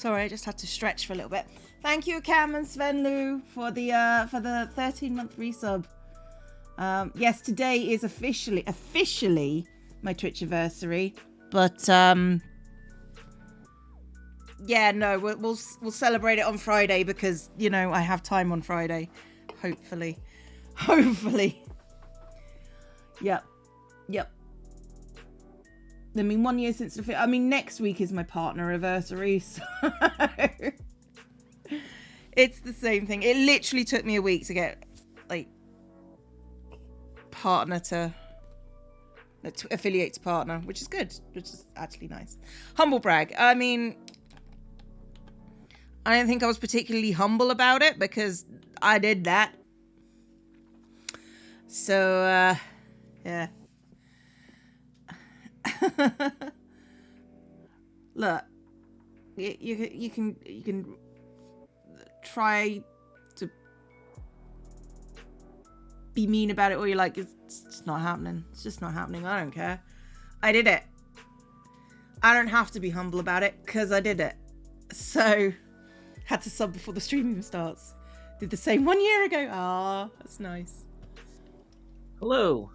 Sorry, I just had to stretch for a little bit. Thank you, Cam and Svenlu, for the 13-month resub. Yes, today is officially my Twitch anniversary, but yeah, no, we'll celebrate it on Friday because I have time on Friday, hopefully. Yep. I mean, 1 year since the... next week is my partner anniversary, so... It's the same thing. It literally took me a week to get, partner to affiliate to partner, which is good, which is actually nice. Humble brag. I don't think I was particularly humble about it because I did that. So, yeah. Look, you can try to be mean about it all you like. It's just not happening. It's just not happening. I don't care. I did it. I don't have to be humble about it because I did it. So, had to sub before the stream even starts. Did the same 1 year ago. Ah, that's nice. Hello.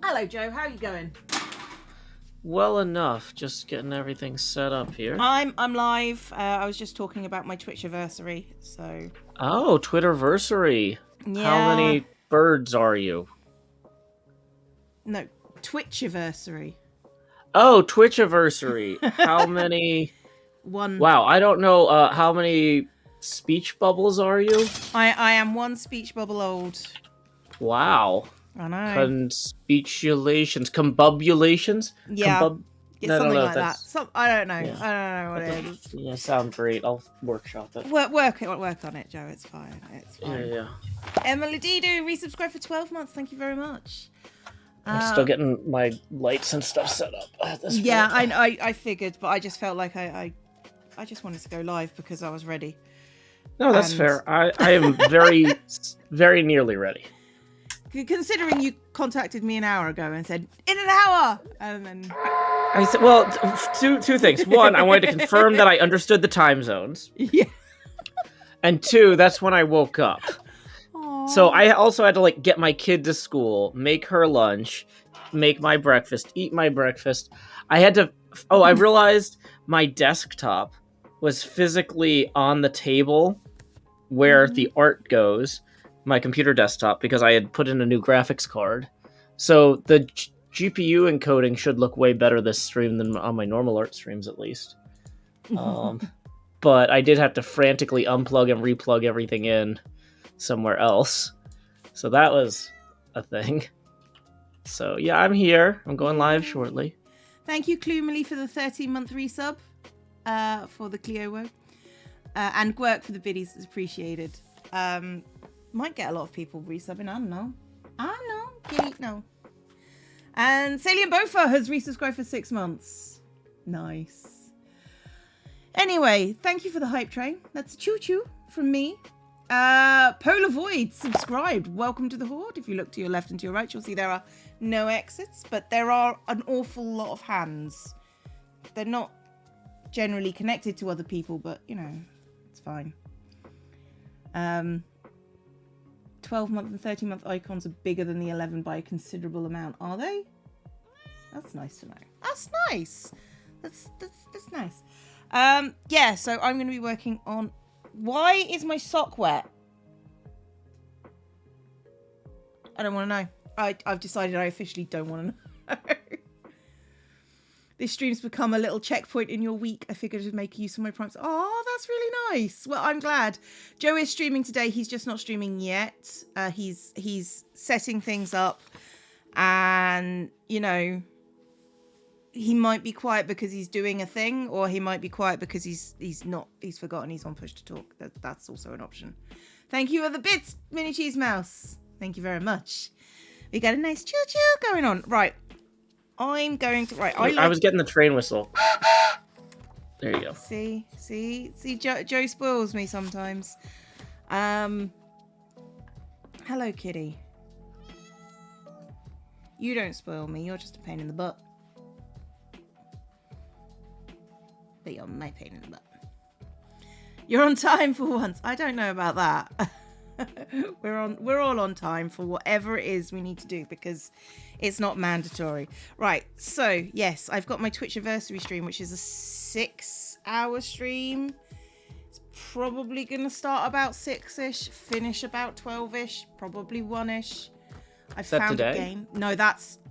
Hello, Joe. How are you going? Well enough. Just getting everything set up here. I'm live. I was just talking about my Twitch anniversary, so... Oh, Twitterversary. Yeah. How many birds are you? No, Twitch anniversary. Oh, Twitchiversary. How many... One. Wow, I don't know. How many speech bubbles are you? I am one speech bubble old. Wow. I know. Combubulations? Yeah. Something like that. I don't know. Yeah. I don't know what it is. Yeah, sound great. I'll workshop it. Work on it, Joe. It's fine. It's fine. Yeah. Emily Dido, resubscribe for 12 months. Thank you very much. I'm still getting my lights and stuff set up at this point. Yeah, I figured, but I just felt like I just wanted to go live because I was ready. No, that's fair. I am very, very nearly ready. Considering you contacted me an hour ago and said, in an hour! And then... I said, well, two things. One, I wanted to confirm that I understood the time zones. Yeah. And two, that's when I woke up. Aww. So I also had to, get my kid to school, make her lunch, make my breakfast, eat my breakfast. I had to... Oh, I realized my desktop was physically on the table where the art goes, my computer desktop, because I had put in a new graphics card. So the GPU encoding should look way better this stream than on my normal art streams, at least. But I did have to frantically unplug and replug everything in somewhere else. So that was a thing. So yeah, I'm here. I'm going live shortly. Thank you, Clumily, for the 13-month resub for the Cleowo. And Gwerk for the biddies is appreciated. Might get a lot of people resubbing. I don't know. Yeah, no. And Salient Bofa has resubscribed for 6 months. Nice. Anyway, thank you for the hype train. That's a choo-choo from me. Polar Void subscribed. Welcome to the Horde. If you look to your left and to your right, you'll see there are no exits, but there are an awful lot of hands. They're not generally connected to other people, but, it's fine. 12-month and 13-month icons are bigger than the 11 by a considerable amount. Are they? That's nice to know. That's nice. That's nice. Yeah, so I'm going to be working on... Why is my sock wet? I don't want to know. I've decided I officially don't want to know. This stream's become a little checkpoint in your week. I figured I'd make use of my primes. Oh, that's really nice. Well, I'm glad. Joe is streaming today. He's just not streaming yet. He's setting things up. And, he might be quiet because he's doing a thing, or he might be quiet because he's forgotten he's on push to talk. That's also an option. Thank you for the bits, Mini Cheese Mouse. Thank you very much. We got a nice chill going on. Right. I'm going to... Right, I was getting the train whistle. There you go. See, Joe spoils me sometimes. Hello, kitty. You don't spoil me. You're just a pain in the butt. But you're my pain in the butt. You're on time for once. I don't know about that. We're all on time for whatever it is we need to do because it's not mandatory. Right. So, yes, I've got my Twitch anniversary stream, which is a 6-hour stream. It's probably going to start about 6ish, finish about 12ish, probably 1ish. I found today? a game. No,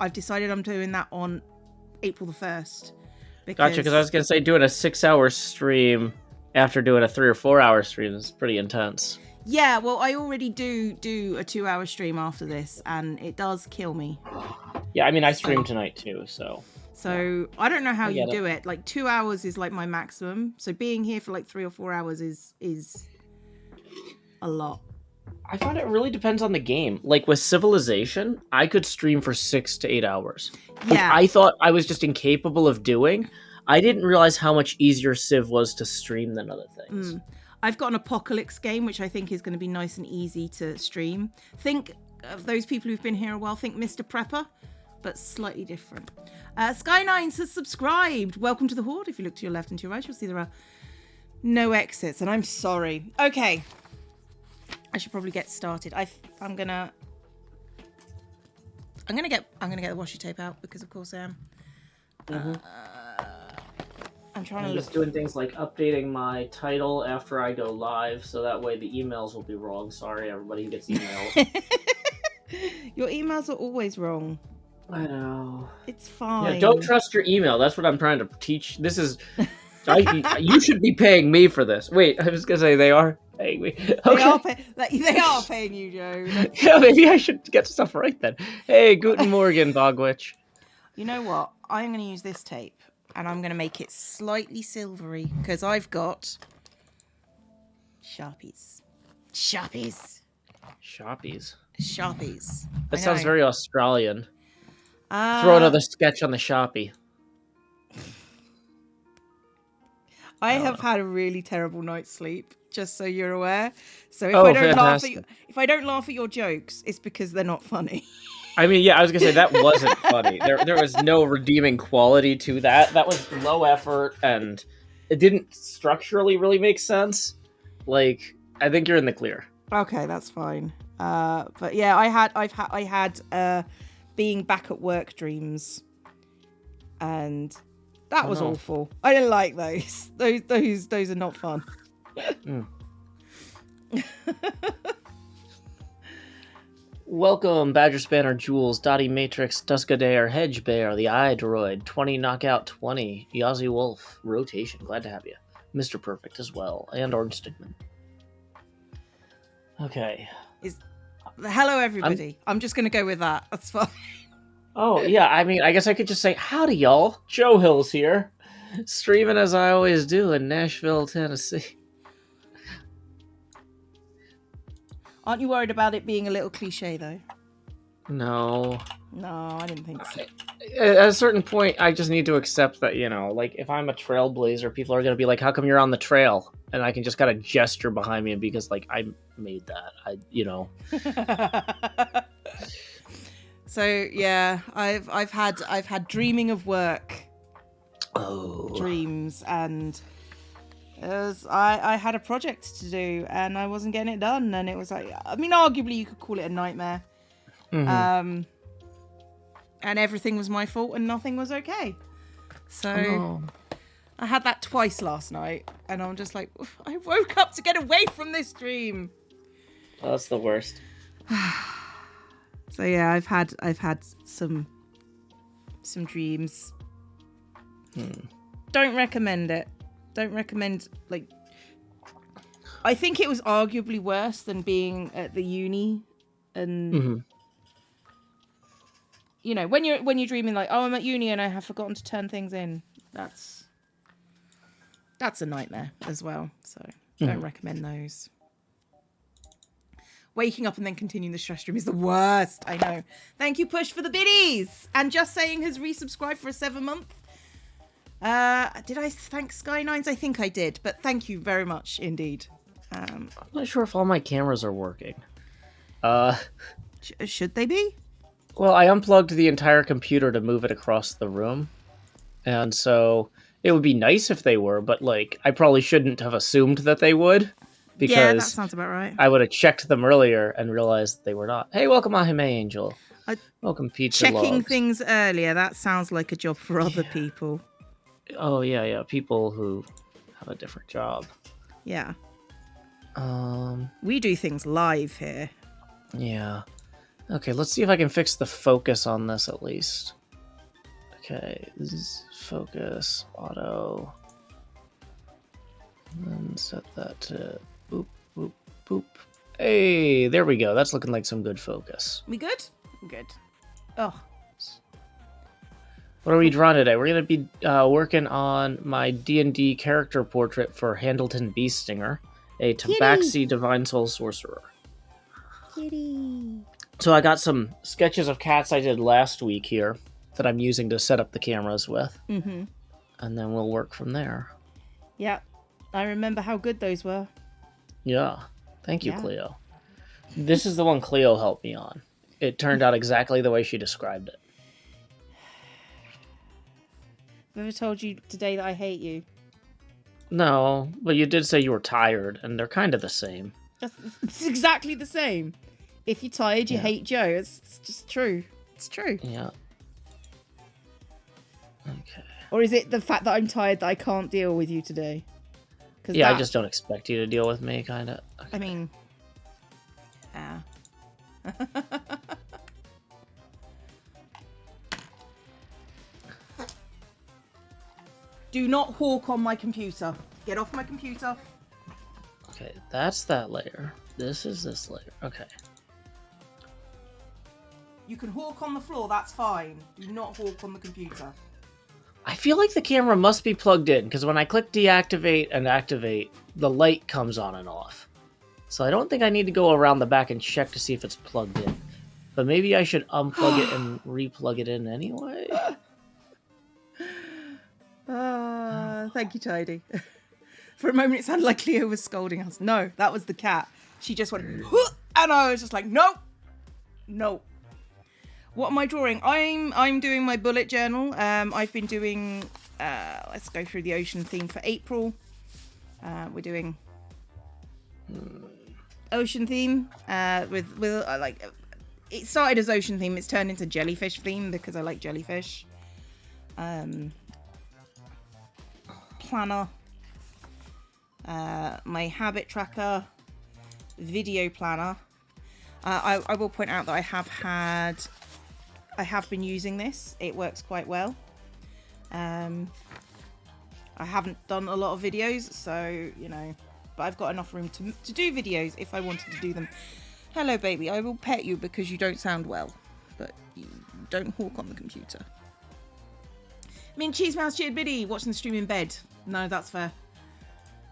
I've decided I'm doing that on April the 1st. Gotcha, because I was going to say doing a 6-hour stream after doing a 3 or 4 hour stream is pretty intense. Yeah, well, I already do a 2-hour stream after this, and it does kill me. Yeah, I mean, I stream tonight too, so... So, I don't know how you do it. it. Like, 2 hours is, like, my maximum. So, being here for, like, 3 or 4 hours is a lot. I find it really depends on the game. Like, with Civilization, I could stream for 6 to 8 hours. Which Yeah. I thought I was just incapable of doing. I didn't realize how much easier Civ was to stream than other things. I've got an Apocalypse game, which I think is going to be nice and easy to stream. Think of those people who've been here a while. Think Mr. Prepper, but slightly different. Sky9 has subscribed. Welcome to the Horde. If you look to your left and to your right, you'll see there are no exits, and I'm sorry. Okay. I should probably get started. I'm gonna get the washi tape out because of course I am. I'm trying to just doing things like updating my title after I go live, so that way the emails will be wrong. Sorry, everybody who gets emails. Your emails are always wrong. I know. It's fine. Yeah, don't trust your email. That's what I'm trying to teach. This is... you should be paying me for this. Wait, I was going to say they are paying me. Okay. They are paying you, Joe. Yeah, maybe I should get stuff right then. Hey, Guten Morgen, Bogwitch. You know what? I'm going to use this tape. And I'm going to make it slightly silvery because I've got Sharpies. Sharpies. Sharpies. Sharpies. That sounds very Australian. Throw another sketch on the Sharpie. I have had a really terrible night's sleep, just so you're aware. So if I don't laugh at your jokes, it's because they're not funny. I mean, yeah, I was gonna say that wasn't funny. There was no redeeming quality to that. That was low effort, and it didn't structurally really make sense. Like, I think you're in the clear. Okay, that's fine. But yeah, I had being back at work dreams, and that was awful. I didn't like those. Those are not fun. Welcome, Badger Spanner, Jules, Dottie Matrix, Duskadair, Hedge Bear, the Eye Droid, 20 Knockout 20, Yazzie Wolf, Rotation, glad to have you. Mr. Perfect as well, and Orange Stickman. Okay. Hello, everybody. I'm just going to go with that. That's fine. Oh, yeah, I mean, I guess I could just say, howdy, y'all. JoeHills here, streaming as I always do in Nashville, Tennessee. Aren't you worried about it being a little cliche, though? No. No, I didn't think so. At a certain point, I just need to accept that, like, if I'm a trailblazer, people are going to be like, how come you're on the trail? And I can just kind of gesture behind me because, like, I made that. So, yeah, I've had dreaming of work. Dreams, and... I had a project to do and I wasn't getting it done, and it was like, I mean, arguably you could call it a nightmare. And everything was my fault and nothing was okay. So I had that twice last night, and I'm just like, I woke up to get away from this dream. Oh, that's the worst. So yeah, I've had some dreams. Don't recommend it. Don't recommend, like, I think it was arguably worse than being at the uni, and when you're dreaming like, oh, I'm at uni and I have forgotten to turn things in, that's a nightmare as well. So don't recommend those. Waking up and then continuing the stress stream is the worst. I know. Thank you, Push, for the biddies, and Just Saying has resubscribed for a 7-month. Did I thank Sky9s? I think I did, but thank you very much indeed. I'm not sure if all my cameras are working. Should they be? Well, I unplugged the entire computer to move it across the room, and so It would be nice if they were, but like I probably shouldn't have assumed that they would, Yeah, that because sounds about right. I would have checked them earlier and realized they were not. Hey, welcome, Ahime Angel. I- Welcome, Pizza Checking Logs. things earlier, that sounds like a job for other people. Oh yeah, people who have a different job. Yeah. We do things live here. Yeah. Okay, let's see if I can fix the focus on this at least. Okay, this is focus, auto. And then set that to boop, boop, boop. Hey, there we go. That's looking like some good focus. We good? Good. Oh. What are we drawing today? We're going to be working on my D&D character portrait for Handleton Beastinger, a Tabaxi Divine Soul Sorcerer. Kitty. So I got some sketches of cats I did last week here that I'm using to set up the cameras with. Mm-hmm. And then we'll work from there. Yeah. I remember how good those were. Yeah. Thank you, Yeah. Cleo. This is the one Cleo helped me on. It turned out exactly the way she described it. Have I ever told you today that I hate you? No, but you did say you were tired, and they're kind of the same. It's exactly the same. If you're tired, you Yeah. hate Joe. It's just true. It's true. Yeah. Okay. Or is it the fact that I'm tired that I can't deal with you today? Yeah, I just don't expect you to deal with me, kind of. Okay. I mean... Yeah. Do not hawk on my computer. Get off my computer. Okay, that's that layer. This is this layer. Okay. You can hawk on the floor, that's fine. Do not hawk on the computer. I feel like the camera must be plugged in, because when I click deactivate and activate, the light comes on and off. So I don't think I need to go around the back and check to see if it's plugged in. But maybe I should unplug it and replug it in anyway. Thank you, Tidy. For a moment, it sounded like Cleo was scolding us. No, that was the cat. She just went, "Huh," and I was just like, no, no. What am I drawing? I'm doing my bullet journal. I've been doing. Let's go through the ocean theme for April. We're doing ocean theme with like. It started as ocean theme. It's turned into jellyfish theme because I like jellyfish. Planner. My habit tracker. Video planner. I will point out that I have been using this. It works quite well. I haven't done a lot of videos, so, you know, but I've got enough room to do videos if I wanted to do them. Hello, baby. I will pet you because you don't sound well, but you don't hawk on the computer. I mean, Cheese Mouse Cheered Biddy watching the stream in bed. No, that's fair.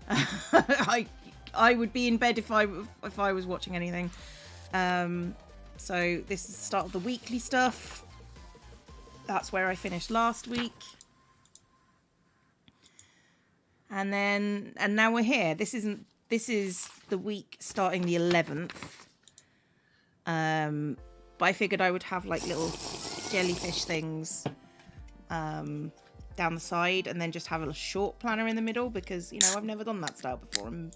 I would be in bed if I was watching anything. So this is the start of the weekly stuff. That's where I finished last week. And now we're here. This is the week starting the 11th. But I figured I would have like little jellyfish things down the side and then just have a short planner in the middle because, you know, I've never done that style before and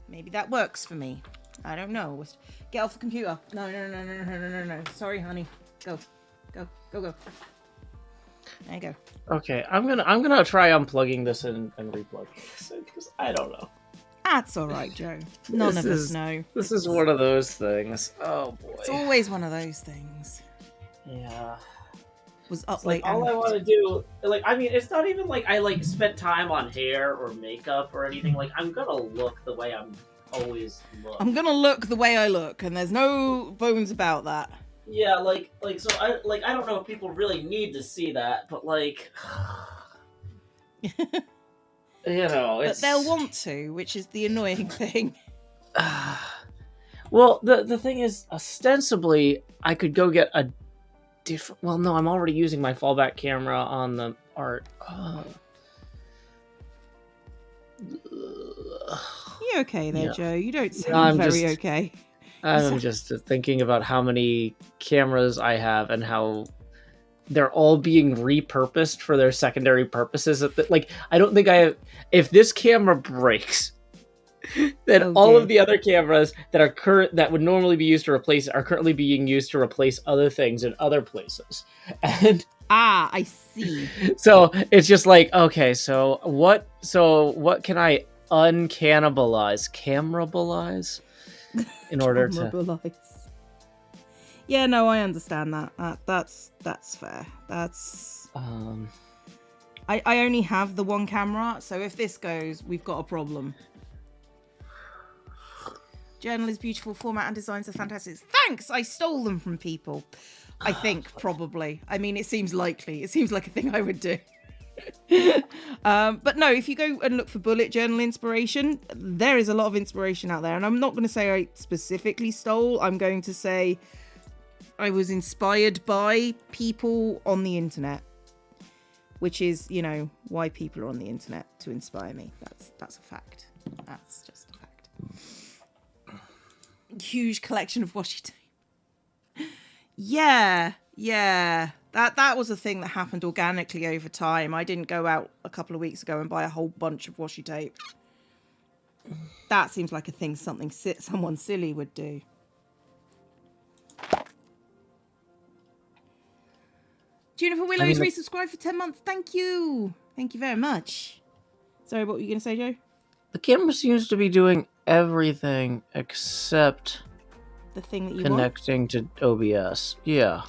maybe that works for me. I don't know. Get off the computer. No. Sorry, honey. Go. There you go. Okay, I'm gonna try unplugging this and replugging this because I don't know. That's all right, Joe. None of us know. This is one of those things. Oh boy. It's always one of those things. Yeah. Was up Like late. all I want to do, like, I mean, it's not even like I like spent time on hair or makeup or anything. Like, I'm gonna look the way I'm always look. I'm gonna look the way I look, and there's no bones about that. Yeah, like so I don't know if people really need to see that, but like, you know, But they'll want to, which is the annoying thing. Well, the thing is, ostensibly, I could go get a different. Well, no, I'm already using my fallback camera on the art. You okay there, Yeah. Joe? You don't seem I'm very just- okay. I'm just thinking about how many cameras I have and how they're all being repurposed for their secondary purposes. Like, I don't think I have. If this camera breaks, then all of the other cameras that are that would normally be used to replace it are currently being used to replace other things in other places. And I see. so it's just like, okay, so what can I camera-bolize in order to... Yeah, no, I understand that. That's fair. That's I only have the one camera, so if this goes, we've got a problem. Journal is beautiful, format and designs are fantastic. Thanks! I stole them from people. I think, probably. I mean, it seems likely. It seems like a thing I would do. But no, if you go and look for bullet journal inspiration, there is a lot of inspiration out there. And I'm not going to say I specifically stole. I'm going to say I was inspired by people on the internet. Which is, you know, why people are on the internet, to inspire me. That's a fact. That's just a fact. Huge collection of washi tape. Yeah. That was a thing that happened organically over time. I didn't go out a couple of weeks ago and buy a whole bunch of washi tape. That seems like a thing someone silly would do. Juniper Willows resubscribed for 10 months. Thank you. Thank you very much. Sorry, what were you going to say, Joe? The camera seems to be doing everything except the thing that you connecting to OBS. Yeah.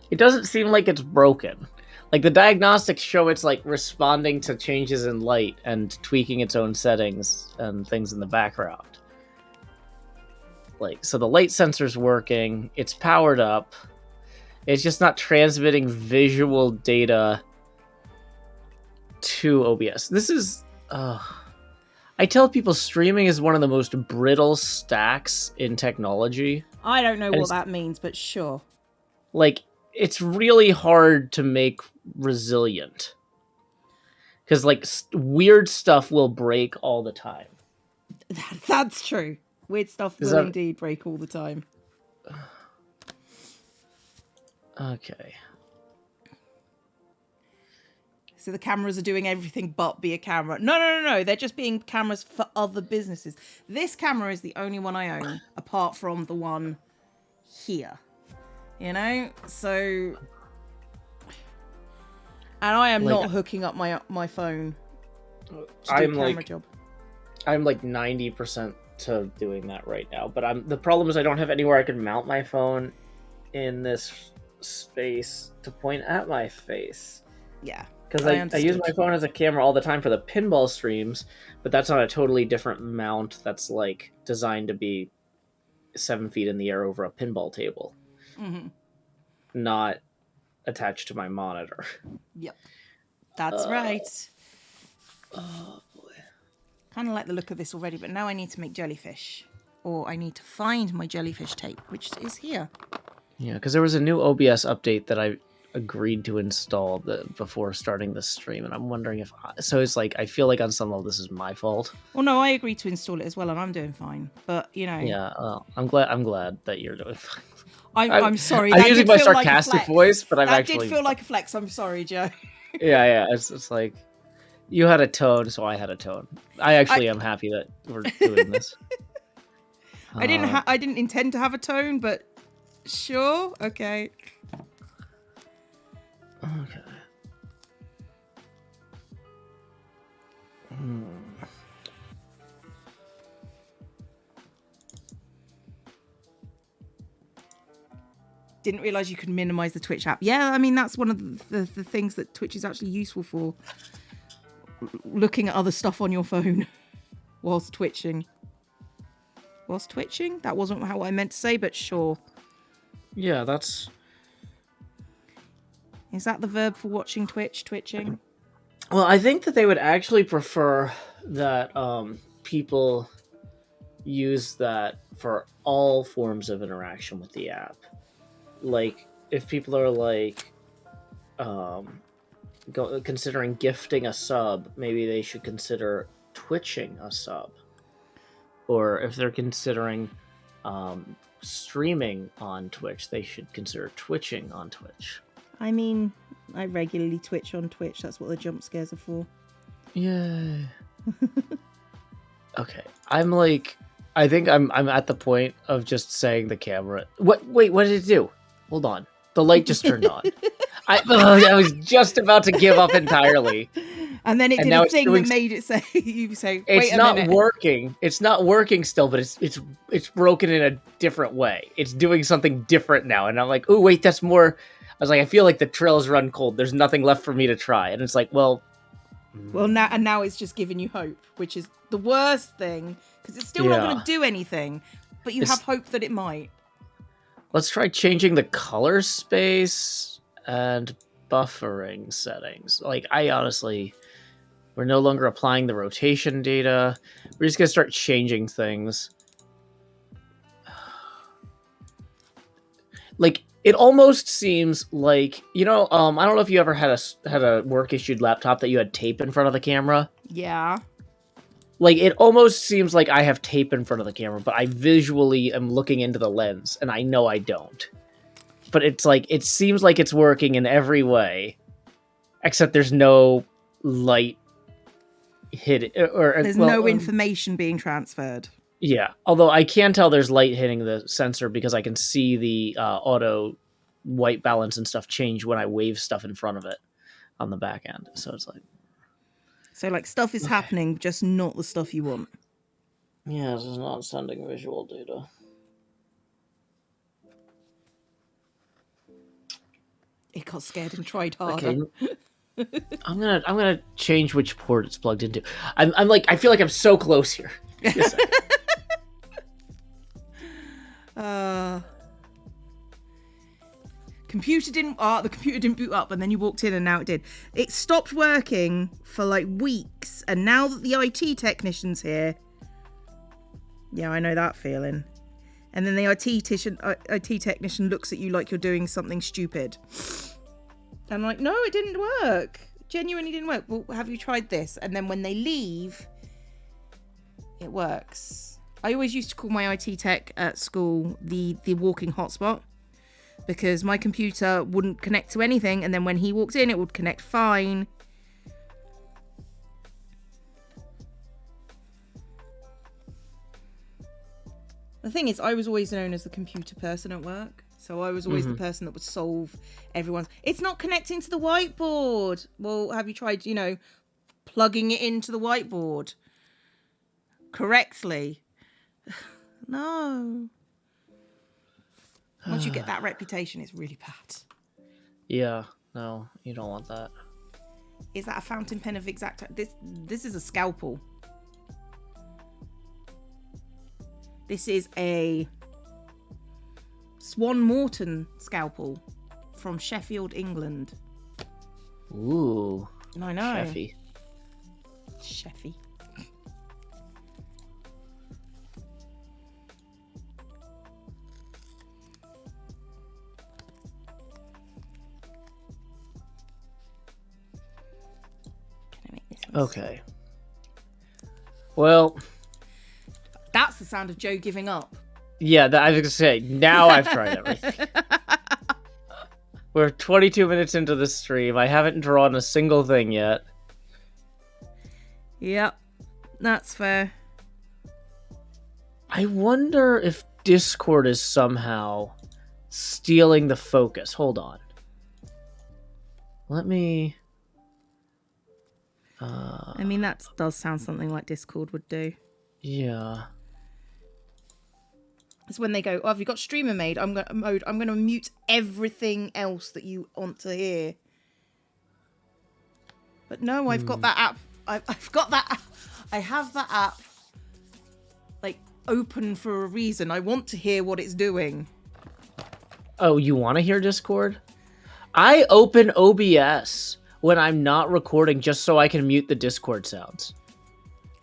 It doesn't seem like it's broken. Like, the diagnostics show it's like responding to changes in light and tweaking its own settings and things in the background. Like, so the light sensor's working, it's powered up. It's just not transmitting visual data to OBS. This is... I tell people streaming is one of the most brittle stacks in technology. I don't know what that means, but sure. Like, it's really hard to make resilient. Because, like, weird stuff will break all the time. That's true. Weird stuff will indeed break all the time. Okay. So the cameras are doing everything but be a camera. No. They're just being cameras for other businesses. This camera is the only one I own, apart from the one here. You know? So... And I am not hooking up my phone to do a camera job. I'm like 90% to doing that right now. But the problem is I don't have anywhere I can mount my phone in this space to point at my face. Yeah. Because I use my phone as a camera all the time for the pinball streams, but that's on a totally different mount that's like designed to be 7 feet in the air over a pinball table. Mm-hmm. Not attached to my monitor. Yep. That's right. Oh boy. Kind of like the look of this already, but now I need to make jellyfish. Or I need to find my jellyfish tape, which is here. Yeah, because there was a new OBS update that I agreed to install before starting the stream, and I'm wondering if... So it's like, I feel like on some level this is my fault. Well, no, I agreed to install it as well, and I'm doing fine. But, you know... Yeah, I'm glad that you're doing fine. I'm sorry. I'm using my sarcastic voice, but that did feel like a flex. I'm sorry, Joe. Yeah. It's like you had a tone, so I had a tone. I am happy that we're doing this. I didn't intend to have a tone, but sure, okay. Okay. Didn't realize you could minimize the Twitch app. Yeah, I mean, that's one of the things that Twitch is actually useful for. Looking at other stuff on your phone whilst twitching. That wasn't how I meant to say, but sure. Yeah, that's... Is that the verb for watching Twitch? Twitching? Well, I think that they would actually prefer that people use that for all forms of interaction with the app. Like, if people are like considering gifting a sub, maybe they should consider twitching a sub. Or if they're considering streaming on Twitch, they should consider twitching on Twitch. I mean, I regularly twitch on Twitch. That's what the jump scares are for. Yay. Okay. I think I'm at the point of just saying the camera. Wait, what did it do? Hold on. The light just turned on. I was just about to give up entirely. And then it did a thing that made it say, you say, wait a minute. It's not working. It's not working still, but it's broken in a different way. It's doing something different now. And I'm like, oh, wait, that's more. I was like, I feel like the trail's run cold. There's nothing left for me to try. And it's like, well, now it's just giving you hope, which is the worst thing, because it's still not going to do anything, but you have hope that it might. Let's try changing the color space and buffering settings. Like, we're no longer applying the rotation data. We're just going to start changing things. Like, it almost seems like, I don't know if you ever had a work-issued laptop that you had tape in front of the camera. Yeah. Like, it almost seems like I have tape in front of the camera, but I visually am looking into the lens, and I know I don't. But it's like, it seems like it's working in every way, except there's no light hit, or there's no information being transferred. Yeah, although I can tell there's light hitting the sensor because I can see the auto white balance and stuff change when I wave stuff in front of it on the back end. So it's like... So, like, stuff is happening, just not the stuff you want. Yeah, this is not sending visual data. It got scared and tried harder. Okay. I'm gonna change which port it's plugged into. I'm like, I feel like I'm so close here. The computer didn't boot up, and then you walked in and now it did. It stopped working for like weeks, and now that the IT technician's here, yeah, I know that feeling. And then the IT technician looks at you like you're doing something stupid. And I'm like, no, it didn't work. Genuinely didn't work. Well, have you tried this? And then when they leave, it works. I always used to call my IT tech at school the walking hotspot, because my computer wouldn't connect to anything, and then when he walked in, it would connect fine. The thing is, I was always known as the computer person at work, so I was always the person that would solve everyone's... It's not connecting to the whiteboard. Well, have you tried, plugging it into the whiteboard correctly? No. Once you get that reputation, it's really bad. Yeah, no, you don't want that. Is that a fountain pen of exact... This is a scalpel. This is a Swan Morton scalpel from Sheffield, England. Ooh. I know. Sheffy. Okay. Well, that's the sound of Joe giving up. Yeah, I was gonna say, now I've tried everything. We're 22 minutes into the stream. I haven't drawn a single thing yet. Yep, that's fair. I wonder if Discord is somehow stealing the focus. Hold on. Let me... I mean, that does sound something like Discord would do. Yeah. It's when they go, oh, have you got streamer mode? I'm going to mute everything else that you want to hear. But no, I've got that app. I've got that app. I have that app, like, open for a reason. I want to hear what it's doing. Oh, you want to hear Discord? I open OBS when I'm not recording just so I can mute the Discord sounds.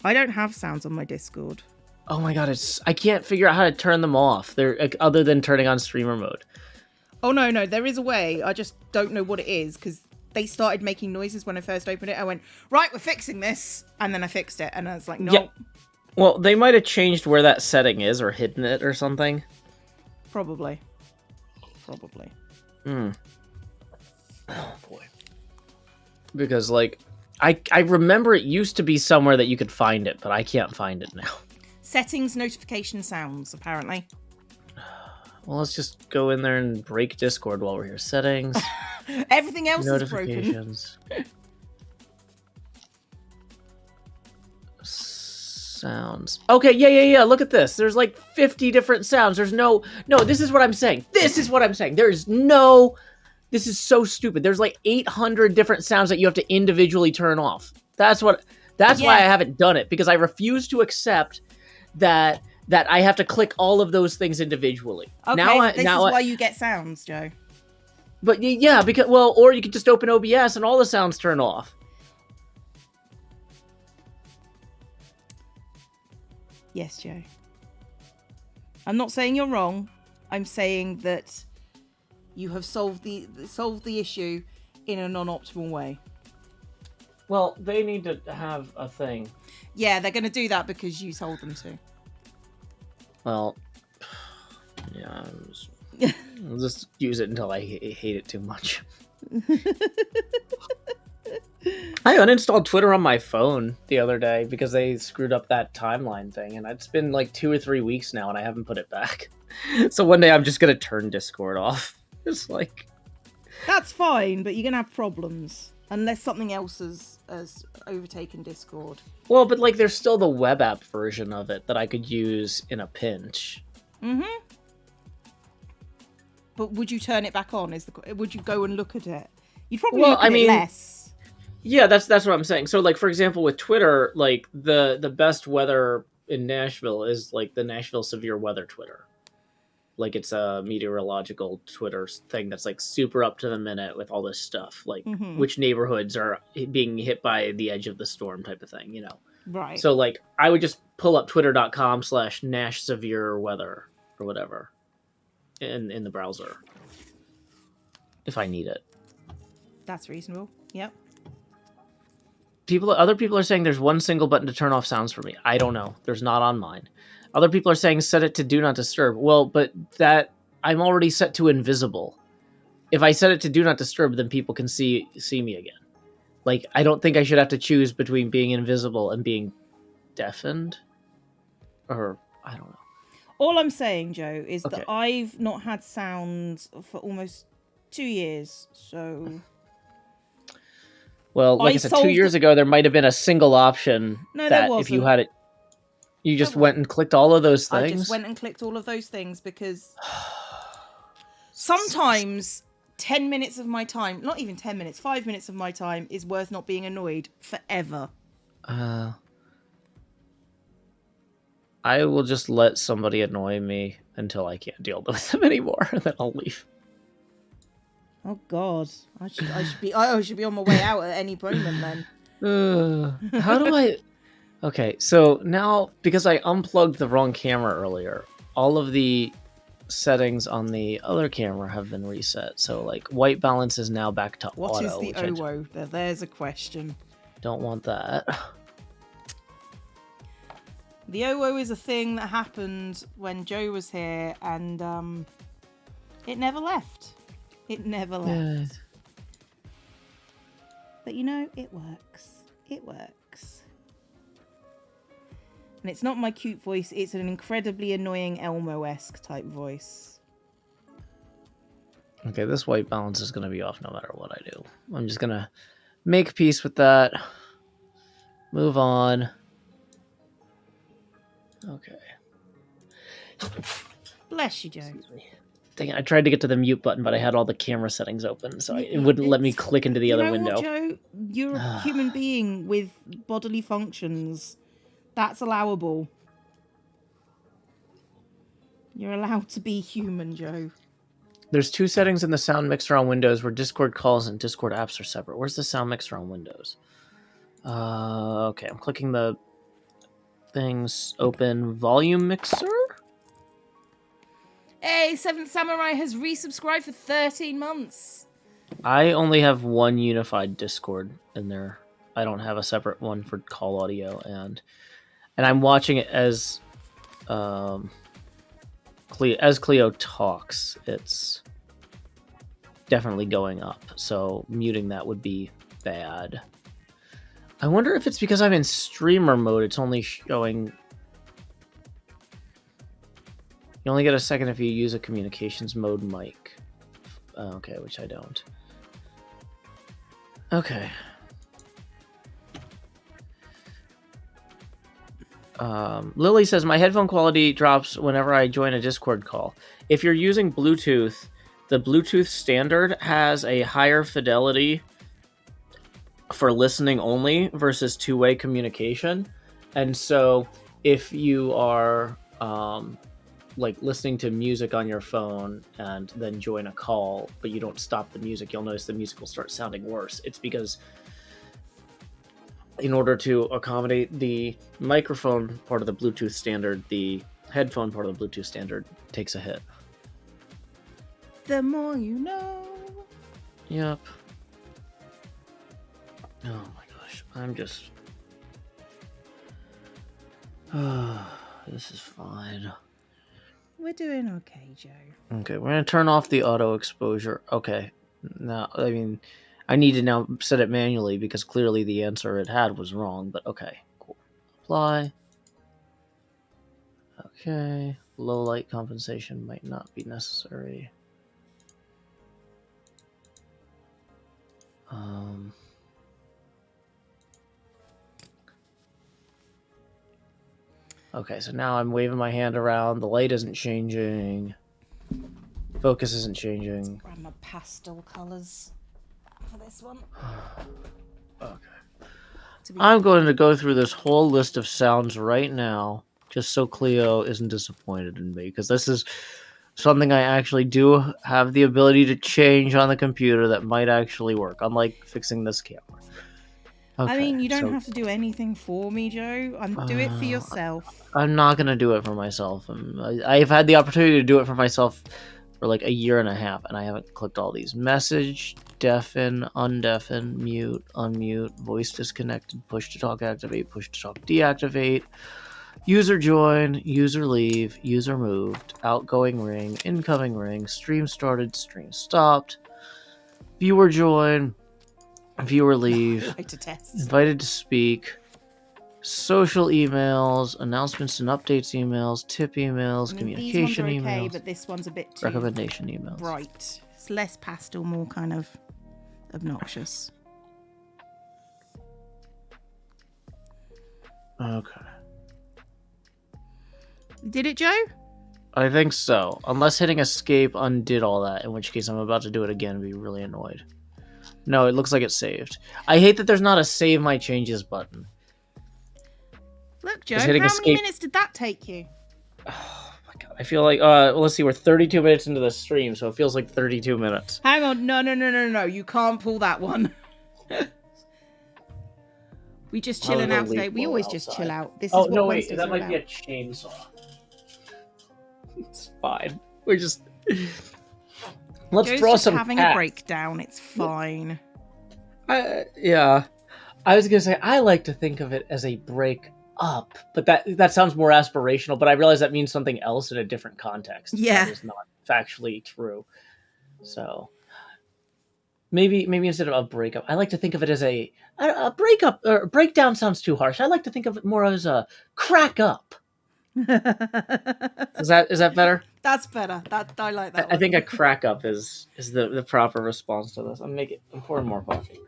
I don't have sounds on my Discord. Oh my god, I can't figure out how to turn them off. They're other than turning on streamer mode. Oh no, there is a way. I just don't know what it is, because they started making noises when I first opened it. I went, right, we're fixing this, and then I fixed it, and I was like, no. Yeah. Well, they might have changed where that setting is or hidden it or something. Probably. Oh boy. Because like I remember it used to be somewhere that you could find it, but I can't find it now. Settings, notification sounds, apparently. Well, let's just go in there and break Discord while we're here. Settings. Everything else is broken. Notifications. Sounds. Okay, yeah. Look at this. There's like 50 different sounds. There's no, this is what I'm saying. This is so stupid. There's like 800 different sounds that you have to individually turn off. That's why I haven't done it, because I refuse to accept that I have to click all of those things individually. Okay, this is why you get sounds, Joe. But yeah, because, well, or you could just open OBS and all the sounds turn off. Yes, Joe. I'm not saying you're wrong. I'm saying that you have solved the issue in a non-optimal way. Well, they need to have a thing. Yeah, they're going to do that because you told them to. Well, yeah, I'll just use it until I hate it too much. I uninstalled Twitter on my phone the other day because they screwed up that timeline thing, and it's been like 2 or 3 weeks now, and I haven't put it back. So one day I'm just gonna turn Discord off. It's like, that's fine, but you're gonna have problems unless something else has overtaken Discord. Well, but like there's still the web app version of it that I could use in a pinch. Mm-hmm. But would you turn it back on? Would you go and look at it? You'd probably look at it less. Yeah, that's what I'm saying. So, like, for example, with Twitter, like, the best weather in Nashville is, like, the Nashville Severe Weather Twitter. Like, it's a meteorological Twitter thing that's, like, super up to the minute with all this stuff. Like, which neighborhoods are being hit by the edge of the storm type of thing, you know? Right. So, like, I would just pull up twitter.com/Nash Severe Weather or whatever in the browser if I need it. That's reasonable. Yep. Other people are saying there's one single button to turn off sounds for me. I don't know. There's not on mine. Other people are saying set it to do not disturb. Well, but that I'm already set to invisible. If I set it to do not disturb, then people can see me again. Like, I don't think I should have to choose between being invisible and being deafened. Or I don't know. All I'm saying, Joe, is that I've not had sounds for almost 2 years, so. Well, like I said, 2 years ago, there might have been a single option that if you had it, you just went and clicked all of those things. I just went and clicked all of those things because sometimes 10 minutes of my time, not even 10 minutes, 5 minutes of my time is worth not being annoyed forever. I will just let somebody annoy me until I can't deal with them anymore, and then I'll leave. Oh God, I should be on my way out at any moment then. How do I? Okay, so now because I unplugged the wrong camera earlier, all of the settings on the other camera have been reset. So like white balance is now back to auto. What is the OWO? There's a question. Don't want that. The OWO is a thing that happened when Joe was here, and it never left. It never left. But you know, it works. It works. And it's not my cute voice, it's an incredibly annoying Elmo-esque type voice. Okay, this white balance is going to be off no matter what I do. I'm just going to make peace with that. Move on. Okay. Bless you, Joe. Dang it, I tried to get to the mute button, but I had all the camera settings open, so it wouldn't let me click into the other window. What, Joe? You're a human being with bodily functions. That's allowable. You're allowed to be human, Joe. There's 2 settings in the sound mixer on Windows where Discord calls and Discord apps are separate. Where's the sound mixer on Windows? Okay, I'm clicking the things. Open volume mixer? Hey, Seventh Samurai has resubscribed for 13 months. I only have one unified Discord in there. I don't have a separate one for call audio, and I'm watching it as Cleo talks. It's definitely going up. So muting that would be bad. I wonder if it's because I'm in streamer mode. It's only showing. You only get a second if you use a communications mode mic. Okay, which I don't. Okay. Lily says, my headphone quality drops whenever I join a Discord call. If you're using Bluetooth, the Bluetooth standard has a higher fidelity for listening only versus two-way communication. And so if you are like listening to music on your phone and then join a call, but you don't stop the music, you'll notice the music will start sounding worse. It's because in order to accommodate the microphone part of the Bluetooth standard, the headphone part of the Bluetooth standard takes a hit. The more you know. Yep. Oh my gosh. I'm just... this is fine. We're doing okay, Joe. Okay, we're going to turn off the auto exposure. Okay. Now, I mean, I need to now set it manually because clearly the answer it had was wrong, but okay. Cool. Apply. Okay. Low light compensation might not be necessary. Okay, so now I'm waving my hand around. The light isn't changing. Focus isn't changing. Grab my pastel colours for this one. Okay. I'm going to go through this whole list of sounds right now, just so Cleo isn't disappointed in me, because this is something I actually do have the ability to change on the computer that might actually work, unlike fixing this camera. Okay, I mean, you don't have to do anything for me, Joe. Do it for yourself. I'm not going to do it for myself. I've had the opportunity to do it for myself for like a year and a half, and I haven't clicked all these. Message, deafen, undeafen, mute, unmute, voice disconnected, push to talk activate, push to talk deactivate, user join, user leave, user moved, outgoing ring, incoming ring, stream started, stream stopped, viewer join, viewer leave, I like to test. Invited to speak, social emails, announcements and updates emails, tip emails, I mean, communication these ones are okay, emails, but this one's a bit too recommendation emails. bright. It's less pastel, more kind of obnoxious. Okay. Did it, Joe? I think so. Unless hitting escape undid all that, in which case I'm about to do it again and be really annoyed. No, it looks like it's saved. I hate that there's not a save my changes button. Look, Joe, how many minutes did that take you? Oh my god, I feel like, let's see, we're 32 minutes into the stream, so it feels like 32 minutes. Hang on, no, you can't pull that one. We just chilling out today. We always just chill out. This is what no, wait, Wednesdays that are might about. be a chainsaw. It's fine. We're just... Let's Joe's draw just some having cats. a breakdown. It's fine. Yeah. I was gonna say, I like to think of it as a break up, but that sounds more aspirational, but I realize that means something else in a different context. Yeah. That is not factually true. So maybe instead of a breakup, I like to think of it as a breakup, or breakdown sounds too harsh. I like to think of it more as a crack up. Is that better? That's better. I like that. I think a crack up is the proper response to this. I'm pouring more coffee.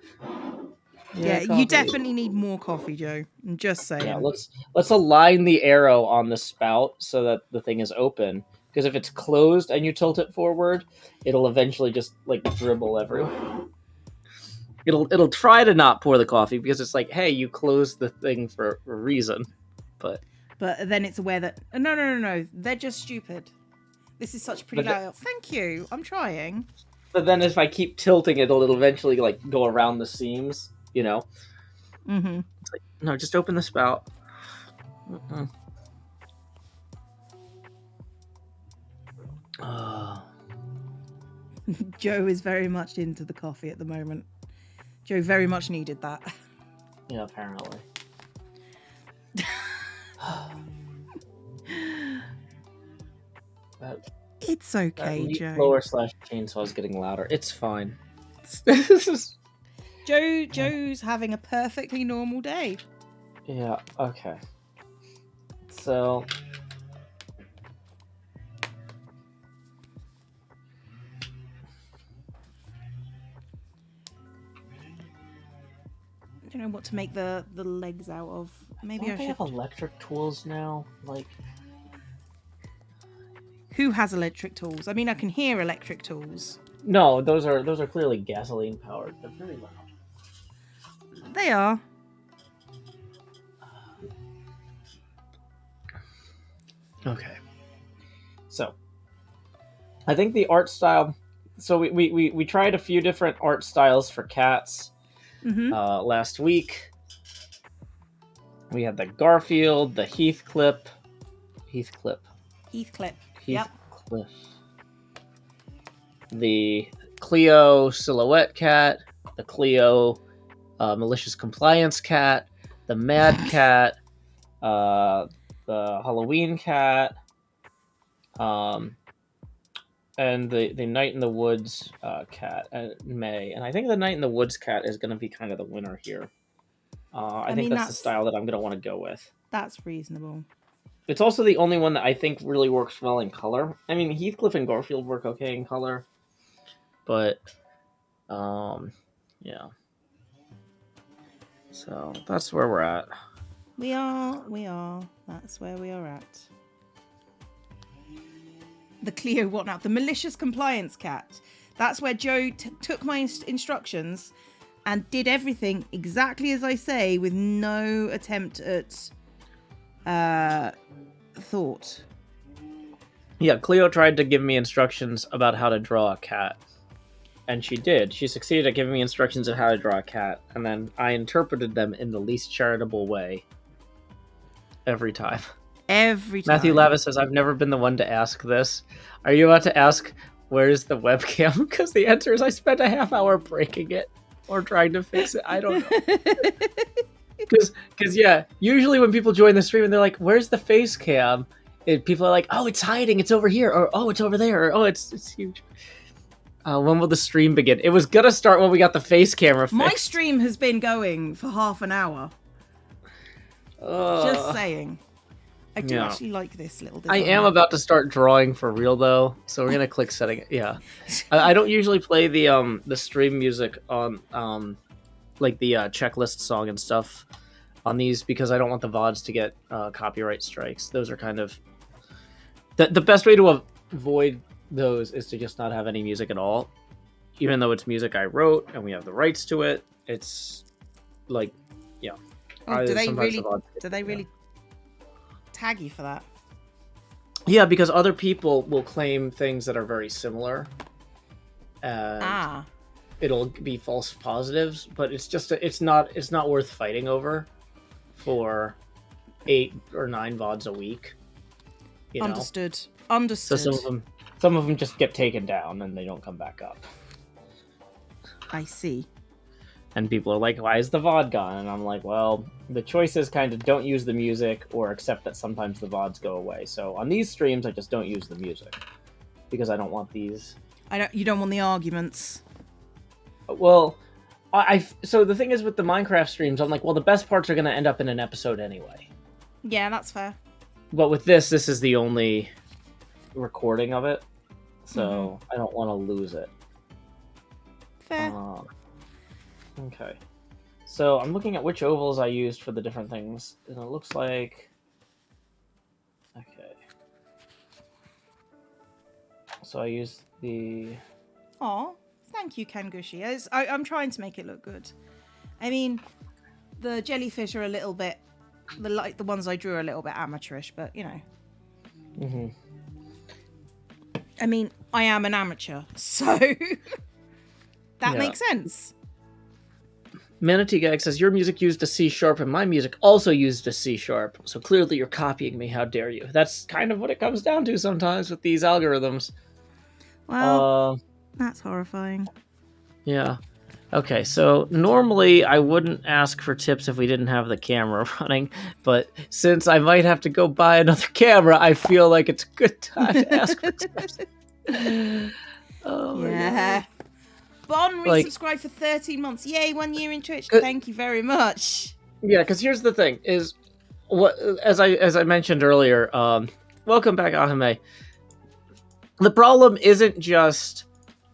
Yeah, coffee. you definitely need more coffee, Joe. I'm just saying. Yeah, let's align the arrow on the spout so that the thing is open. Because if it's closed and you tilt it forward, it'll eventually just like dribble everywhere. It'll try to not pour the coffee because it's like, hey, you closed the thing for a reason. But then it's aware that no, they're just stupid. This is such a pretty layout. Thank you. I'm trying. But then if I keep tilting it, it'll eventually like go around the seams, you know? Mm-hmm. It's like, no, just open the spout. Joe is very much into the coffee at the moment. Joe very much needed that. Yeah, apparently. It's okay, Leaf Joe. blower slash chainsaw is getting louder. It's fine. Joe's having a perfectly normal day. Yeah, okay. So... I don't know what to make the legs out of. Maybe Don't I they should. have electric tools now? Like... Who has electric tools? I mean, I can hear electric tools. No, those are clearly gasoline powered. They're very loud. They are. Okay. So, I think the art style. So we tried a few different art styles for cats last week. We had the Garfield, the Heathcliff. Yep. The Cleo silhouette cat, the Cleo malicious compliance cat, the Mad cat, the Halloween cat, and the Night in the Woods cat, May. And I think the Night in the Woods cat is going to be kind of the winner here. I think that's the style that I'm going to want to go with. That's reasonable. It's also the only one that I think really works well in color. I mean, Heathcliff and Garfield work okay in color, but yeah. So that's where we're at. We are. That's where we are at. The Cleo what now? The malicious compliance cat. That's where Joe took my instructions and did everything exactly as I say, with no attempt at thought. Yeah, Cleo tried to give me instructions about how to draw a cat. And she did. She succeeded at giving me instructions on how to draw a cat. And then I interpreted them in the least charitable way. Every time. Matthew Lavis says, I've never been the one to ask this. Are you about to ask, where's the webcam? Because the answer is I spent a half hour breaking it. Or trying to fix it. I don't know. Because yeah, usually when people join the stream and they're like, where's the face cam? People are like, oh, it's hiding. It's over here. Or, oh, it's over there. Or, oh, it's huge. When will the stream begin? It was gonna start when we got the face camera fixed. My stream has been going for half an hour. Just saying. I do actually like this little design. I am about to start drawing for real though, so we're gonna click setting. Yeah, I don't usually play the stream music on like the checklist song and stuff on these because I don't want the VODs to get copyright strikes. Those are kind of the best way to avoid those is to just not have any music at all, even though it's music I wrote and we have the rights to it. It's like, yeah. Oh, do they really tag you for that? Yeah, because other people will claim things that are very similar, and it'll be false positives. But it's just it's not worth fighting over for 8 or 9 VODs a week. Understood. So some of them just get taken down and they don't come back up. I see. And people are like, why is the VOD gone? And I'm like, well, the choice is kind of don't use the music or accept that sometimes the VODs go away. So on these streams, I just don't use the music because I don't want these. You don't want the arguments. Well, so the thing is with the Minecraft streams, I'm like, well, the best parts are going to end up in an episode anyway. Yeah, that's fair. But with this is the only recording of it. So I don't want to lose it. Fair. Okay. So I'm looking at which ovals I used for the different things, and it looks like... Okay. So I used the... Aw, thank you, Kangushi. I'm trying to make it look good. I mean, the jellyfish are a little bit... the ones I drew are a little bit amateurish, but, you know. Mm-hmm. I mean, I am an amateur, so... that makes sense. Manatee Gag says, your music used a C sharp and my music also used a C sharp. So clearly you're copying me. How dare you? That's kind of what it comes down to sometimes with these algorithms. Well, that's horrifying. Yeah. Okay, so normally I wouldn't ask for tips if we didn't have the camera running, but since I might have to go buy another camera, I feel like it's a good time to ask for tips. Oh my Yeah. god. Bon Like, resubscribed for 13 months. Yay, 1 year in Twitch. uh, Thank you very much. yeah, because here's the thing: is what as I mentioned earlier. Welcome back, Ahime. The problem isn't just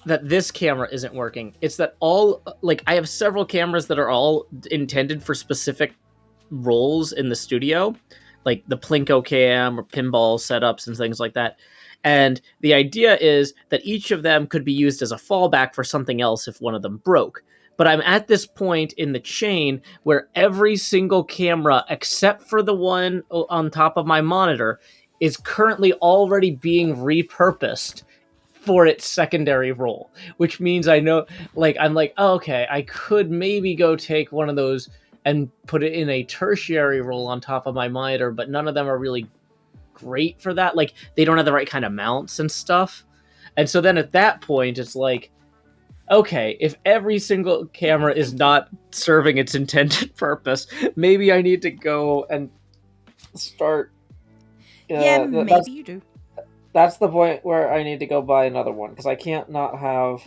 that this camera isn't working. It's that I have several cameras that are all intended for specific roles in the studio, like the Plinko cam or pinball setups and things like that. And the idea is that each of them could be used as a fallback for something else if one of them broke. But I'm at this point in the chain where every single camera, except for the one on top of my monitor, is currently already being repurposed for its secondary role, which means I know, I'm like, oh, okay, I could maybe go take one of those and put it in a tertiary role on top of my monitor, but none of them are really great for that. Like, they don't have the right kind of mounts and stuff. And so then at that point, it's like, okay, if every single camera is not serving its intended purpose, maybe I need to go and start. Yeah, maybe you do. That's the point where I need to go buy another one, because I can't not have.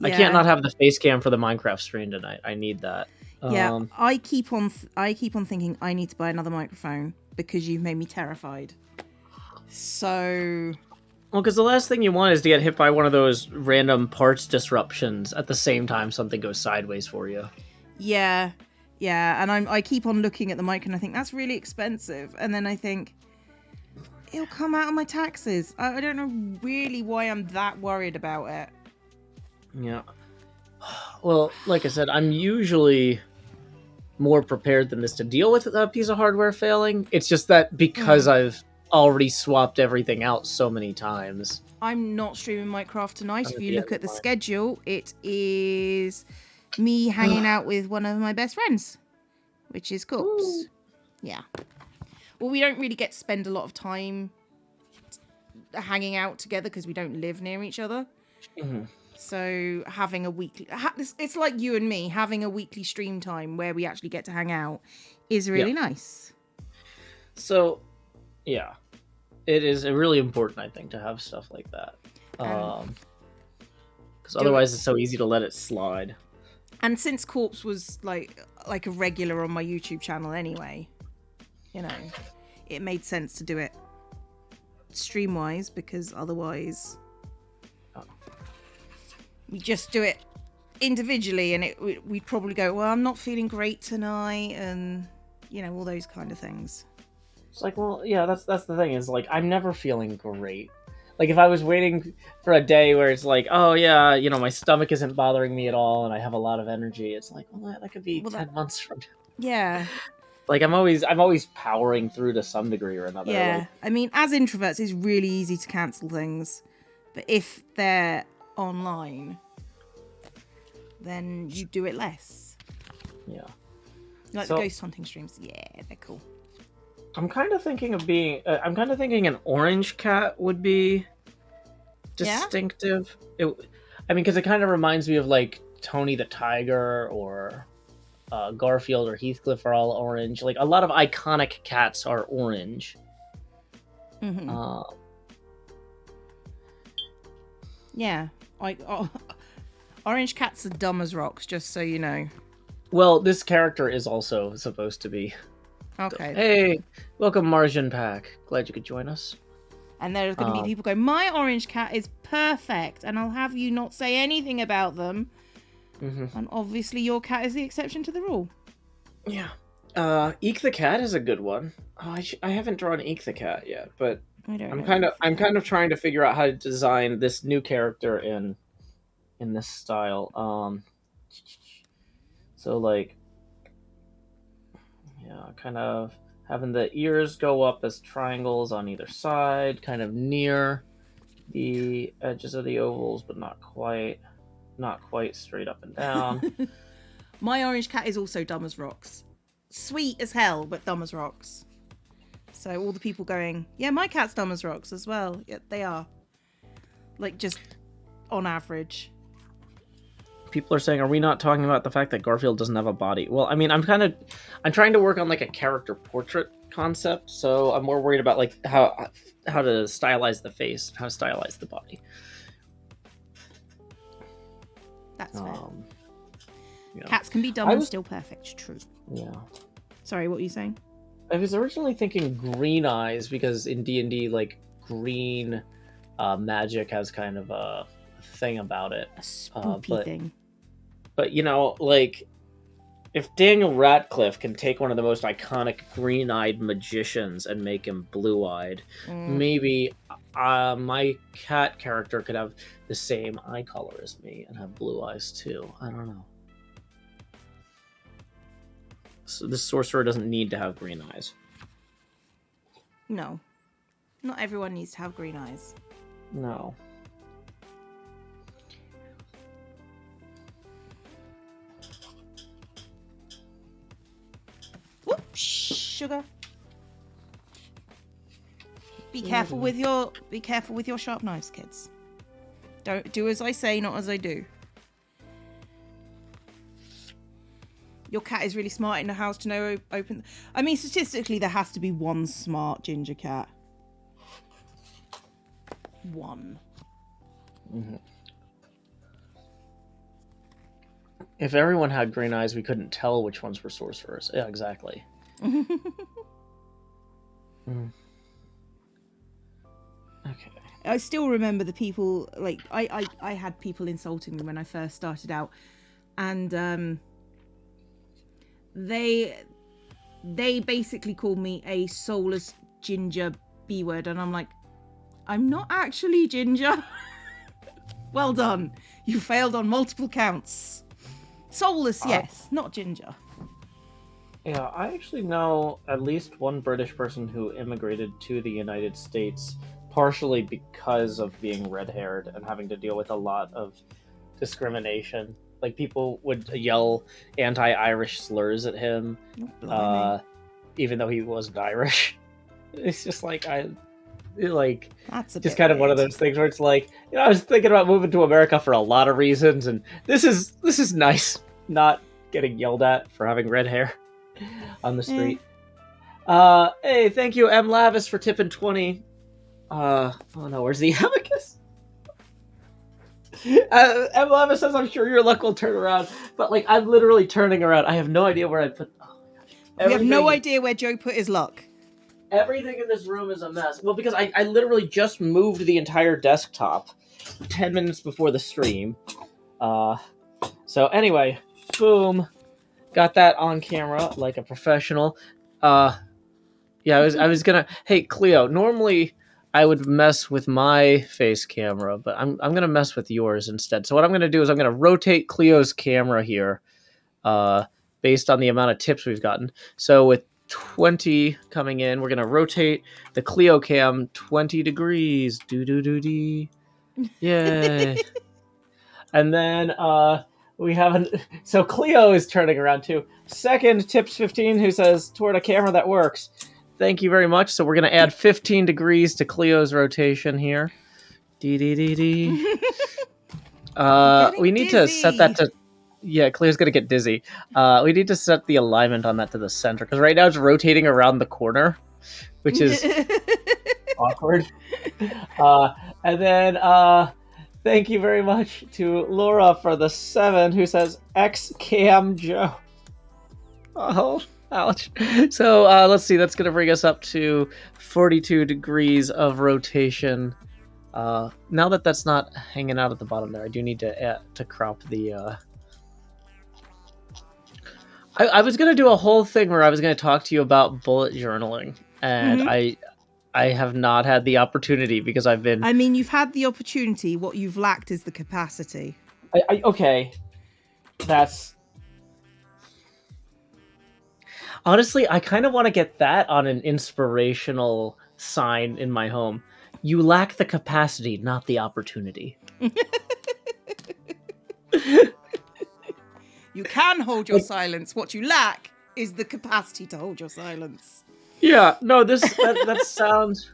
Yeah. I can't not have the face cam for the Minecraft stream tonight. I need that. Yeah, I keep on thinking I need to buy another microphone because you've made me terrified. So, well, because the last thing you want is to get hit by one of those random parts disruptions at the same time something goes sideways for you. Yeah, and I keep on looking at the mic and I think that's really expensive, and then I think it'll come out of my taxes. I don't know really why I'm that worried about it. Yeah. Well, like I said, I'm usually more prepared than this to deal with a piece of hardware failing. It's just that because I've already swapped everything out so many times. I'm not streaming Minecraft tonight. If you look at the schedule, it is me hanging out with one of my best friends, which is Corpse. Yeah. Well, we don't really get to spend a lot of time hanging out together because we don't live near each other. Mm-hmm. So having a weekly, it's like you and me, having a weekly stream time where we actually get to hang out is really nice. So, yeah, it is really important, I think, to have stuff like that. Because otherwise it's so easy to let it slide. And since Corpse was like a regular on my YouTube channel anyway, you know, it made sense to do it stream-wise, because otherwise we just do it individually and we'd probably go, well, I'm not feeling great tonight, and you know, all those kind of things. It's like, well, yeah, that's the thing, is like, I'm never feeling great. Like, if I was waiting for a day where it's like, oh yeah, you know, my stomach isn't bothering me at all and I have a lot of energy, it's like, well, that could be 10 months from now. Yeah. Like, I'm always powering through to some degree or another. Yeah. Like, I mean, as introverts, it's really easy to cancel things, but if they're online, then you do it less. Yeah. Like the ghost hunting streams. Yeah, they're cool. I'm kind of thinking an orange cat would be distinctive. Yeah? Because it kind of reminds me of like Tony the Tiger or Garfield or Heathcliff are all orange. Like, a lot of iconic cats are orange. Mm-hmm. Yeah. Orange cats are dumb as rocks, just so you know. Well, this character is also supposed to be. Okay. Hey, welcome, Marjan Pack. Glad you could join us. And there's going to be people going, my orange cat is perfect, and I'll have you not say anything about them. Mm-hmm. And obviously your cat is the exception to the rule. Yeah. Eek the cat is a good one. I haven't drawn Eek the cat yet, but I'm kind of trying to figure out how to design this new character in this style. So like, yeah, kind of having the ears go up as triangles on either side, kind of near the edges of the ovals, but not quite straight up and down. My orange cat is also dumb as rocks. Sweet as hell, but dumb as rocks. So all the people going, yeah, my cat's dumb as rocks as well. Yeah, they are. Like, just on average. People are saying, are we not talking about the fact that Garfield doesn't have a body? Well, I mean, I'm trying to work on like a character portrait concept, so I'm more worried about like how to stylize the face, how to stylize the body. That's fair. Yeah. Cats can be dumb and still perfect. True. Yeah. Sorry, what were you saying? I was originally thinking green eyes because in D&D, like green magic has kind of a thing about it. A spooky thing. But you know, like if Daniel Radcliffe can take one of the most iconic green-eyed magicians and make him blue-eyed, maybe my cat character could have the same eye color as me and have blue eyes too. I don't know. So this sorcerer doesn't need to have green eyes. No. Not everyone needs to have green eyes. No. Whoops, sugar. Be careful with your sharp knives, kids. Don't do as I say, not as I do. Your cat is really smart in the house to know open. I mean, statistically, there has to be one smart ginger cat. One. Mm-hmm. If everyone had green eyes, we couldn't tell which ones were sorcerers. Yeah, exactly. Okay. I still remember the people, like, I had people insulting me when I first started out. And they basically called me a soulless ginger B-word. And I'm like, I'm not actually ginger. Well done. You failed on multiple counts. Soulless, yes, not ginger. Yeah, I actually know at least one British person who immigrated to the United States partially because of being red-haired and having to deal with a lot of discrimination. Like, people would yell anti-Irish slurs at him, even though he wasn't Irish. It's just like, that's just kind of one of those things where it's like, you know, I was thinking about moving to America for a lot of reasons, and this is nice, not getting yelled at for having red hair on the street. Hey, thank you, M. Lavis, for tipping 20. Oh no, where's the abacus? M. Lavis says, I'm sure your luck will turn around, but like, I'm literally turning around. I have no idea where I put. Oh my gosh. We have no idea where Joe put his luck. Everything in this room is a mess. Well, because I literally just moved the entire desktop 10 minutes before the stream. So anyway, boom. Got that on camera like a professional. Yeah, I was gonna... Hey, Cleo, normally I would mess with my face camera, but I'm gonna mess with yours instead. So what I'm gonna do is I'm gonna rotate Cleo's camera here, based on the amount of tips we've gotten. So with 20 coming in, we're gonna rotate the Cleo cam 20 degrees. Do-do-do-dee. Yay. And then we have so Cleo is turning around too. Second tips 15 who says toward a camera that works. Thank you very much. So we're gonna add 15 degrees to Cleo's rotation here. Dee. We need to set that to... Yeah, Cleo's gonna get dizzy. We need to set the alignment on that to the center, because right now it's rotating around the corner, which is awkward. And then thank you very much to Laura for the 7, who says X Cam Joe. Oh, ouch. So let's see, that's gonna bring us up to 42 degrees of rotation. Now that that's not hanging out at the bottom there, I do need to crop the... I was going to do a whole thing where I was going to talk to you about bullet journaling, and I have not had the opportunity because I've been... I mean, you've had the opportunity. What you've lacked is the capacity. Okay. That's... Honestly, I kind of want to get that on an inspirational sign in my home. You lack the capacity, not the opportunity. You can hold your silence. What you lack is the capacity to hold your silence. Yeah, no, that sounds...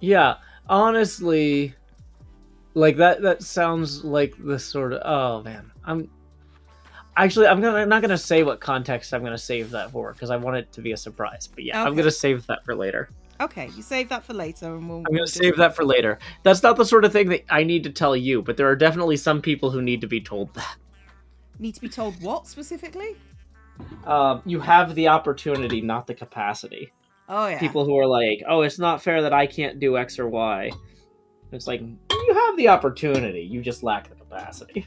Yeah, honestly, Like that sounds like the sort of, oh man. I'm not gonna say what context I'm gonna save that for because I want it to be a surprise. But yeah, Okay. I'm gonna save that for later. Okay, you save that for later, and I'm gonna save that for later. That's not the sort of thing that I need to tell you, but there are definitely some people who need to be told that. Need to be told what specifically? You have the opportunity, not the capacity. Oh yeah. People who are like, "Oh, it's not fair that I can't do X or Y." It's like you have the opportunity, you just lack the capacity.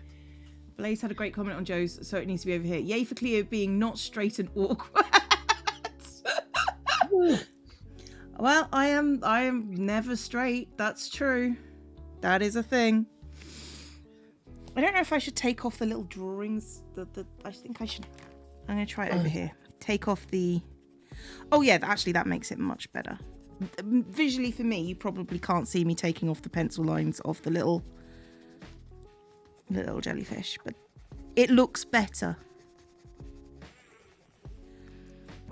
Blaze had a great comment on Joe's, so it needs to be over here. Yay for Cleo being not straight and awkward. Well, I am never straight. That's true. That is a thing. I don't know if I should take off the little drawings. I think I should. I'm going to try it over here. Take off the... Oh yeah, actually that makes it much better. Visually for me, you probably can't see me taking off the pencil lines off the little jellyfish, but it looks better.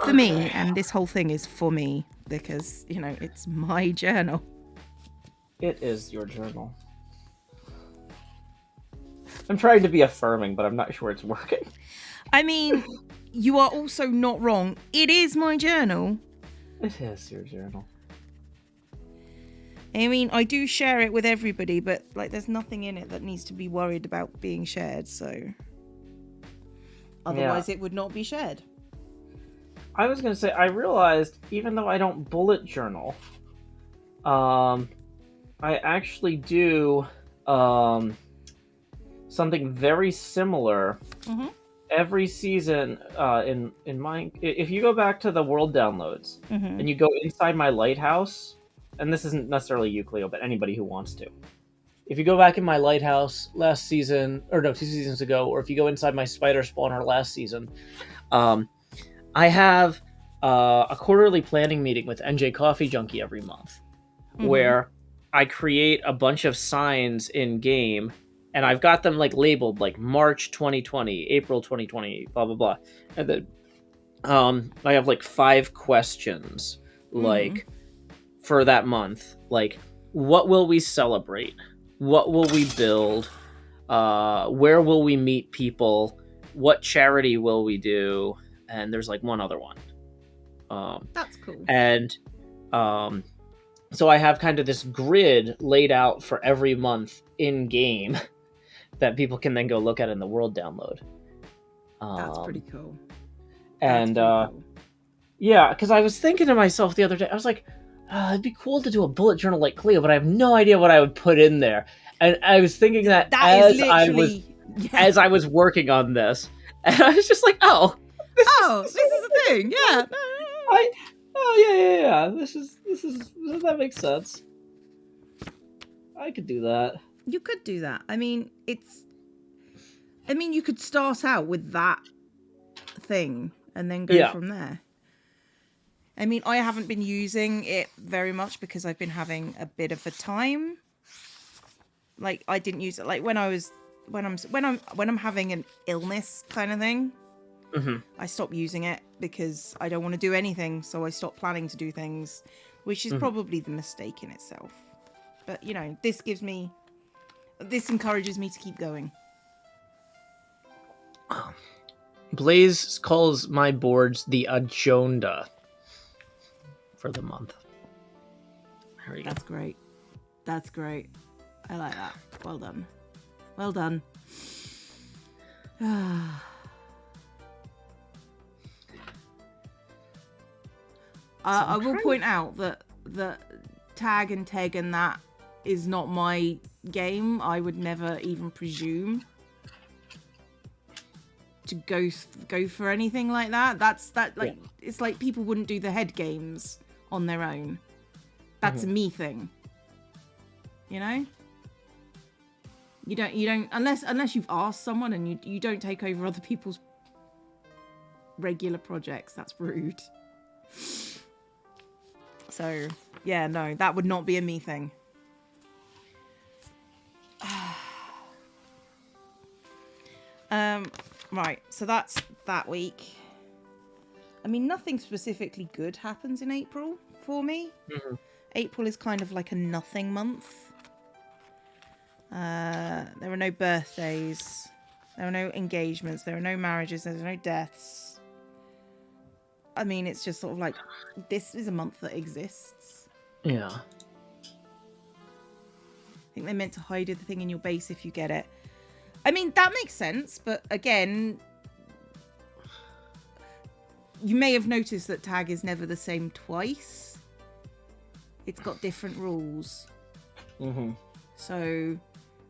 For me, and this whole thing is for me, because, you know, it's my journal. It is your journal. I'm trying to be affirming, but I'm not sure it's working. I mean, you are also not wrong. It is my journal. It is your journal. I mean, I do share it with everybody, but, like, there's nothing in it that needs to be worried about being shared, so... Otherwise, it would not be shared. I was going to say, I realized, even though I don't bullet journal, I actually do something very similar every season in mine. If you go back to the world downloads and you go inside my lighthouse, and this isn't necessarily you, Cleo, but anybody who wants to. If you go back in my lighthouse last season, or no, 2 seasons ago, or if you go inside my spider spawner last season, I have a quarterly planning meeting with NJ Coffee Junkie every month, where I create a bunch of signs in game, and I've got them like labeled like March 2020, April 2020, blah blah blah, and then I have like 5 questions like for that month, like what will we celebrate, what will we build, where will we meet people, what charity will we do. And there's like one other one. That's cool. And so I have kind of this grid laid out for every month in game that people can then go look at in the world download. That's pretty cool. And cool. Yeah, because I was thinking to myself the other day, I was like, it'd be cool to do a bullet journal like Cleo, but I have no idea what I would put in there. And I was thinking that as I was working on this, and I was just like, this is a thing. Yeah. Yeah. This is that makes sense. I could do that. You could do that. I mean, you could start out with that thing and then go from there. I mean, I haven't been using it very much because I've been having a bit of a time. Like, I didn't use it like when I'm having an illness kind of thing. I stopped using it because I don't want to do anything, so I stopped planning to do things, which is probably the mistake in itself. But, you know, this encourages me to keep going. Blaze calls my boards the agenda for the month. There we go. That's great. I like that. Well done. I will point out that tag and teg and that is not my game. I would never even presume to go for anything like that. It's like people wouldn't do the head games on their own. That's a me thing. You know? You don't unless you've asked someone, and you don't take over other people's regular projects. That's rude. So, yeah, no, that would not be a me thing. Right, so that's that week. I mean, nothing specifically good happens in April for me. April is kind of like a nothing month. There are no birthdays. There are no engagements. There are no marriages. There's no deaths. I mean, it's just sort of like, this is a month that exists. Yeah. I think they meant to hide the thing in your base if you get it. I mean, that makes sense, but again, you may have noticed that tag is never the same twice. It's got different rules. Mm-hmm. So,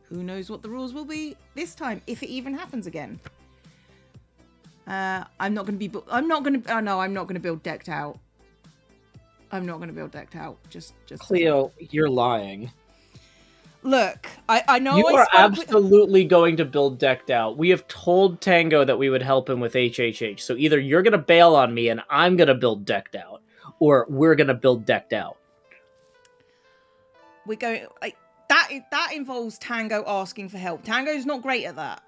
who knows what the rules will be this time, if it even happens again. I'm not going to be... I'm not going to build decked out. I'm not going to build decked out. Just Cleo, you're lying. Look, I know you I are spoke absolutely going to build decked out. We have told Tango that we would help him with HHH. So either you're going to bail on me and I'm going to build decked out, or we're going to build decked out. We're going... That involves Tango asking for help. Tango's not great at that.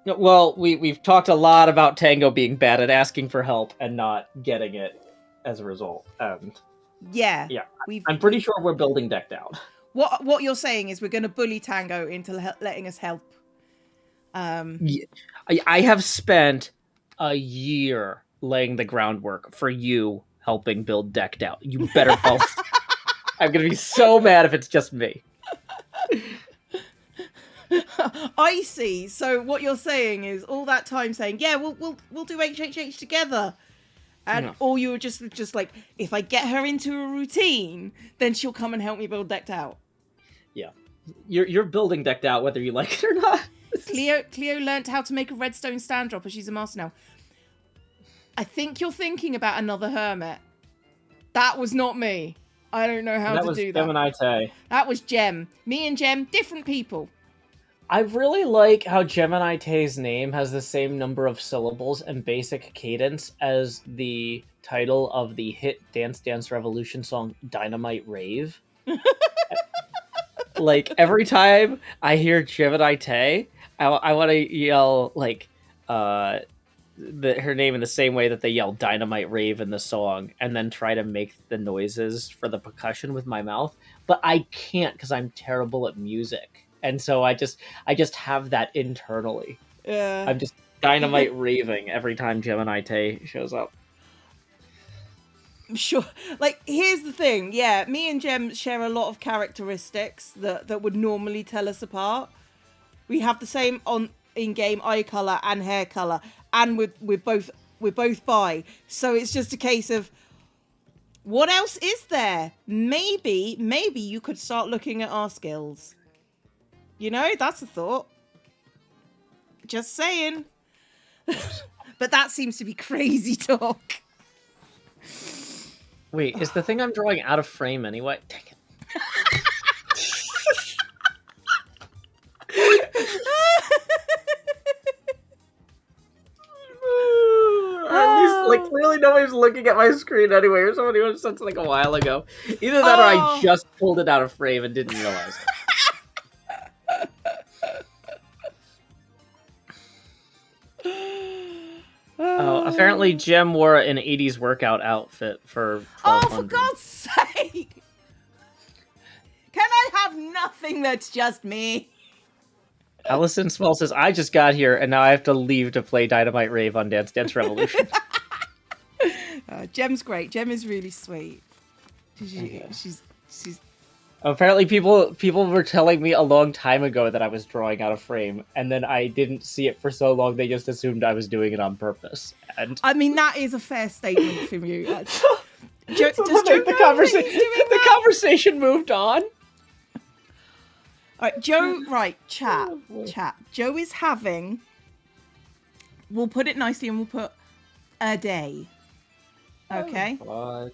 Well, we've talked a lot about Tango being bad at asking for help and not getting it as a result. And yeah, I'm pretty sure we're building decked out. What you're saying is we're going to bully Tango into letting us help. Yeah. I have spent a year laying the groundwork for you helping build decked out. You better help. I'm going to be so mad if it's just me. I see. So what you're saying is all that time saying, yeah, we'll do HHH together. And or you were just like, if I get her into a routine, then she'll come and help me build decked out. Yeah. You're building decked out whether you like it or not. Cleo learnt how to make a redstone stand dropper. She's a master now. I think you're thinking about another hermit. That was not me. I don't know how to do that. Gemini Tay. That was Gem. Me and Gem, different people. I really like how Gemini Tay's name has the same number of syllables and basic cadence as the title of the hit Dance Dance Revolution song Dynamite Rave. Like, every time I hear Gemini Tay, I want to yell, like, her name in the same way that they yell Dynamite Rave in the song, and then try to make the noises for the percussion with my mouth. But I can't because I'm terrible at music. And so I just have that internally. Yeah. I'm just dynamite raving every time Gemini Tay shows up. Sure. Like, here's the thing. Yeah, me and Gem share a lot of characteristics that would normally tell us apart. We have the same in-game eye color and hair color, and we're both bi. So it's just a case of, what else is there? Maybe you could start looking at our skills. You know, that's a thought. Just saying. But that seems to be crazy talk. Wait, is the thing I'm drawing out of frame anyway? Dang it. At least, like, clearly nobody's looking at my screen anyway, or somebody was said something a while ago. Either that or I just pulled it out of frame and didn't realize it. Oh, apparently Gem wore an 80s workout outfit for 1200. Oh, for God's sake! Can I have nothing that's just me? Allison Small says, I just got here and now I have to leave to play Dynamite Rave on Dance Dance Revolution. Gem's great. Gem is really sweet. She's Apparently people were telling me a long time ago that I was drawing out of frame, and then I didn't see it for so long they just assumed I was doing it on purpose. And I mean, that is a fair statement from you. The conversation moved on. All right, Joe. Right, chat. Joe is having. We'll put it nicely, and we'll put a day. Okay. Oh,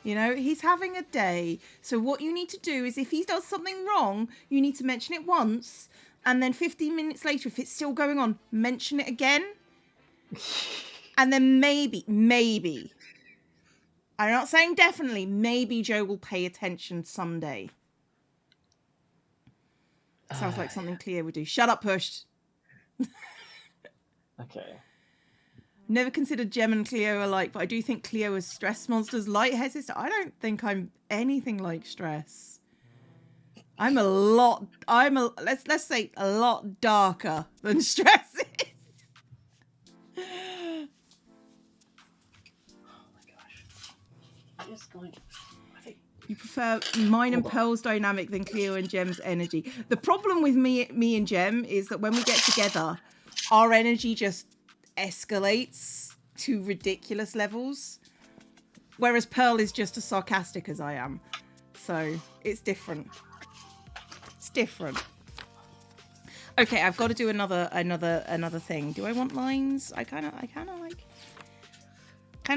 you know, he's having a day. So what you need to do is, if he does something wrong, you need to mention it once, and then 15 minutes later, if it's still going on, mention it again. And then maybe, I'm not saying definitely, maybe Joe will pay attention someday. Sounds like something Cleo would do. Shut up, Pushed. Okay. Never considered Gem and Cleo alike, but I do think Cleo is Stress Monster's light hair sister. I don't think I'm anything like Stress. let's say a lot darker than Stress is. Oh my gosh. I'm just going. You prefer mine and Pearl's dynamic than Cleo and Gem's energy. The problem with me and Gem is that when we get together, our energy just escalates to ridiculous levels. Whereas Pearl is just as sarcastic as I am. So it's different. It's different. Okay, I've got to do another thing. Do I want lines? I kind of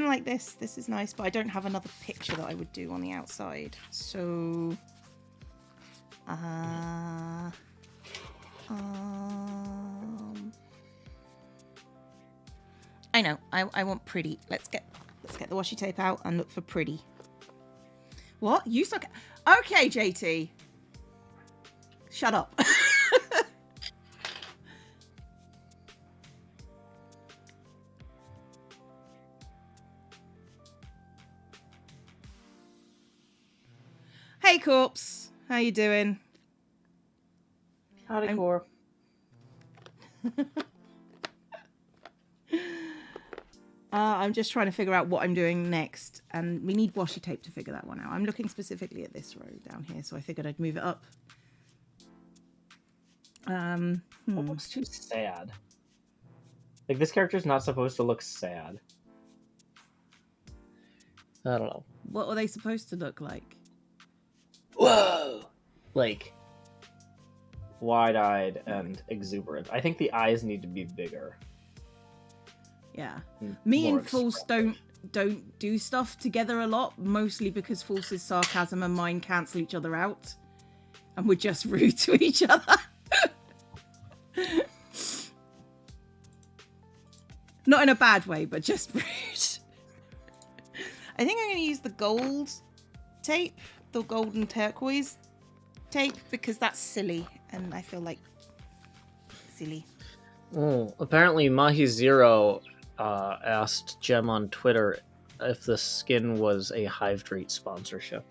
like this. This is nice, but I don't have another picture that I would do on the outside. So I know. I want pretty. Let's get the washi tape out and look for pretty. What? You suck. Okay, JT. Shut up. Hey, Corpse. How you doing? Howdy, Core. I'm just trying to figure out what I'm doing next, and we need washi tape to figure that one out. I'm looking specifically at this row down here, so I figured I'd move it up. It looks too sad. Like, this character's not supposed to look sad. I don't know. What are they supposed to look like? Whoa! Like, wide-eyed and exuberant. I think the eyes need to be bigger. Yeah. Me and False don't do stuff together a lot, mostly because False's sarcasm and mine cancel each other out. And we're just rude to each other. Not in a bad way, but just rude. I think I'm going to use the gold tape, the gold and turquoise tape, because that's silly, and I feel like silly. Oh, apparently Mahi Zero asked Gem on Twitter if the skin was a Hive Treat sponsorship.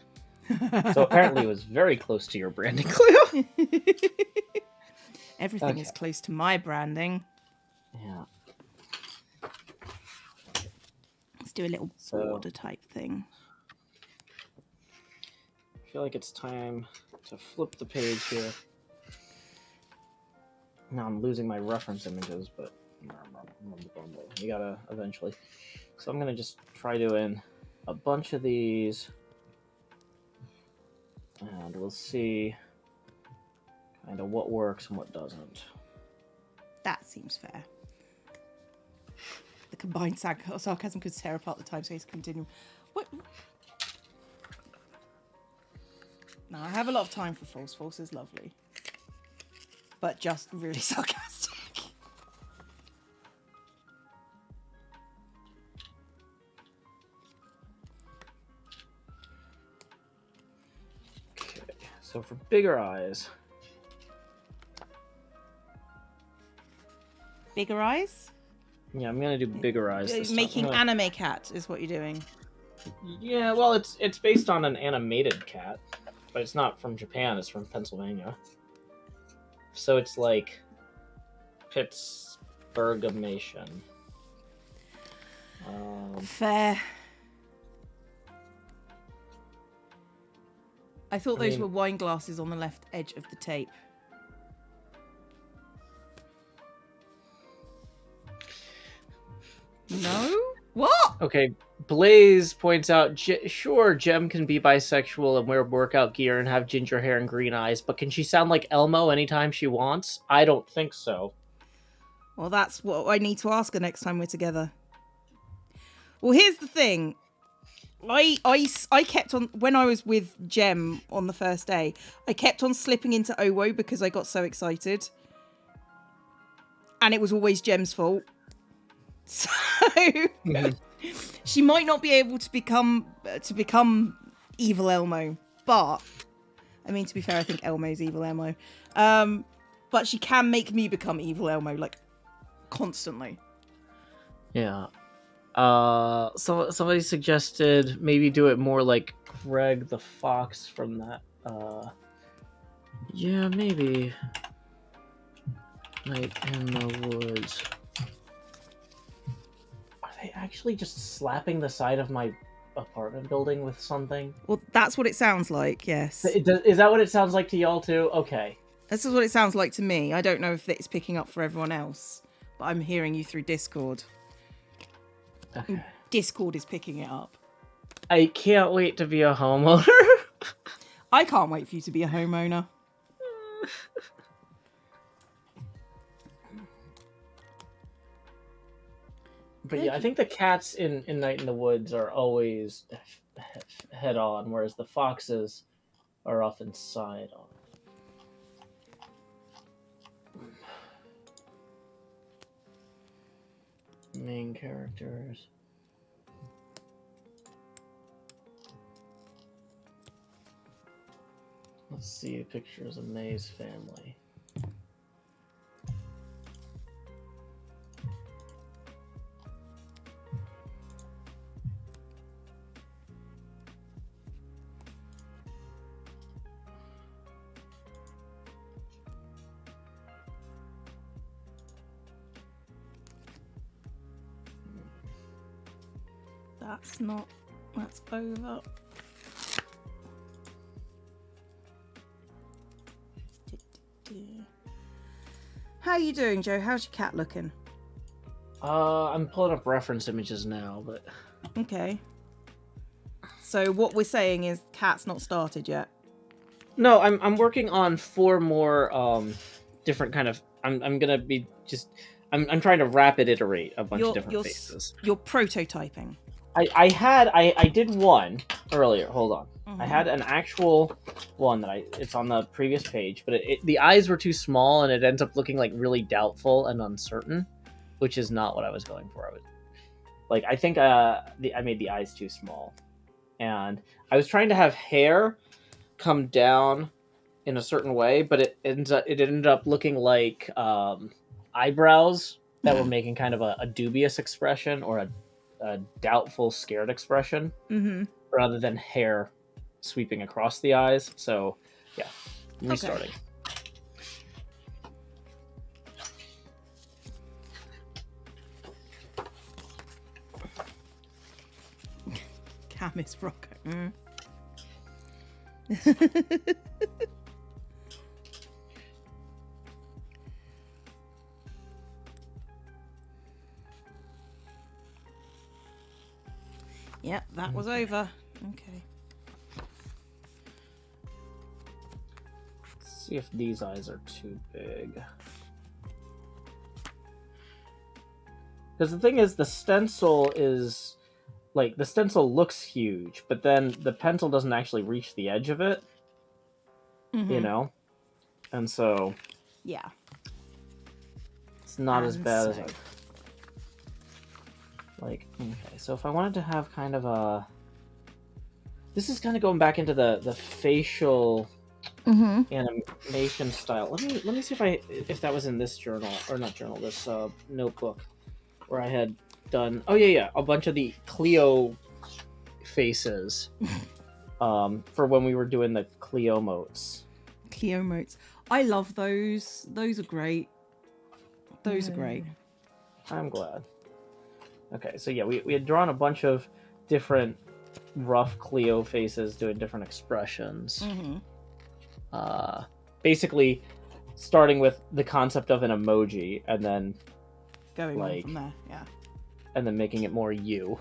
So apparently it was very close to your branding, Cleo. Everything is close to my branding. Yeah. Let's do a little border type thing. I feel like it's time to flip the page here. Now I'm losing my reference images, but you gotta eventually. So I'm gonna just try doing a bunch of these, and we'll see kind of what works and what doesn't. That seems fair. The combined sarcasm could tear apart the time space continuum. What? No, I have a lot of time for False. False is lovely, but just really sarcastic. Okay, so for bigger eyes. Bigger eyes? Yeah, I'm gonna do bigger eyes. This Making anime cat is what you're doing. Yeah, well, it's based on an animated cat, but it's not from Japan. It's from Pennsylvania. So it's like Pittsburghamation. Fair. I thought those were wine glasses on the left edge of the tape. No? What? Okay, Blaze points out, sure, Gem can be bisexual and wear workout gear and have ginger hair and green eyes, but can she sound like Elmo anytime she wants? I don't think so. Well, that's what I need to ask her next time we're together. Well, here's the thing. I kept on, when I was with Gem on the first day, I kept on slipping into Owo because I got so excited. And it was always Gem's fault. So she might not be able to become evil Elmo, but I mean, to be fair, I think Elmo's evil Elmo. But she can make me become evil Elmo, like, constantly. Yeah. So somebody suggested maybe do it more like Greg the Fox from that Yeah, maybe. Night in the woods. Are they actually just slapping the side of my apartment building with something? Well, that's what it sounds like, yes. Is that what it sounds like to y'all too? Okay. This is what it sounds like to me. I don't know if it's picking up for everyone else, but I'm hearing you through Discord. Okay. Discord is picking it up. I can't wait to be a homeowner. I can't wait for you to be a homeowner. But yeah, I think the cats in Night in the Woods are always head on, whereas the foxes are often side on. Main characters. Let's see pictures of May's family. That's over. How are you doing, Joe? How's your cat looking? I'm pulling up reference images now, but Okay. So what we're saying is cat's not started yet. no, I'm working on 4 more different kind of. I'm gonna be just. I'm trying to rapid iterate a bunch of different faces. You're prototyping. I did one earlier. Hold on. Mm-hmm. I had an actual one that it's on the previous page, but the eyes were too small and it ends up looking like really doubtful and uncertain, which is not what I was going for. I think I made the eyes too small, and I was trying to have hair come down in a certain way, but it ended up looking like eyebrows that were making kind of a dubious expression or a doubtful, scared expression, rather than hair sweeping across the eyes. So, yeah, restarting. Okay. Camis Rocco. Yep, that was over. Okay. Let's see if these eyes are too big. Because the thing is, the stencil looks huge, but then the pencil doesn't actually reach the edge of it. You know? And so... yeah. It's not as bad as I... okay, so if I wanted to have kind of a... This is kind of going back into the facial animation style. Let me see if that was in this journal, or not journal, this notebook, where I had done... Oh, yeah, a bunch of the Clio faces for when we were doing the Clio motes. Clio motes. I love those. Those are great. Those are great. I'm glad. Okay, so yeah, we had drawn a bunch of different rough Clio faces doing different expressions. Basically, starting with the concept of an emoji and then going on from there, yeah. And then making it more you.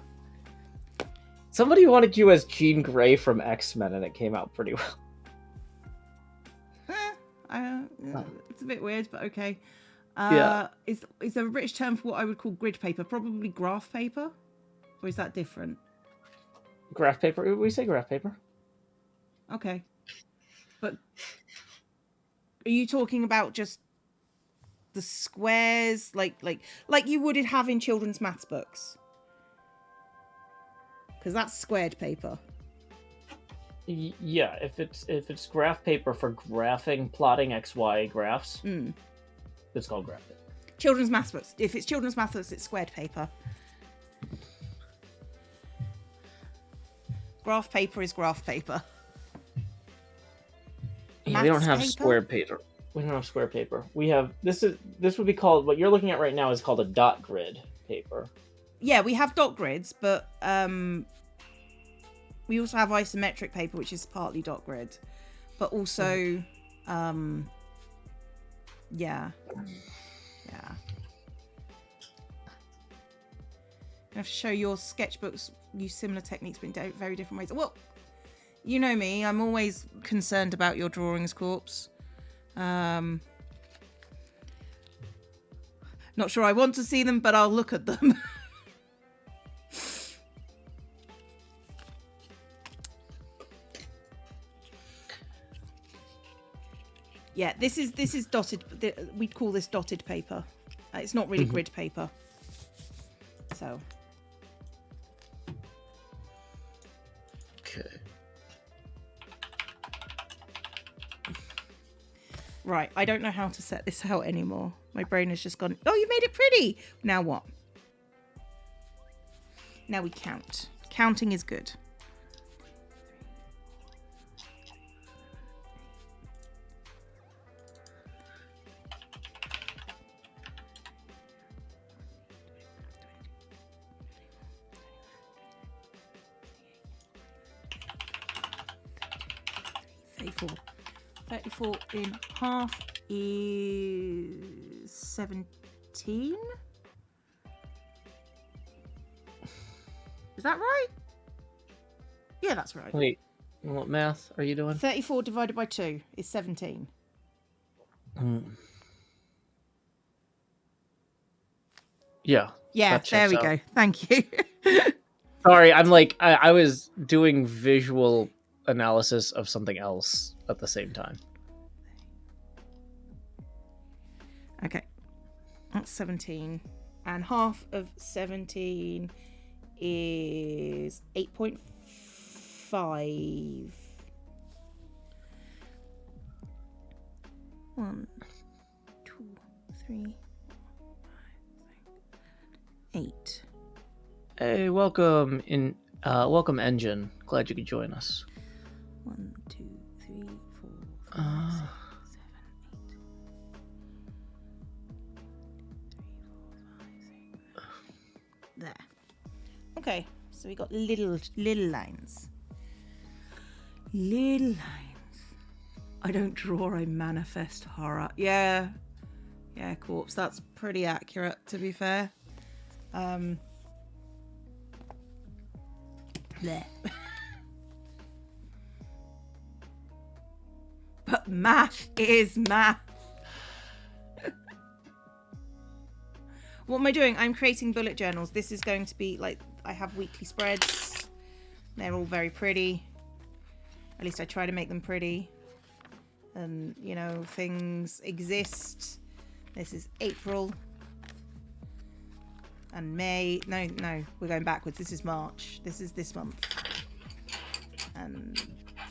Somebody wanted you as Jean Grey from X-Men, and it came out pretty well. It's a bit weird, but okay. Yeah. Is there a British term for what I would call grid paper? Probably graph paper? Or is that different? Graph paper? We say graph paper. Okay. But are you talking about just the squares like you would have in children's maths books? Because that's squared paper. Yeah, if it's graph paper for graphing, plotting XY graphs, it's called graph paper. Children's maths books. If it's children's maths books, it's squared paper. Graph paper is graph paper. Yeah, we don't Maths have paper? square paper. We don't have square paper. We have this would be called, what you're looking at right now is called a dot grid paper. Yeah, we have dot grids, but we also have isometric paper, which is partly dot grid, but also yeah. I have to show your sketchbooks use similar techniques but in very different ways. Well, you know me, I'm always concerned about your drawings, Corpse. Not sure I want to see them, but I'll look at them. Yeah, this is dotted. We'd call this dotted paper. It's not really grid paper. So. Okay. Right, I don't know how to set this out anymore. My brain has just gone, oh, you made it pretty. Now what? Now we count. Counting is good. Four. 34 in half is 17. Is that right? Yeah, that's right. Wait, what math are you doing? 34 divided by 2 is 17. Yeah. Yeah, there we go. Thank you. Sorry, I'm like, I was doing visual analysis of something else at the same time. Okay. That's 17. And half of 17 is 8.5. 1, 2, 3, 4, 5, 6, 8. Hey, welcome Engine. Glad you could join us. 1, 2, 3, 4, 5, 6, 7, 8. 3, 4, 5, 6. There. Okay, so we got little lines. Little lines. I don't draw, I manifest horror. Yeah, Corpse. That's pretty accurate, to be fair. Bleh. But math is math. What am I doing? I'm creating bullet journals. This is going to be like, I have weekly spreads. They're all very pretty. At least I try to make them pretty. And, you know, things exist. This is April. And May. No, we're going backwards. This is March. This is this month. And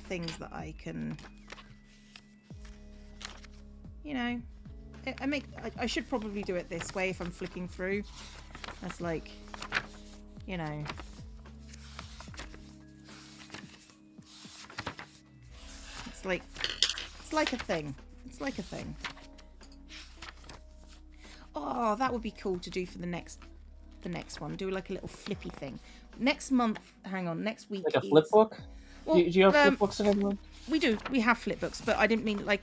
things that I can, you know, I should probably do it this way if I'm flicking through. That's like, you know. It's like a thing. It's like a thing. Oh, that would be cool to do for the next one. Do like a little flippy thing. Next month, hang on, next week. Like a flip book? Well, do you have flip books in everyone? We do. We have flip books, but I didn't mean like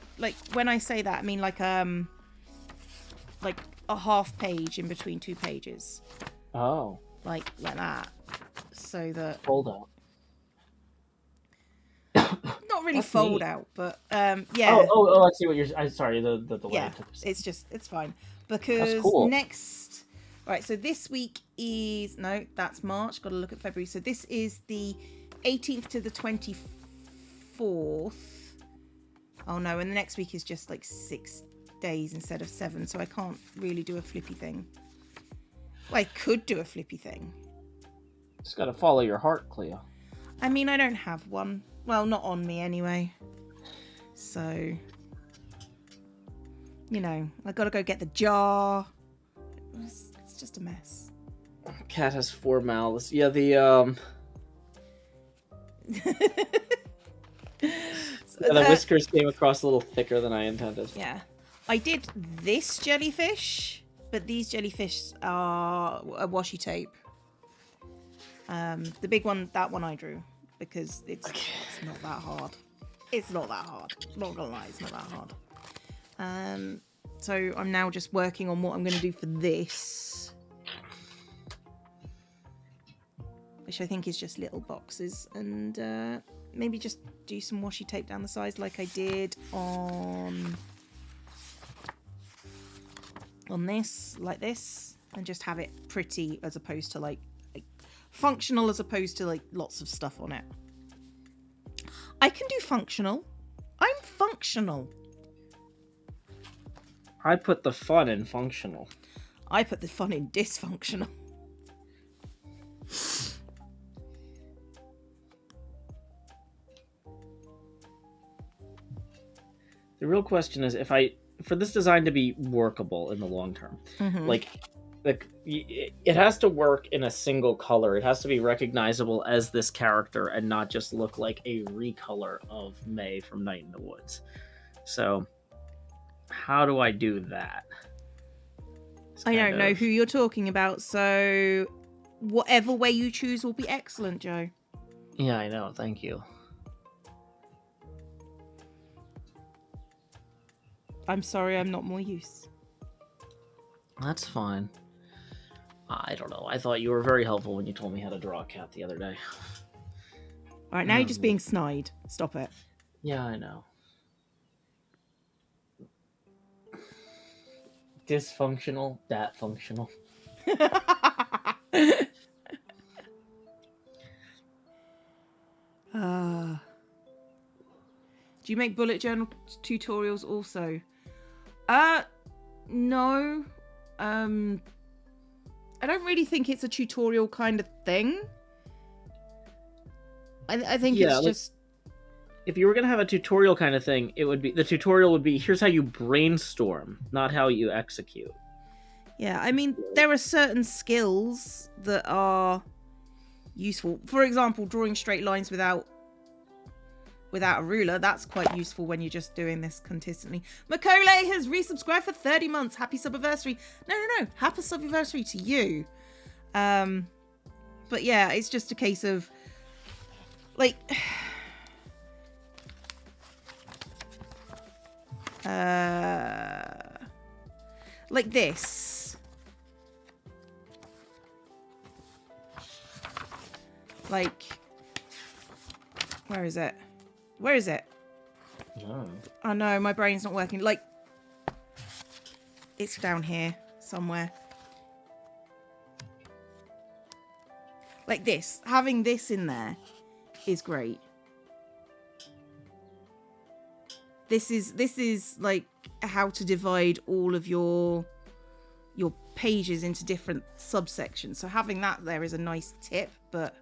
when I say that, I mean like a half page in between two pages. Oh. Like that. So that Fold out. Not really That's fold neat. out, but yeah. Oh, I see what you're. I'm sorry. The delay. Yeah, it's fine because That's cool. next. Right, so this week is that's March. Got to look at February. So this is the 18th to the 24th. Oh no, and the next week is just like 6 days instead of 7, so I can't really do a flippy thing. Well, I could do a flippy thing. Just gotta follow your heart, Cleo. I mean, I don't have one. Well, not on me anyway. So, you know, I gotta go get the jar. It's just a mess. Cat has 4 mouths. Yeah, the Yeah, the whiskers came across a little thicker than I intended. Yeah. I did this jellyfish, but these jellyfish are a washi tape. The big one, that one I drew, because it's not that hard. It's not that hard. Not gonna lie, it's not that hard. So I'm now just working on what I'm gonna do for this, which I think is just little boxes, and maybe just do some washi tape down the sides like I did on this, like this, and just have it pretty as opposed to like functional, as opposed to like lots of stuff on it. I can do functional. I'm functional. I put the fun in functional. I put the fun in dysfunctional. The real question is for this design to be workable in the long term, like it has to work in a single color. It has to be recognizable as this character and not just look like a recolor of May from Night in the Woods. So how do I do that? I don't know who you're talking about, so whatever way you choose will be excellent, Joe. Yeah, I know. Thank you. I'm sorry I'm not more use. That's fine. I don't know. I thought you were very helpful when you told me how to draw a cat the other day. Alright, now you're just being snide. Stop it. Yeah, I know. Dysfunctional, that functional. Do you make bullet journal tutorials also? No. I don't really think it's a tutorial kind of thing. I think it's just... If you were going to have a tutorial kind of thing, the tutorial would be, here's how you brainstorm, not how you execute. Yeah, I mean, there are certain skills that are useful. For example, drawing straight lines without a ruler, that's quite useful when you're just doing this consistently. Macaulay has resubscribed for 30 months. Happy subiversary. No. Happy subiversary to you. But yeah, it's just a case of, like... like this. Like... Where is it? Where is it? Oh no, my brain's not working. Like, it's down here somewhere. Like this. Having this in there is great. This is like how to divide all of your pages into different subsections. So having that there is a nice tip, but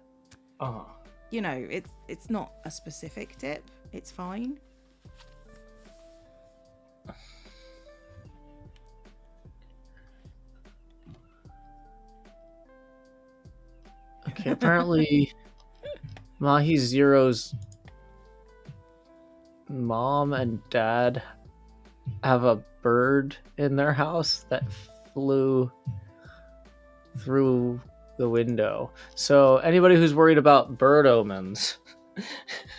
you know, it's not a specific tip. It's fine. Okay, apparently Mahi Zero's mom and dad have a bird in their house that flew through the window. So anybody who's worried about bird omens,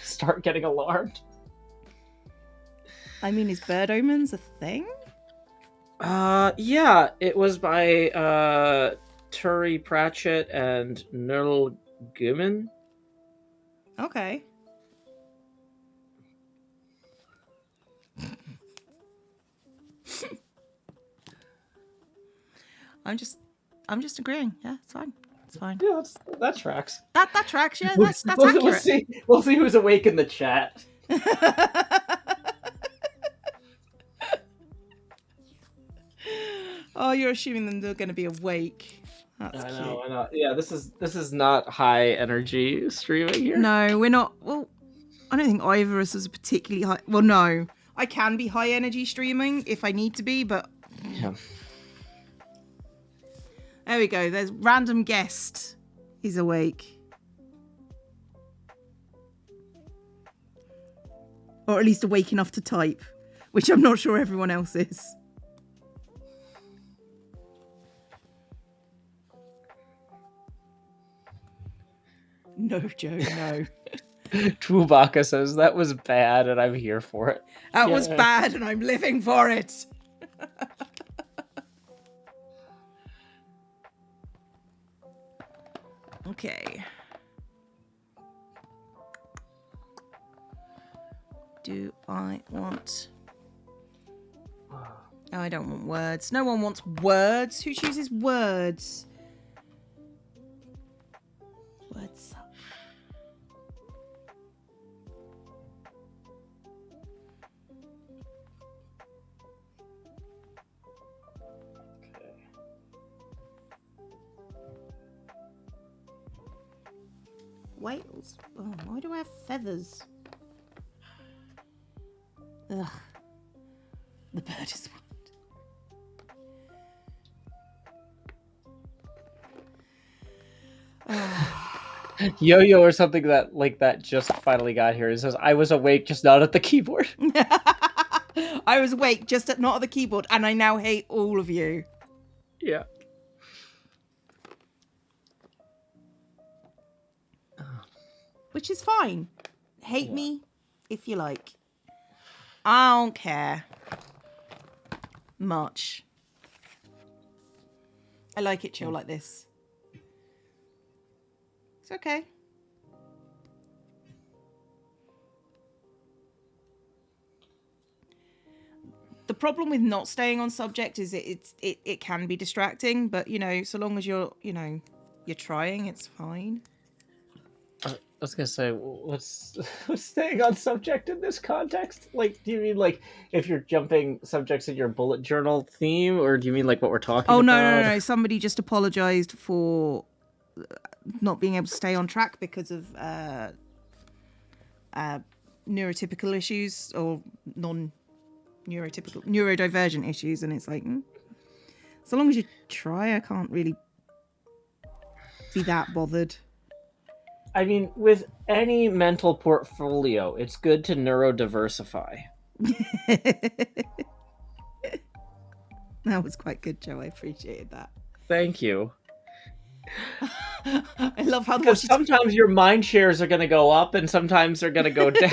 start getting alarmed. I mean, is bird omens a thing? Yeah, it was by Turi Pratchett and Nurl Guman. Okay. I'm just agreeing. Yeah, it's fine. It's fine. Yeah, that tracks. That tracks. Yeah, that's accurate. We'll see who's awake in the chat. Oh, you're assuming they're going to be awake. That's I cute. know. Yeah, this is not high energy streaming here. No, we're not. Well, I don't think either of us is particularly high. Well, no, I can be high energy streaming if I need to be, but yeah. There we go. There's random guest. He's awake. Or at least awake enough to type, which I'm not sure everyone else is. No, Joe, no. Chewbacca says, that was bad and I'm here for it. That was bad and I'm living for it. Okay. Do I want... Oh, I don't want words. No one wants words. Who chooses words? Words up. Whales. Oh, why do I have feathers? Ugh. The bird is white. Yo-Yo or something that like that just finally got here. It says, I was awake, just not at the keyboard. I was awake, just not at the keyboard, and I now hate all of you. Yeah. Which is fine. Hate me if you like. I don't care much. I like it chill like this. It's okay. The problem with not staying on subject is it can be distracting, but you know, so long as you're trying, it's fine. I was gonna say, what's staying on subject in this context? Like, do you mean like if you're jumping subjects in your bullet journal theme, or do you mean like what we're talking about? Oh, no. Somebody just apologized for not being able to stay on track because of neurotypical issues or non-neurotypical neurodivergent issues, and it's like, so long as you try, I can't really be that bothered. I mean, with any mental portfolio, it's good to neurodiversify. That was quite good, Joe. I appreciated that. Thank you. I love how because sometimes your mind shares are going to go up and sometimes they're going to go down.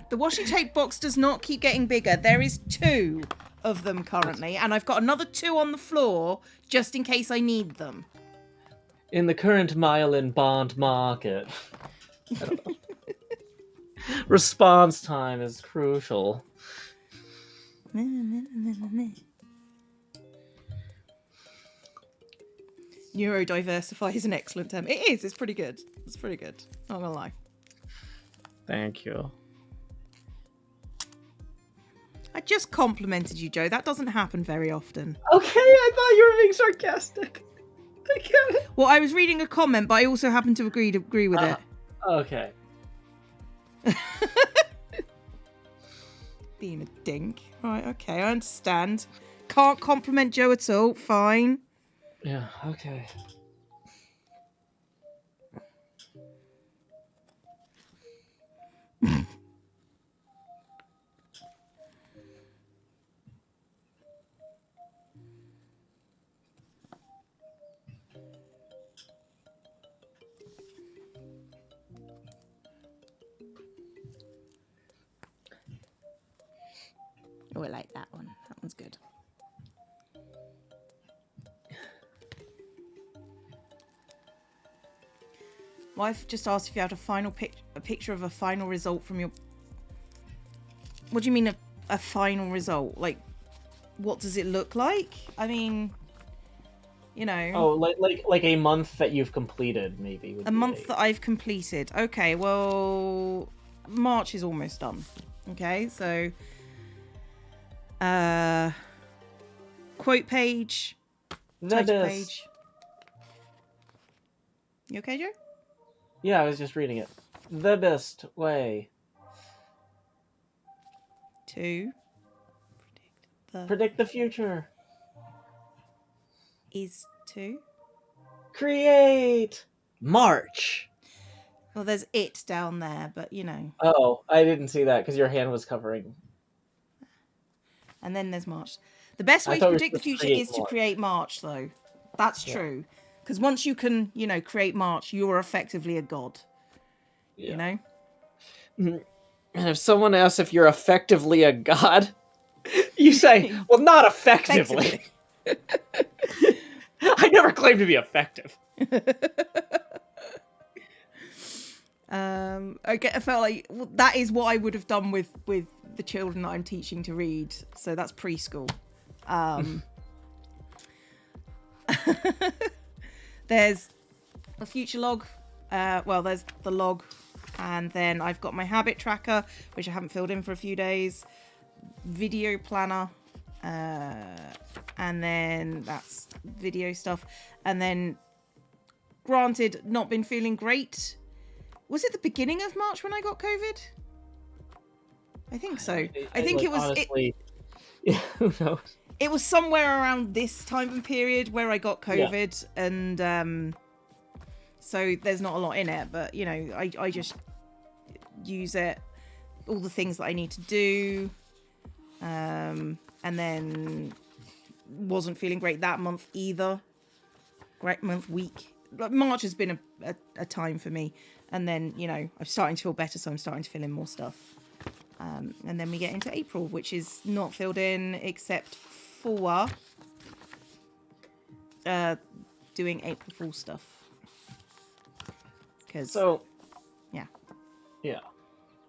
The washi tape box does not keep getting bigger. There is 2 of them currently, and I've got another 2 on the floor just in case I need them. In the current myelin bond market, response time is crucial. Neurodiversify is an excellent term. It is. It's pretty good. It's pretty good. Not gonna lie. Thank you. I just complimented you, Joe. That doesn't happen very often. Okay, I thought you were being sarcastic. I get it. Well, I was reading a comment, but I also happen to agree with it. Okay. Being a dink. Right, okay, I understand. Can't compliment Joe at all. Fine. Yeah, okay. Oh, I like that one. That one's good. Wife just asked if you had a picture of a final result from your... What do you mean a final result? Like, what does it look like? I mean, you know... Oh, like a month that you've completed, maybe. A month that I've completed. Okay, well, March is almost done. Okay, so... quote page, title page. You okay, Joe? Yeah, I was just reading it. The best way to predict the future is to create March. Well, there's it down there, but Oh, I didn't see that because your hand was covering. And then there's March. The best I way to thought we were predict the supposed to future create is to more. create March, though. That's Yeah. true. Because once you can, create March, you're effectively a god. Yeah. And if someone asks if you're effectively a god, you say, well, not effectively. I never claimed to be effective. I felt like that is what I would have done with the children that I'm teaching to read. So that's preschool. There's a future log. There's the log, and then I've got my habit tracker, which I haven't filled in for a few days. Video planner, and then that's video stuff. And then, granted, not been feeling great. Was it the beginning of March when I got COVID? I think so. I think it was. Honestly, who knows? It was somewhere around this time period where I got COVID, and so there's not a lot in it. But I just use it, all the things that I need to do, and then wasn't feeling great that month either. Great month, week. March has been a time for me, and then I'm starting to feel better, so I'm starting to fill in more stuff. And then we get into April, which is not filled in except for doing April Fool stuff. Yeah.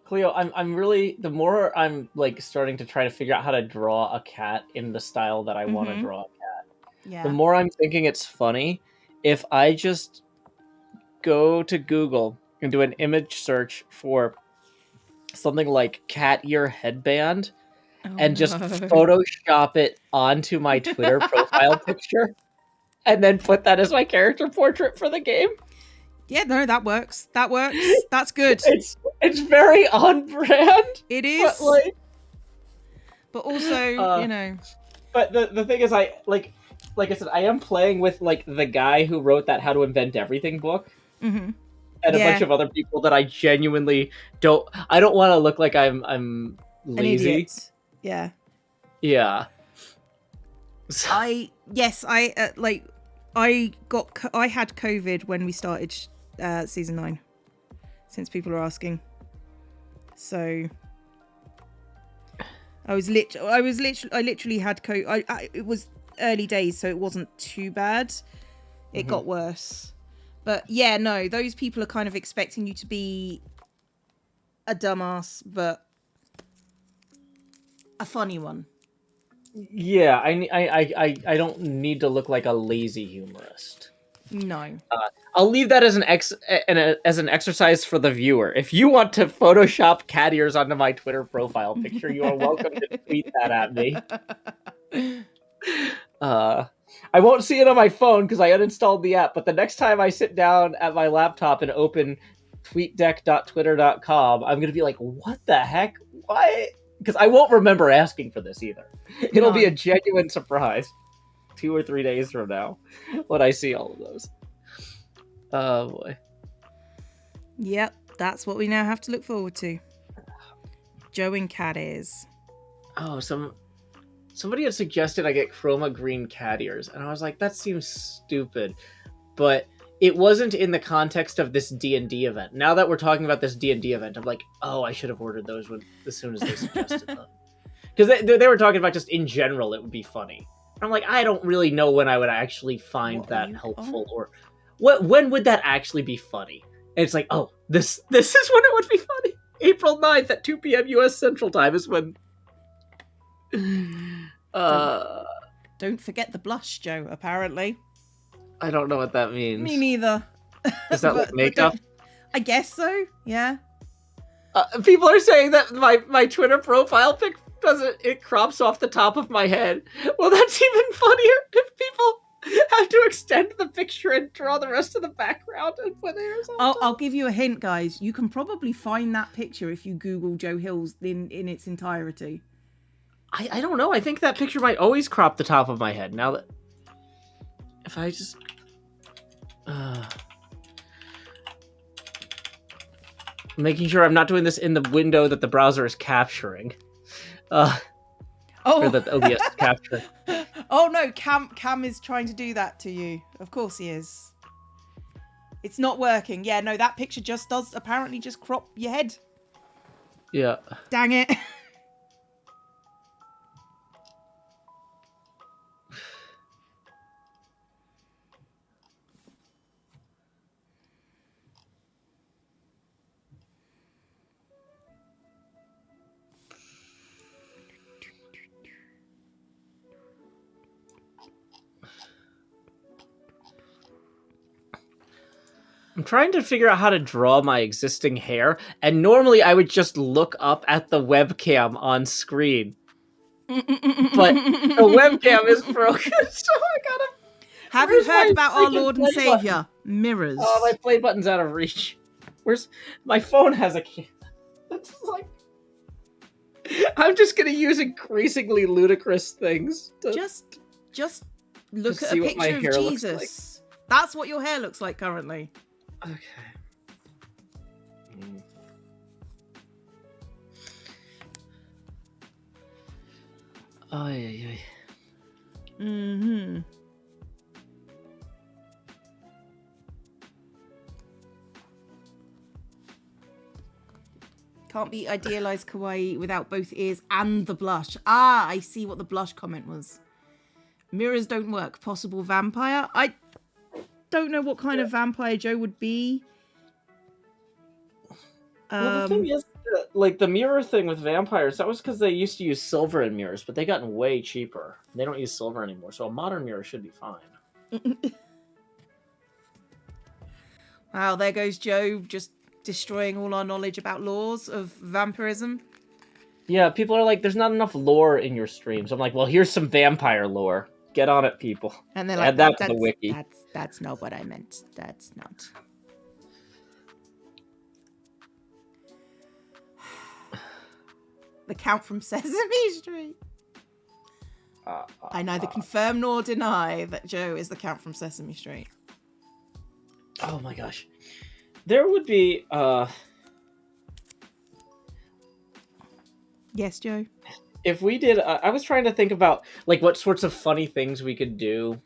Cleo, I'm really, the more I'm like starting to try to figure out how to draw a cat in the style that I want to draw a cat, the more I'm thinking it's funny if I just go to Google and do an image search for something like cat ear headband and just Photoshop it onto my Twitter profile picture and then put that as my character portrait for the game. Yeah, no, that works. That's good. It's very on brand. It is. But also, But the thing is, I said, I am playing with like the guy who wrote that How to Invent Everything book. Mm-hmm. And a bunch of other people that I genuinely don't. I don't want to look like I'm lazy. An idiot. Yeah. Yeah. I had COVID when we started season 9. Since people are asking, so I literally had COVID. It was early days, so it wasn't too bad. It got worse. But yeah, no, those people are kind of expecting you to be a dumbass, but a funny one. Yeah, I don't need to look like a lazy humorist. No. I'll leave that as an exercise for the viewer. If you want to Photoshop cat ears onto my Twitter profile picture, you are welcome to tweet that at me. I won't see it on my phone because I uninstalled the app, but the next time I sit down at my laptop and open tweetdeck.twitter.com, I'm going to be like, what the heck? Why? Because I won't remember asking for this either. It'll be a genuine surprise 2 or 3 days from now when I see all of those. Oh, boy. Yep, that's what we now have to look forward to. Joe and cat ears. Oh, somebody had suggested I get chroma green cat ears, and I was like, that seems stupid. But it wasn't in the context of this D&D event. Now that we're talking about this D&D event, I'm like, oh, I should have ordered those as soon as they suggested them. Because they were talking about just in general, it would be funny. And I'm like, I don't really know when I would actually find that helpful, or when would that actually be funny? And it's like, oh, this is when it would be funny. April 9th at 2 p.m. U.S. Central Time is when... Don't forget the blush, Joe, apparently. I don't know what that means. Me neither. Is that like makeup? I guess so, yeah. People are saying that my Twitter profile pic it crops off the top of my head. Well, that's even funnier if people have to extend the picture and draw the rest of the background and put theirs on. I'll give you a hint, guys. You can probably find that picture if you Google JoeHills in its entirety. I don't know. I think that picture might always crop the top of my head. Now that... If I just... making sure I'm not doing this in the window that the browser is capturing. Or that the OBS is capturing. Oh no, Cam is trying to do that to you. Of course he is. It's not working. Yeah, no, that picture just does apparently just crop your head. Yeah. Dang it. I'm trying to figure out how to draw my existing hair, and normally I would just look up at the webcam on screen. But the webcam is broken, so I gotta... Have you heard about our Lord and Savior? Mirrors. Oh, my play button's out of reach. Where's... My phone has a... That's like... I'm just gonna use increasingly ludicrous things to... Just look to at see a what my picture of hair looks Jesus. That's what your hair looks like currently. Okay. Oh, yeah. Mm-hmm. Can't be idealized kawaii without both ears and the blush. Ah, I see what the blush comment was. Mirrors don't work. Possible vampire? I don't know what kind of vampire Joe would be. Well, the thing is, like, the mirror thing with vampires, that was because they used to use silver in mirrors, but they gotten way cheaper. They don't use silver anymore, so a modern mirror should be fine. Wow, there goes Joe, just destroying all our knowledge about laws of vampirism. Yeah, people are like, there's not enough lore in your streams. I'm like, well, here's some vampire lore. Get on it, people. And they're like, add that to the wiki. That's not what I meant. That's not. The Count from Sesame Street. I neither confirm nor deny that Joe is the Count from Sesame Street. Oh my gosh. There would be, Yes, Joe? if we did, I was trying to think about, like, what sorts of funny things we could do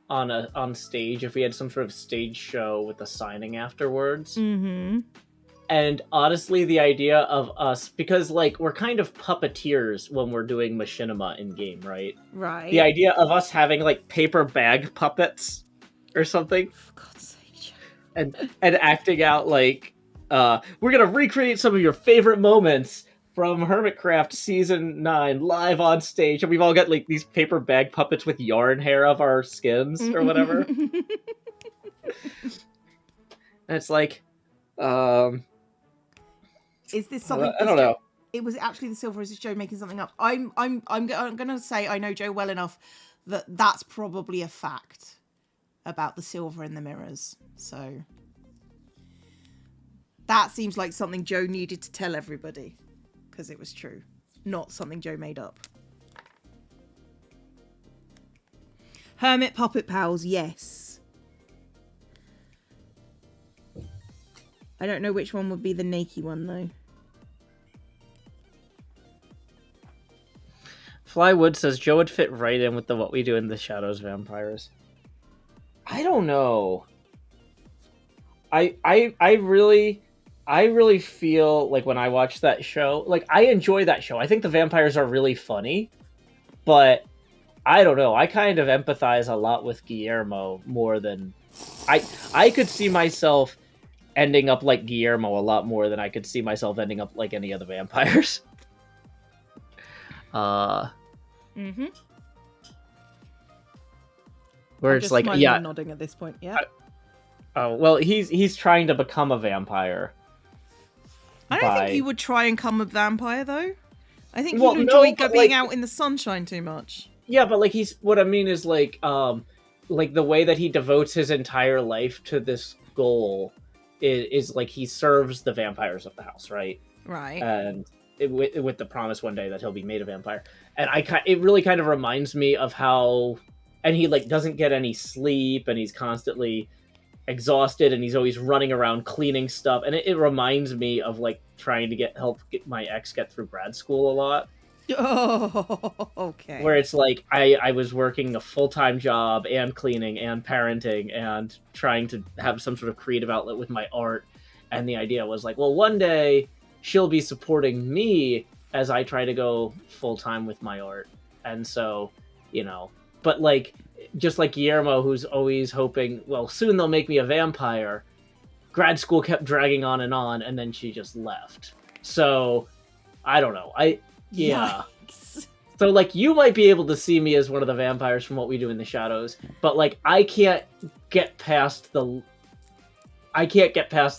on stage if we had some sort of stage show with a signing afterwards. Mm-hmm. And honestly, the idea of us, because, like, we're kind of puppeteers when we're doing machinima in-game, right? Right. The idea of us having, like, paper bag puppets or something. For God's sake, Joe. And acting out, like, we're gonna recreate some of your favorite moments from Hermitcraft Season 9 live on stage. And we've all got, like, these paper bag puppets with yarn hair of our skins or whatever. And it's like, is this something? I don't know. It was actually the silver. Is this Joe making something up? I'm gonna say I know Joe well enough that that's probably a fact about the silver in the mirrors. So that seems like something Joe needed to tell everybody because it was true, not something Joe made up. Hermit puppet pals, yes. I don't know which one would be the naked one though. Flywood says Joe would fit right in with the What We Do in the Shadows vampires. I don't know. I really feel like when I watch that show, like, I enjoy that show. I think the vampires are really funny, but I don't know. I kind of empathize a lot with Guillermo more than I could see myself ending up like Guillermo a lot more than I could see myself ending up like any of the vampires. Mm-hmm. Where it's like, yeah, nodding at this point. Yeah. Oh well, he's trying to become a vampire. I don't think you would try and become a vampire though. I think you'd enjoy being out in the sunshine too much. Yeah, but like what I mean is like the way that he devotes his entire life to this goal is like he serves the vampires of the house, right? Right. And with the promise one day that he'll be made a vampire. And it really kind of reminds me of how, and he like doesn't get any sleep, and he's constantly exhausted, and he's always running around cleaning stuff, and it reminds me of like trying to get my ex get through grad school a lot. Oh, okay. Where it's like I was working a full-time job and cleaning and parenting and trying to have some sort of creative outlet with my art, and the idea was like, well, one day she'll be supporting me as I try to go full-time with my art. And so, but like, just like Guillermo, who's always hoping, well, soon they'll make me a vampire, grad school kept dragging on, and then she just left. So I don't know. Yeah. Yikes. So, like, you might be able to see me as one of the vampires from What We Do in the Shadows, but, like, I can't get past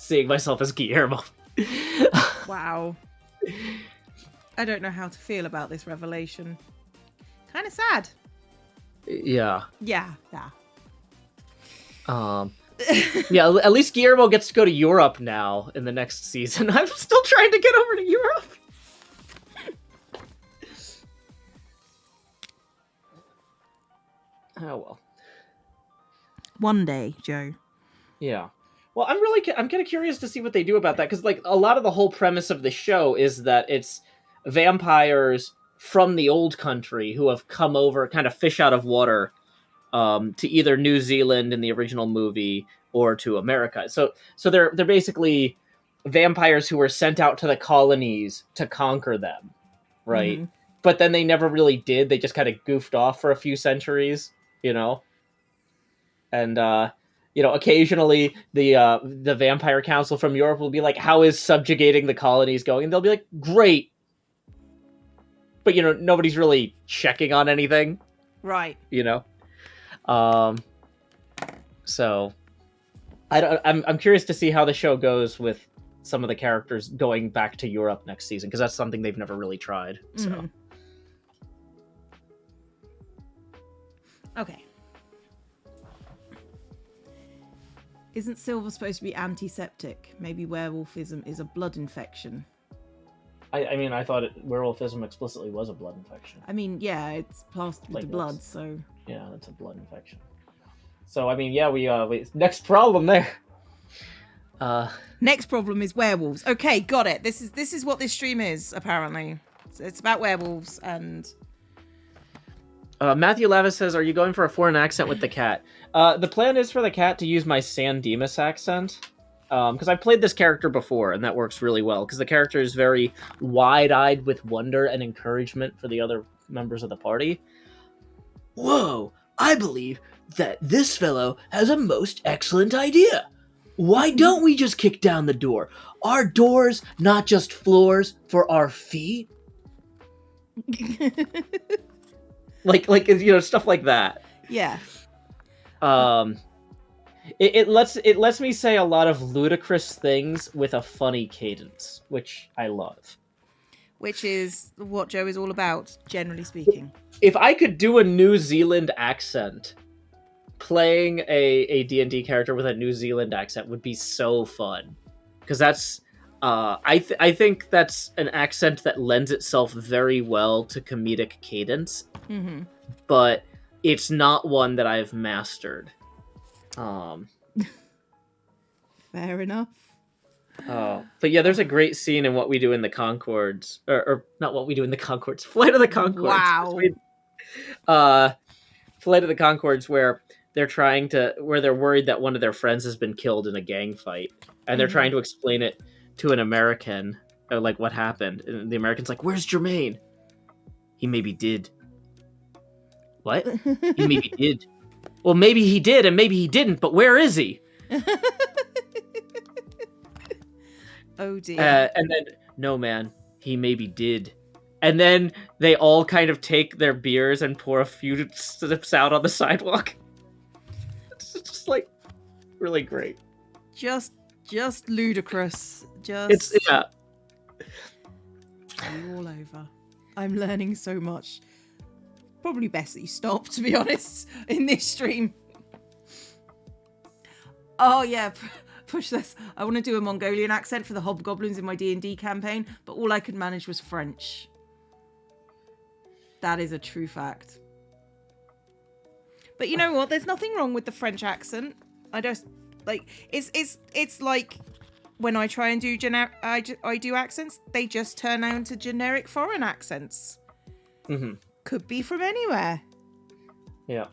seeing myself as Guillermo. Wow. I don't know how to feel about this revelation. Kind of sad. Yeah. Yeah. Yeah, at least Guillermo gets to go to Europe now in the next season. I'm still trying to get over to Europe. Oh well. One day, Joe. Yeah. Well, I'm kind of curious to see what they do about that, because like a lot of the whole premise of the show is that it's vampires from the old country who have come over, kind of fish out of water, to either New Zealand in the original movie or to America. So they're basically vampires who were sent out to the colonies to conquer them, right? Mm-hmm. But then they never really did. They just kind of goofed off for a few centuries. And occasionally the Vampire Council from Europe will be like, how is subjugating the colonies going? And they'll be like, great. But nobody's really checking on anything. Right. So I'm curious to see how the show goes with some of the characters going back to Europe next season, because that's something they've never really tried. So. Mm-hmm. Okay. Isn't silver supposed to be antiseptic? Maybe werewolfism is a blood infection. I mean, I thought werewolfism explicitly was a blood infection. I mean, yeah, it's plastered with the blood, so... Yeah, it's a blood infection. So, I mean, yeah, we next problem there. Next problem is werewolves. Okay, got it. This is what this stream is, apparently. It's about werewolves, and... Matthew Lavis says, are you going for a foreign accent with the cat? The plan is for the cat to use my San Dimas accent. Because I've played this character before, and that works really well. Because the character is very wide-eyed with wonder and encouragement for the other members of the party. Whoa, I believe that this fellow has a most excellent idea. Why don't we just kick down the door? Are doors not just floors for our feet? like stuff like that. Yeah. It lets me say a lot of ludicrous things with a funny cadence, which I love. Which is what Joe is all about, generally speaking. If I could do a New Zealand accent, playing a D&D character with a New Zealand accent would be so fun. Because that's... I think that's an accent that lends itself very well to comedic cadence. Mm-hmm. But it's not one that I've mastered. Fair enough. But yeah, there's a great scene in What We Do in the Concords, or not What We Do in the Concords, Flight of the Concords. Wow. Flight of the Concords, where they're worried that one of their friends has been killed in a gang fight, and they're trying to explain it to an American, or like what happened, and the American's like, "Where's Jermaine? He maybe did." What? He maybe did. Well, maybe he did, and maybe he didn't, but where is he? Oh, dear. And then, no, man, he maybe did. And then they all kind of take their beers and pour a few sips out on the sidewalk. It's just, like, really great. Just ludicrous. Just... yeah. All over. I'm learning so much. Probably best that you stop, to be honest, in this stream. Oh, yeah. Push this. I want to do a Mongolian accent for the hobgoblins in my D&D campaign, but all I could manage was French. That is a true fact. But you know what? There's nothing wrong with the French accent. I just Like it's like when I try and do I do accents, they just turn out into generic foreign accents. Mm-hmm. Could be from anywhere. Yeah.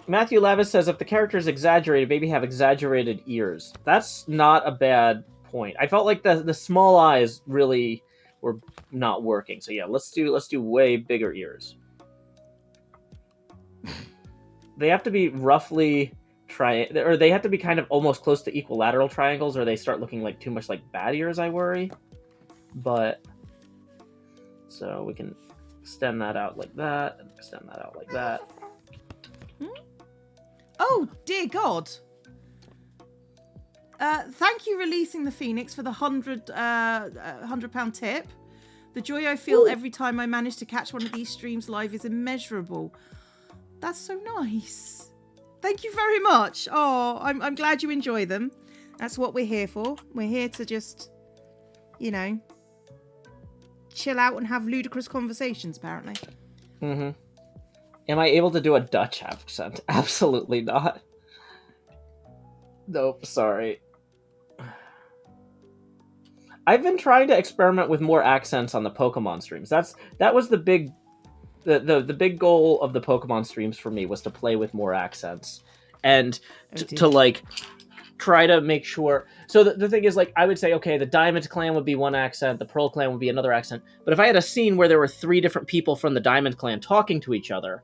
Matthew Lavis says if the character is exaggerated, maybe have exaggerated ears. That's not a bad point. I felt like the small eyes really were not working. So yeah, let's do way bigger ears. They have to be roughly or they have to be kind of almost close to equilateral triangles, or they start looking like too much like bat ears, I worry. But so we can extend that out like that, and extend that out like that. Oh dear God! Thank you, releasing the Phoenix, for the £100 tip. The joy I feel every time I manage to catch one of these streams live is immeasurable. That's so nice. Thank you very much. Oh, I'm glad you enjoy them. That's what we're here for. We're here to just, chill out and have ludicrous conversations, apparently. Mm-hmm. Am I able to do a Dutch accent? Absolutely not. Nope, sorry. I've been trying to experiment with more accents on the Pokemon streams. That was the big big goal of the Pokemon streams for me, was to play with more accents and to like try to make sure. So the thing is, like, I would say, okay, the Diamond Clan would be one accent, the Pearl Clan would be another accent. But if I had a scene where there were 3 different people from the Diamond Clan talking to each other,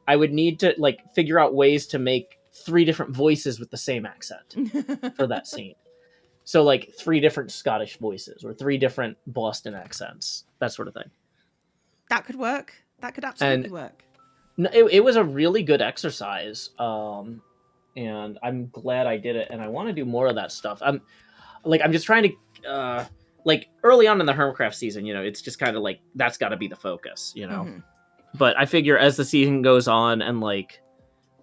I would need to like figure out ways to make 3 different voices with the same accent for that scene. So like 3 different Scottish voices or 3 different Boston accents, that sort of thing. That could work. That could absolutely work. No, it was a really good exercise, and I'm glad I did it. And I want to do more of that stuff. I'm just trying to, like early on in the Hermcraft season, it's just kind of like that's got to be the focus, Mm-hmm. But I figure as the season goes on and like,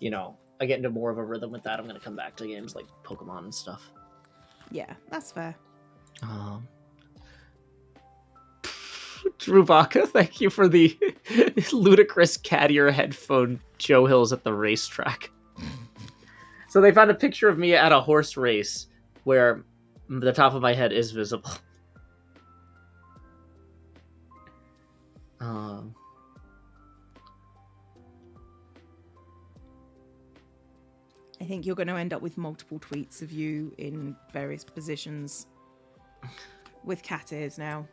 I get into more of a rhythm with that, I'm going to come back to games like Pokemon and stuff. Yeah, that's fair. Drubaka, thank you for the ludicrous cat ear headphone JoeHills at the racetrack. So they found a picture of me at a horse race where the top of my head is visible. I think you're going to end up with multiple tweets of you in various positions with cat ears now.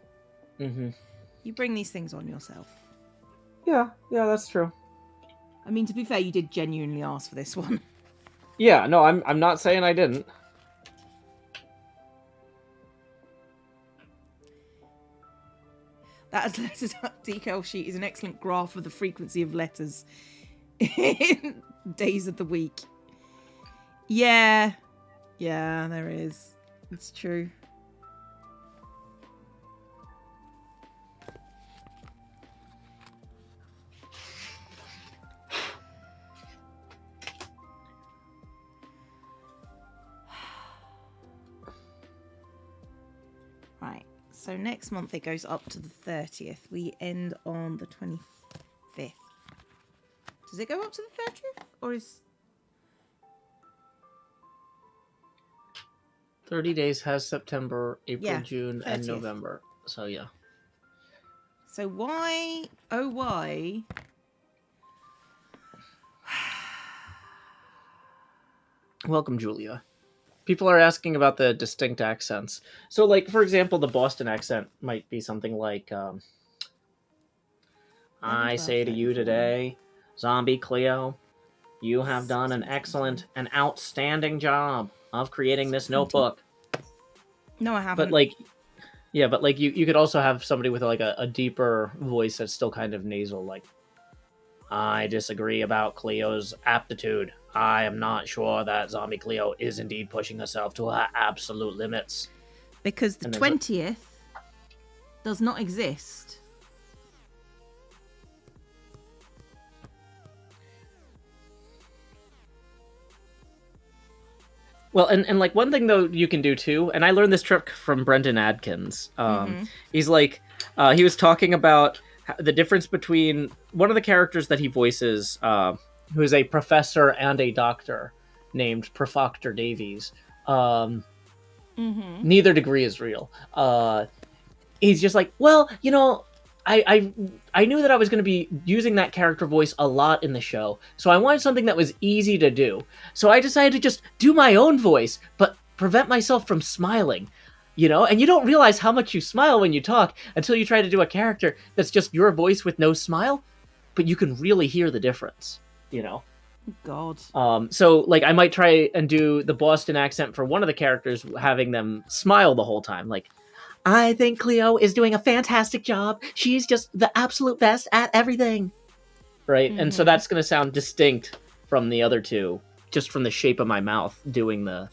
Mm-hmm. You bring these things on yourself. Yeah, that's true. I mean, to be fair, you did genuinely ask for this one. Yeah, no, I'm not saying I didn't. That letters decal sheet is an excellent graph of the frequency of letters in days of the week. Yeah, there is. It's true. Right, so next month it goes up to the 30th. We end on the 25th. Does it go up to the 30th? Or is... 30 days has September, April, June, 30th. And November. So, yeah. So why, oh why... Welcome, Julia. People are asking about the distinct accents. So, like, for example, the Boston accent might be something like, I say to you today, Zombie Cleo, you have done an excellent and outstanding job of creating this notebook. No, I haven't. But, like, yeah, but, like, you could also have somebody with, like, a deeper voice that's still kind of nasal, like, I disagree about Cleo's aptitude. I am not sure that Zombie Cleo is indeed pushing herself to her absolute limits. Because the 20th does not exist. Well, and like one thing though you can do too, and I learned this trick from Brendan Adkins. He's like, he was talking about the difference between one of the characters that he voices, who is a professor and a doctor. named Profoctor Davies. Mm-hmm. Neither degree is real. He's just like, well, I knew that I was going to be using that character voice a lot in the show, so I wanted something that was easy to do. So I decided to just do my own voice, but prevent myself from smiling. And you don't realize how much you smile when you talk until you try to do a character that's just your voice with no smile, but you can really hear the difference, God. So, like, I might try and do the Boston accent for one of the characters, having them smile the whole time. Like, I think Cleo is doing a fantastic job. She's just the absolute best at everything. Right? Mm-hmm. And so that's going to sound distinct from the other two, just from the shape of my mouth doing the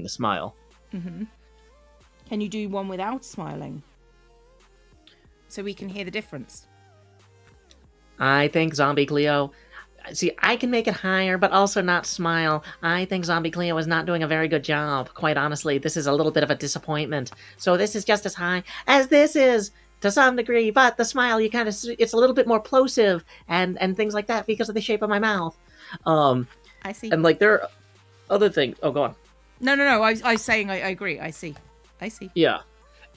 smile. Mm-hmm. Can you do one without smiling? So we can hear the difference. I think Zombie Cleo... See, I can make it higher, but also not smile. I think Zombie Cleo is not doing a very good job. Quite honestly, this is a little bit of a disappointment. So this is just as high as this is, to some degree, but the smile, it's a little bit more plosive and things like that because of the shape of my mouth. I see. And, like, there are other things... Oh, go on. No. I was saying I agree. I see. Yeah.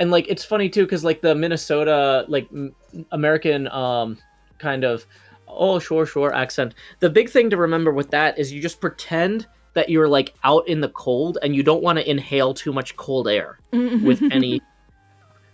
And, like, it's funny, too, because, like, the Minnesota, like, American, kind of... Oh, sure, accent. The big thing to remember with that is you just pretend that you're, like, out in the cold and you don't want to inhale too much cold air with any,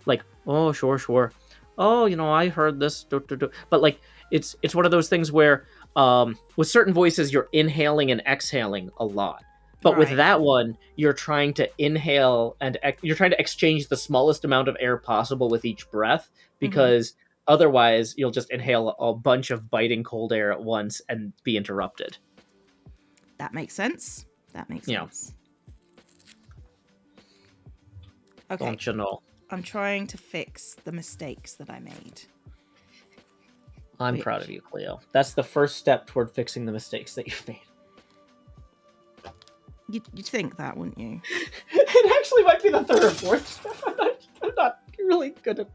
like, oh, sure. Oh, I heard this. But, like, it's one of those things where with certain voices, you're inhaling and exhaling a lot. But with that one, you're trying to inhale and you're trying to exchange the smallest amount of air possible with each breath because... Otherwise, you'll just inhale a bunch of biting cold air at once and be interrupted. That makes sense. Okay. Don't you know? I'm trying to fix the mistakes that I made. I'm proud of you, Cleo. That's the first step toward fixing the mistakes that you've made. You'd think that, wouldn't you? It actually might be the third or fourth step. I'm not really good at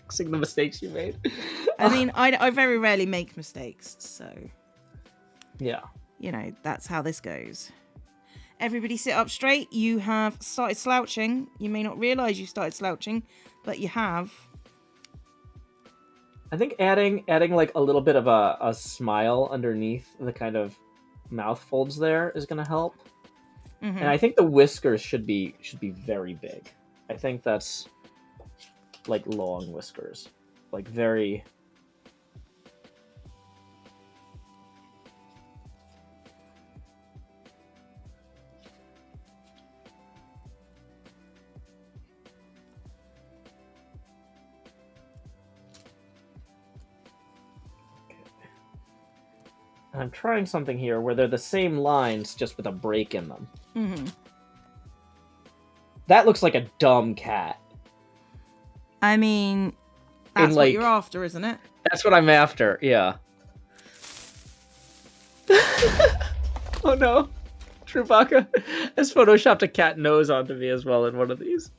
fixing the mistakes you made. I mean, I very rarely make mistakes, so... Yeah. That's how this goes. Everybody sit up straight. You have started slouching. You may not realise you started slouching, but you have. I think adding like a little bit of a smile underneath the kind of mouth folds there is going to help. Mm-hmm. And I think the whiskers should be very big. I think that's... like long whiskers, like very... Okay. I'm trying something here where they're the same lines, just with a break in them. Mm-hmm. That looks like a dumb cat. I mean, that's what you're after, isn't it? That's what I'm after, yeah. Oh no. Chewbacca has photoshopped a cat nose onto me as well in one of these.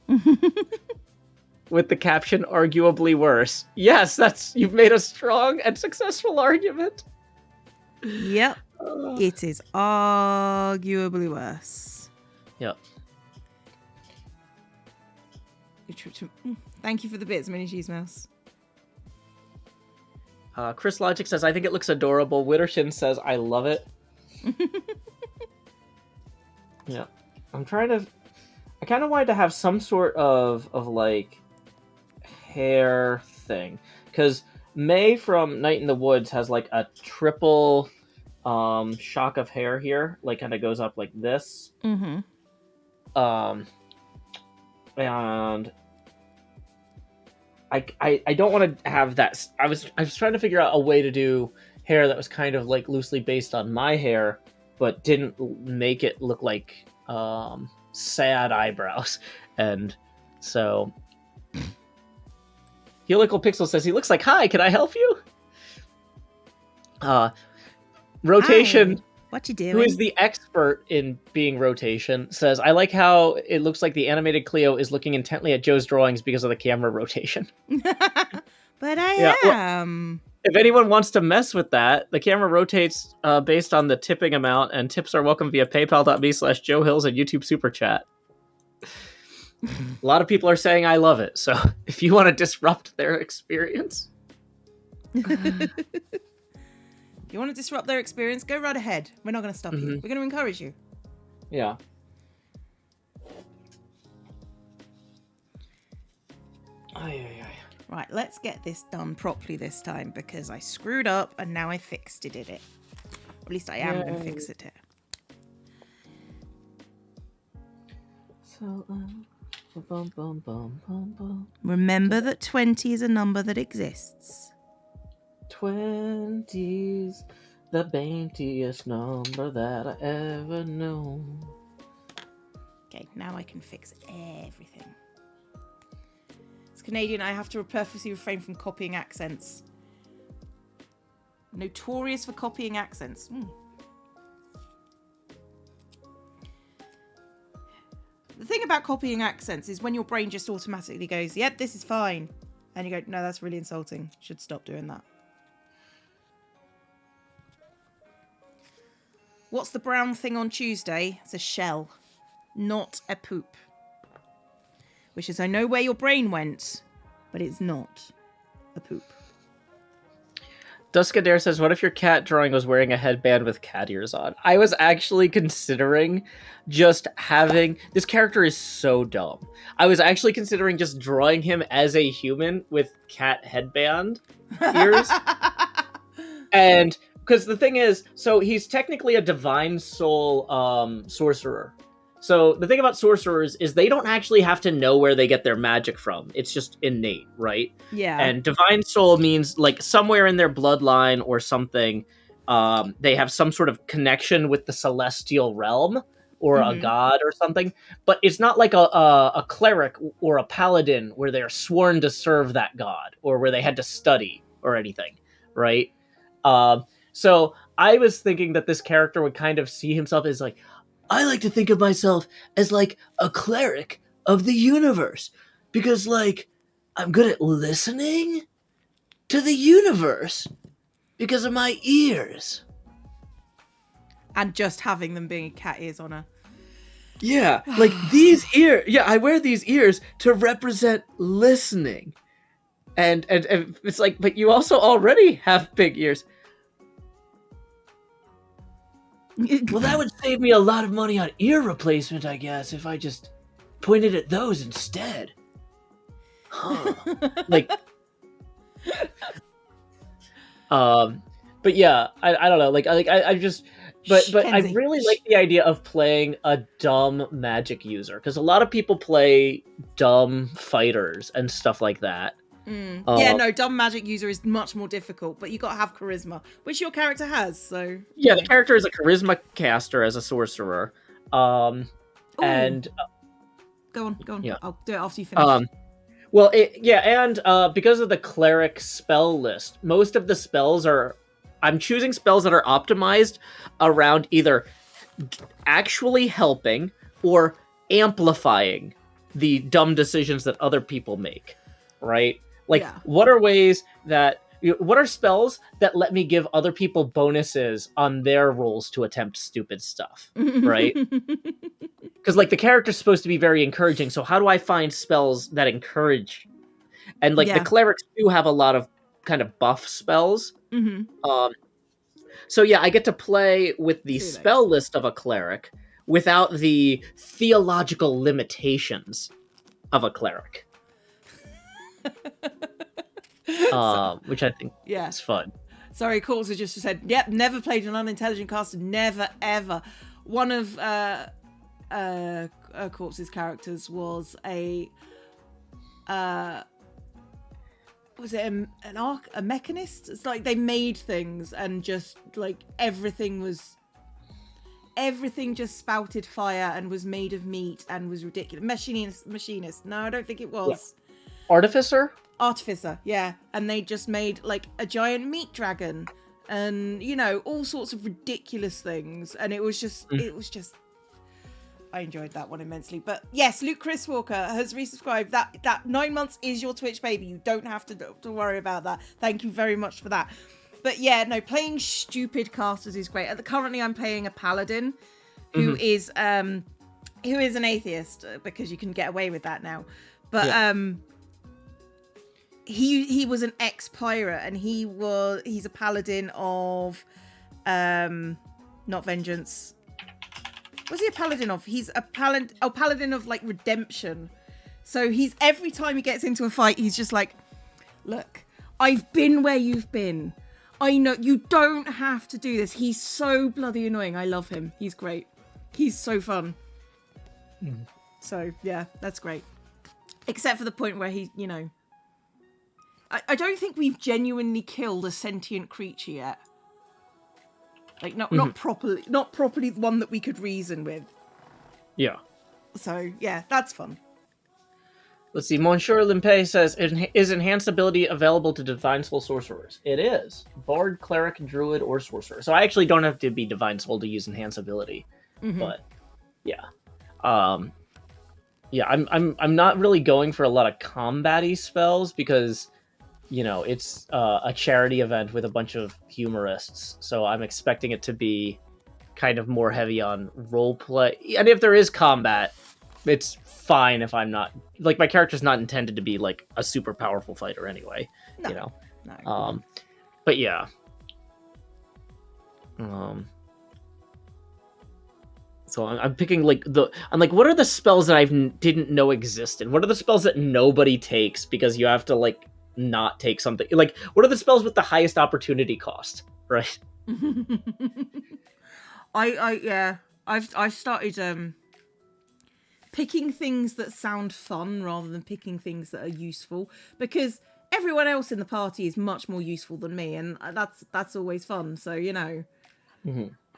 With the caption, arguably worse. Yes, you've made a strong and successful argument. Yep. It is arguably worse. Yep. Thank you for the bits, Mini Cheese Mouse. Chris Logic says, I think it looks adorable. Wittershin says, I love it. Yeah. I kind of wanted to have some sort of like hair thing. Because May from Night in the Woods has like a triple shock of hair here. Like kind of goes up like this. Mm-hmm. And I don't want to have that. I was trying to figure out a way to do hair that was kind of like loosely based on my hair, but didn't make it look like sad eyebrows. And so Helical Pixel says he looks like, hi, can I help you? Rotation. Hi. What you doing? Who is the expert in being rotation, says, I like how it looks like the animated Cleo is looking intently at Joe's drawings because of the camera rotation. But I am. if anyone wants to mess with that, the camera rotates based on the tipping amount, and tips are welcome via paypal.me/JoeHills and YouTube Super Chat. A lot of people are saying I love it, so if you want to disrupt their experience... If you want to disrupt their experience, go right ahead. We're not going to stop you. We're going to encourage you. Yeah. Right, let's get this done properly this time because I screwed up and now I fixed it. Or at least I am going to fix it. So, Remember that 20 is a number that exists. 20's the daintiest number that I ever knew. Okay, now I can fix everything. As Canadian, I have to purposely refrain from copying accents. Notorious for copying accents. The thing about copying accents is when your brain just automatically goes, yep, this is fine. And you go, no, that's really insulting. Should stop doing that. What's the brown thing on Tuesday? It's a shell, not a poop. Which is, I know where your brain went, but it's not a poop. Duskadair says, what if your cat drawing was wearing a headband with cat ears on? I was actually considering just having... This character is so dumb. I was actually considering just drawing him as a human with cat headband ears. And... Because the thing is, so he's technically a divine soul sorcerer. So the thing about sorcerers is they don't actually have to know where they get their magic from. It's just innate, right? Yeah. And divine soul means like somewhere in their bloodline or something, they have some sort of connection with the celestial realm or a god or something. But it's not like a cleric or a paladin where they're sworn to serve that god or where they had to study or anything, right? So I was thinking that this character would kind of see himself as like, I like to think of myself as like a cleric of the universe because like I'm good at listening to the universe because of my ears. And just having them being cat ears on her. Yeah, like these ears. Yeah, I wear these ears to represent listening. And it's like, but you also already have big ears. Well, that would save me a lot of money on ear replacement, I guess, if I just pointed at those instead. Huh. Like, but yeah, I don't know. Like I just, but I really like the idea of playing a dumb magic user because a lot of people play dumb fighters and stuff like that. Yeah, no, dumb magic user is much more difficult, but you got to have charisma, which your character has. So yeah, the character is a charisma caster as a sorcerer, and go on. Yeah. I'll do it after you finish. Well, and because of the cleric spell list, most of the spells I'm choosing spells that are optimized around either actually helping or amplifying the dumb decisions that other people make, right? Like, what are spells that let me give other people bonuses on their rolls to attempt stupid stuff, right? Because, like, the character's supposed to be very encouraging, so how do I find spells that encourage? And, like, the clerics do have a lot of kind of buff spells. So, yeah, I get to play with the spell list of a cleric without the theological limitations of a cleric. Which I think is fun. Sorry, Corpse has just said, yep, never played an unintelligent caster, never, ever. One of Corpse's characters was a mechanist? It's like they made things and just like everything just spouted fire and was made of meat and was ridiculous. Machinist. No, I don't think it was. Yeah. Artificer, yeah. And they just made like a giant meat dragon and, you know, all sorts of ridiculous things. And it was just, I enjoyed that one immensely. But yes, Luke Chris Walker has resubscribed. That 9 months is your Twitch baby. You don't have to worry about that. Thank you very much for that. But yeah, no, playing stupid casters is great. Currently, I'm playing a paladin who is an atheist because you can get away with that now. But he was an ex-pirate, and he's a paladin of not vengeance. What's he a paladin of? He's a paladin of like redemption. So he's every time he gets into a fight, he's just like, look, I've been where you've been. I know you don't have to do this. He's so bloody annoying. I love him. He's great. He's so fun. So yeah, that's great. Except for the point where he, you know, I don't think we've genuinely killed a sentient creature yet. Like not properly one that we could reason with. Yeah. So yeah, that's fun. Let's see. Monsieur Limpe says, is enhanced ability available to Divine Soul sorcerers? It is. Bard, Cleric, Druid, or Sorcerer. So I actually don't have to be Divine Soul to use enhanced ability. But yeah. Yeah, I'm not really going for a lot of combat-y spells because, you know, it's a charity event with a bunch of humorists. So I'm expecting it to be kind of more heavy on roleplay. And if there is combat, it's fine if I'm not, like, my character's not intended to be like a super powerful fighter anyway. No, you know. No. But yeah. So I'm picking I'm like, what are the spells that I didn't know existed? What are the spells that nobody takes because you have to like not take something? Like, what are the spells with the highest opportunity cost? Right. I've started picking things that sound fun rather than picking things that are useful, because everyone else in the party is much more useful than me, and that's always fun. So, you know,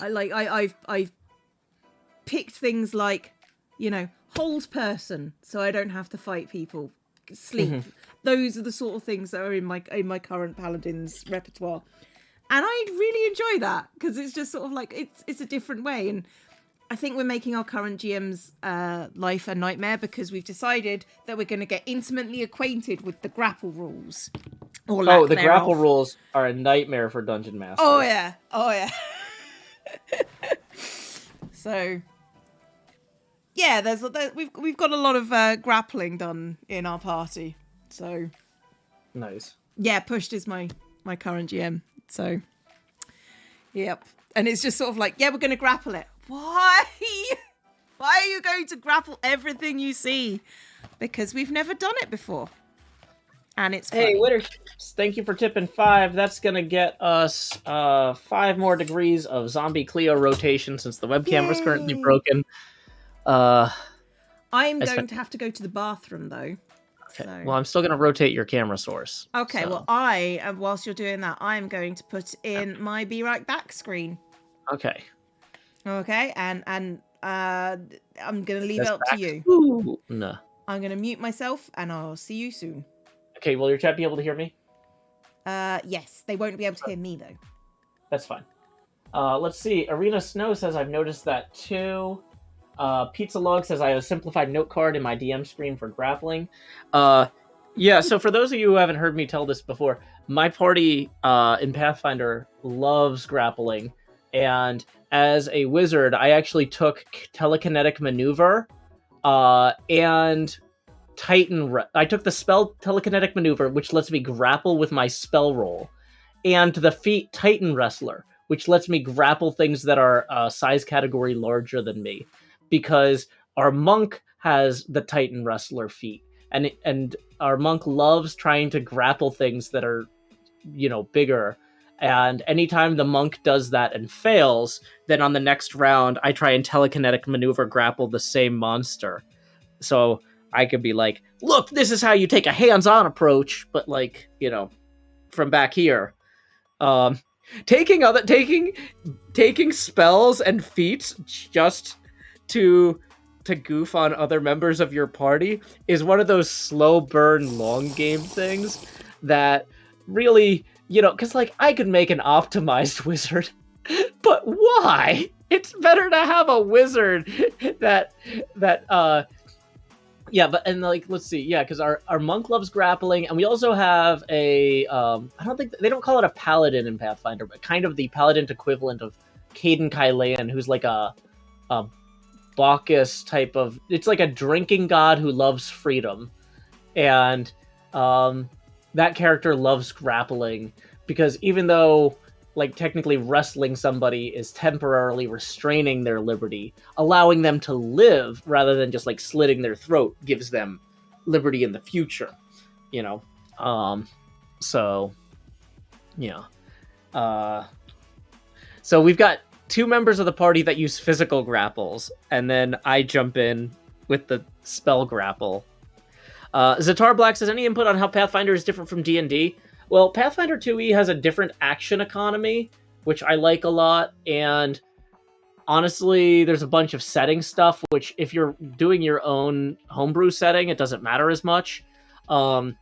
I've picked things like, you know, hold person, so I don't have to fight people, sleep. Those are the sort of things that are in my current paladin's repertoire, and I really enjoy that because it's just sort of like it's a different way. And I think we're making our current GM's life a nightmare because we've decided that we're going to get intimately acquainted with the grapple rules. The grapple rules are a nightmare for Dungeon Masters. Oh yeah. So yeah, we've got a lot of grappling done in our party. So nice. Yeah, Pushed is my current GM. So yep, and it's just sort of like, yeah, we're going to grapple it. Why? Why are you going to grapple everything you see? Because we've never done it before. And it's funny. Hey, Witter, thank you for tipping 5. That's going to get us 5 more degrees of zombie Cleo rotation since the webcam was currently broken. I'm going to have to go to the bathroom, though. Okay. So. Well, I'm still going to rotate your camera source. Okay, so. Well, whilst you're doing that, I'm going to put in my Be Right Back screen. Okay. Okay, and I'm going to leave it up to you. Ooh, no. I'm going to mute myself, and I'll see you soon. Okay, will your chat be able to hear me? Yes, they won't be able to hear me, though. That's fine. Let's see. Arena Snow says, I've noticed that too. Pizza Log says, I have a simplified note card in my DM screen for grappling. Yeah, so for those of you who haven't heard me tell this before, my party in Pathfinder loves grappling. And as a wizard, I actually took telekinetic maneuver and I took the spell telekinetic maneuver, which lets me grapple with my spell roll, and the feat Titan Wrestler, which lets me grapple things that are size category larger than me, because our monk has the Titan Wrestler feat, and our monk loves trying to grapple things that are, you know, bigger. And anytime the monk does that and fails, then on the next round, I try and telekinetic maneuver grapple the same monster. So I could be like, look, this is how you take a hands-on approach, but like, you know, from back here. Taking spells and feats just to goof on other members of your party is one of those slow burn long game things that really, you know, because like I could make an optimized wizard But why? It's better to have a wizard that yeah, but and like let's see, yeah, because our monk loves grappling, and we also have a I don't think they don't call it a paladin in Pathfinder, but kind of the paladin equivalent of Caden Kylean, who's like a Bacchus type of. It's like a drinking god who loves freedom, and that character loves grappling because even though like technically wrestling somebody is temporarily restraining their liberty, allowing them to live rather than just like slitting their throat gives them liberty in the future, you know. So yeah. So we've got 2 members of the party that use physical grapples, and then I jump in with the spell grapple. Zatar Black says, any input on how Pathfinder is different from D&D? Well, Pathfinder 2e has a different action economy, which I like a lot, and honestly, there's a bunch of setting stuff, which if you're doing your own homebrew setting, it doesn't matter as much. Like,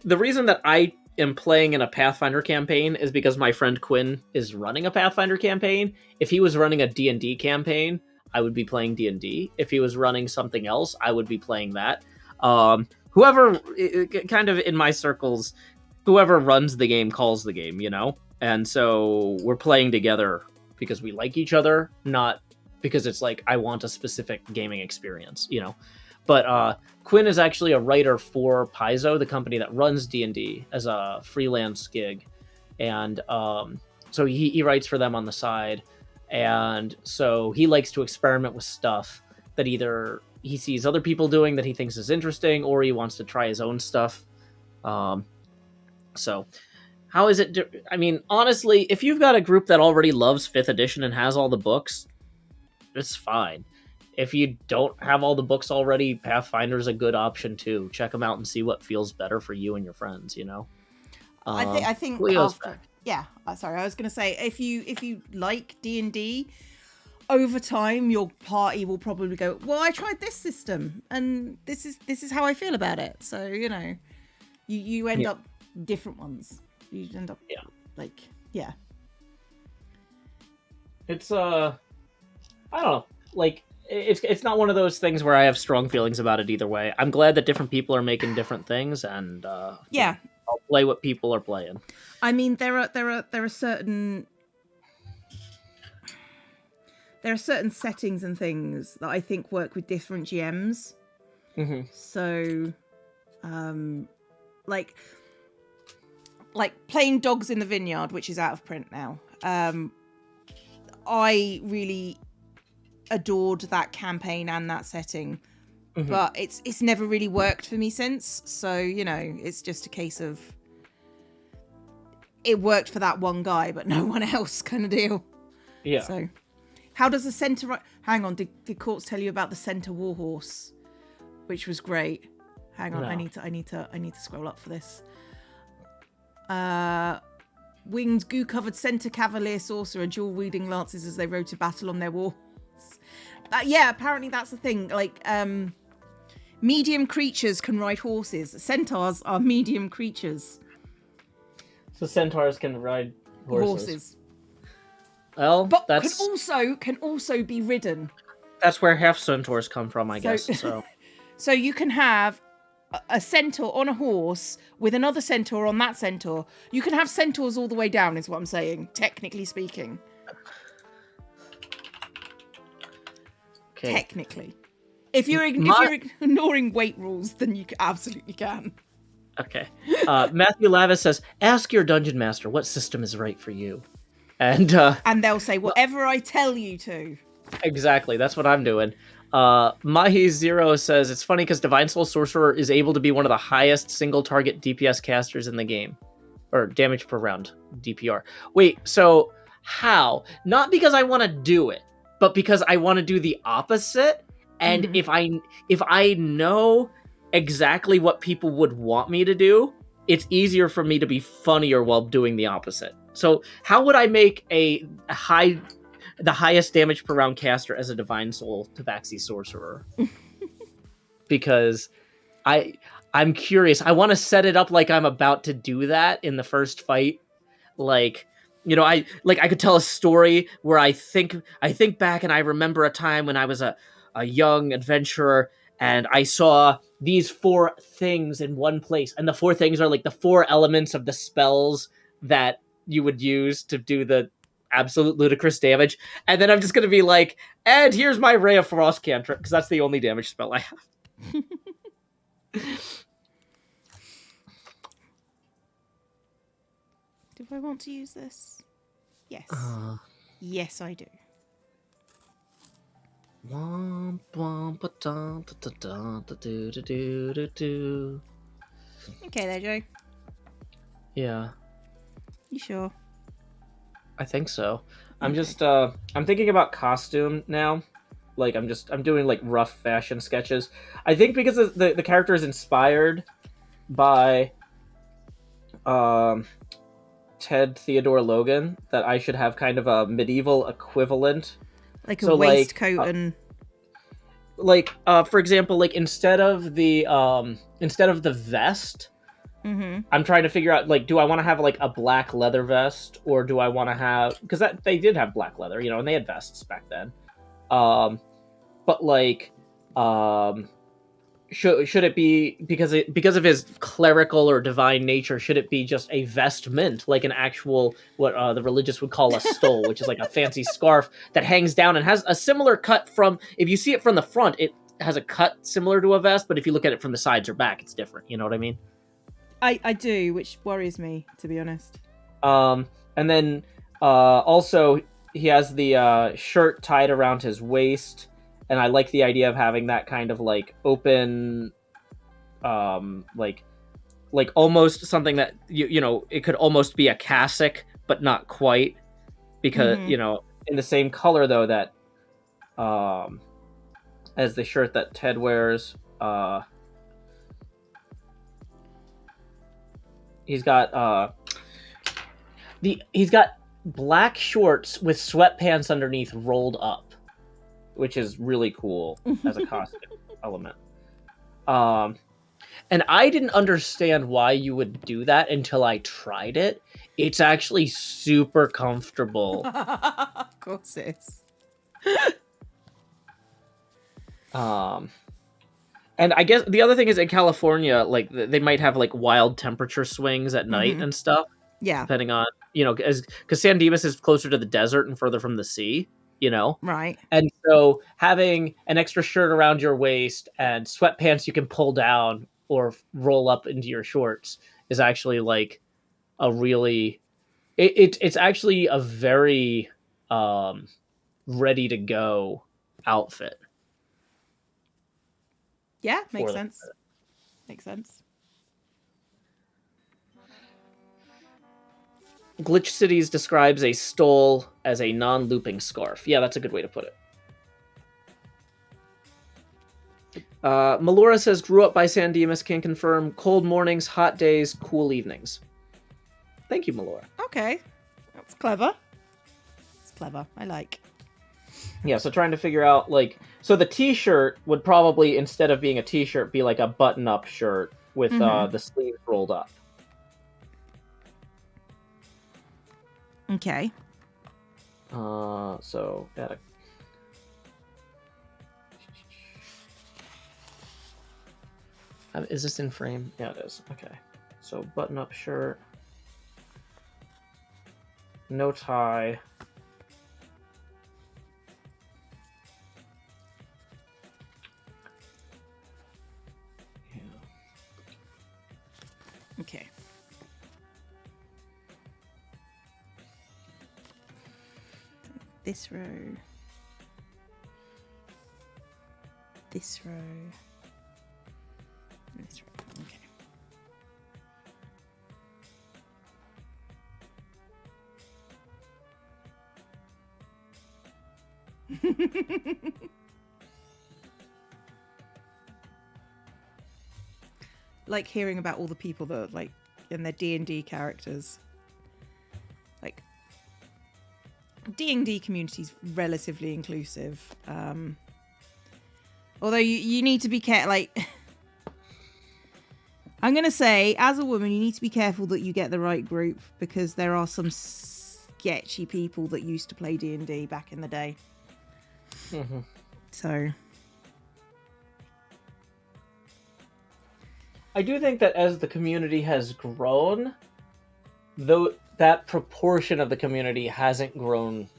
the reason that I am playing in a Pathfinder campaign is because my friend Quinn is running a Pathfinder campaign. If he was running a D&D campaign, I would be playing D&D. If he was running something else, I would be playing that. Whoever, kind of in my circles, whoever runs the game calls the game, you know? And so we're playing together because we like each other, not because it's like, I want a specific gaming experience, you know? But Quinn is actually a writer for Paizo, the company that runs D&D, as a freelance gig. And so he writes for them on the side. And so he likes to experiment with stuff that either he sees other people doing that he thinks is interesting, or he wants to try his own stuff. So how is it? I mean, honestly, if you've got a group that already loves 5th edition and has all the books, it's fine. If you don't have all the books already, Pathfinder's a good option too. Check them out and see what feels better for you and your friends, you know? I think after, yeah, sorry, I was going to say, if you like D&D, over time your party will probably go, well, I tried this system and this is how I feel about it. So, you know, you end up different ones. You end up like, yeah. It's I don't know, like it's not one of those things where I have strong feelings about it either way. I'm glad that different people are making different things, and yeah, I'll play what people are playing. I mean, there are certain settings and things that I think work with different GMs. Mm-hmm. So, like playing Dogs in the Vineyard, which is out of print now. I really adored that campaign and that setting, but it's never really worked for me since. So, you know, it's just a case of it worked for that one guy, but no one else, kind of deal. Yeah. So, how does the center? Hang on, did Courts tell you about the center warhorse, which was great? Hang on, no. I need to scroll up for this. Winged goo-covered center cavalier sorcerer, dual wielding lances as they rode to battle on their walls. Yeah, apparently that's the thing. Like, medium creatures can ride horses. Centaurs are medium creatures. So centaurs can ride horses. Well, but that's can also be ridden. That's where half centaurs come from, I guess. So, so you can have a centaur on a horse with another centaur on that centaur. You can have centaurs all the way down, is what I'm saying, technically speaking. Okay. Technically. If you're ignoring weight rules, then you absolutely can. Okay. Matthew Lavis says, ask your dungeon master what system is right for you. And they'll say, whatever I tell you to. Exactly. That's what I'm doing. Mahi Zero says, it's funny because Divine Soul Sorcerer is able to be one of the highest single target DPS casters in the game. Or damage per round, DPR. Wait, so how? Not because I want to do it, but because I want to do the opposite. And if I know exactly what people would want me to do, it's easier for me to be funnier while doing the opposite. So how would I make the highest damage per round caster as a Divine Soul Tabaxi Sorcerer? Because I'm curious. I want to set it up like I'm about to do that in the first fight. like, you know, I could tell a story where I think back and I remember a time when I was a young adventurer and I saw these 4 things in one place, and the 4 things are like the 4 elements of the spells that you would use to do the absolute ludicrous damage. And then I'm just gonna be like, and here's my Ray of Frost cantrip, because that's the only damage spell I have. Do I want to use this? Yes. Yes, I do. Womp womp da da da da da do do do do do. Okay there, Joe. Yeah, You sure? I think so. I'm Okay. just I'm thinking about costume now. Like I'm doing like rough fashion sketches. I think because the character is inspired by Ted Theodore Logan, that I should have kind of a medieval equivalent. Like a So, like, waistcoat and... Like for example, like instead of the vest, Mm-hmm. I'm trying to figure out, like, do I want to have like a black leather vest, or do I want to have, because that they did have black leather, you know, and they had vests back then. But like, should it be, because of his clerical or divine nature, should it be just a vestment, like an actual, what the religious would call a stole, which is like a fancy scarf that hangs down and has a similar cut from, if you see it from the front, it has a cut similar to a vest, but if you look at it from the sides or back, it's different. You know what I mean? I do, which worries me, to be honest. And then also he has the shirt tied around his waist, and I like the idea of having that kind of like open, like almost something that you know, it could almost be a cassock, but not quite, because you know, in the same color though that as the shirt that Ted wears. He's got black shorts with sweatpants underneath rolled up, which is really cool as a costume element. And I didn't understand why you would do that until I tried it. It's actually super comfortable. Of course it is. And I guess the other thing is, in California, like they might have like wild temperature swings at night and stuff. Yeah. Depending on, you know, because San Dimas is closer to the desert and further from the sea, you know? Right. And so having an extra shirt around your waist and sweatpants you can pull down or roll up into your shorts is actually like a really, it's actually a very ready to go outfit. Yeah, makes sense. Makes sense. Glitch Cities describes a stole as a non-looping scarf. Yeah, that's a good way to put it. Melora says, grew up by San Dimas, can confirm cold mornings, hot days, cool evenings. Thank you, Melora. Okay. That's clever. It's clever. I like. Yeah, so trying to figure out, like, so the t-shirt would probably, instead of being a t-shirt, be like a button-up shirt with the sleeves rolled up. Okay. So gotta... Is this in frame? Yeah, it is. Okay. So button-up shirt. No tie. Yeah. Okay. This row. This row. And this row. Okay. Like hearing about all the people that like in their D&D characters. Like D&D community is relatively inclusive. Although you need to be careful. Like I'm going to say, as a woman, you need to be careful that you get the right group, because there are some sketchy people that used to play D&D back in the day. Mm-hmm. So... I do think that as the community has grown, though, that proportion of the community hasn't grown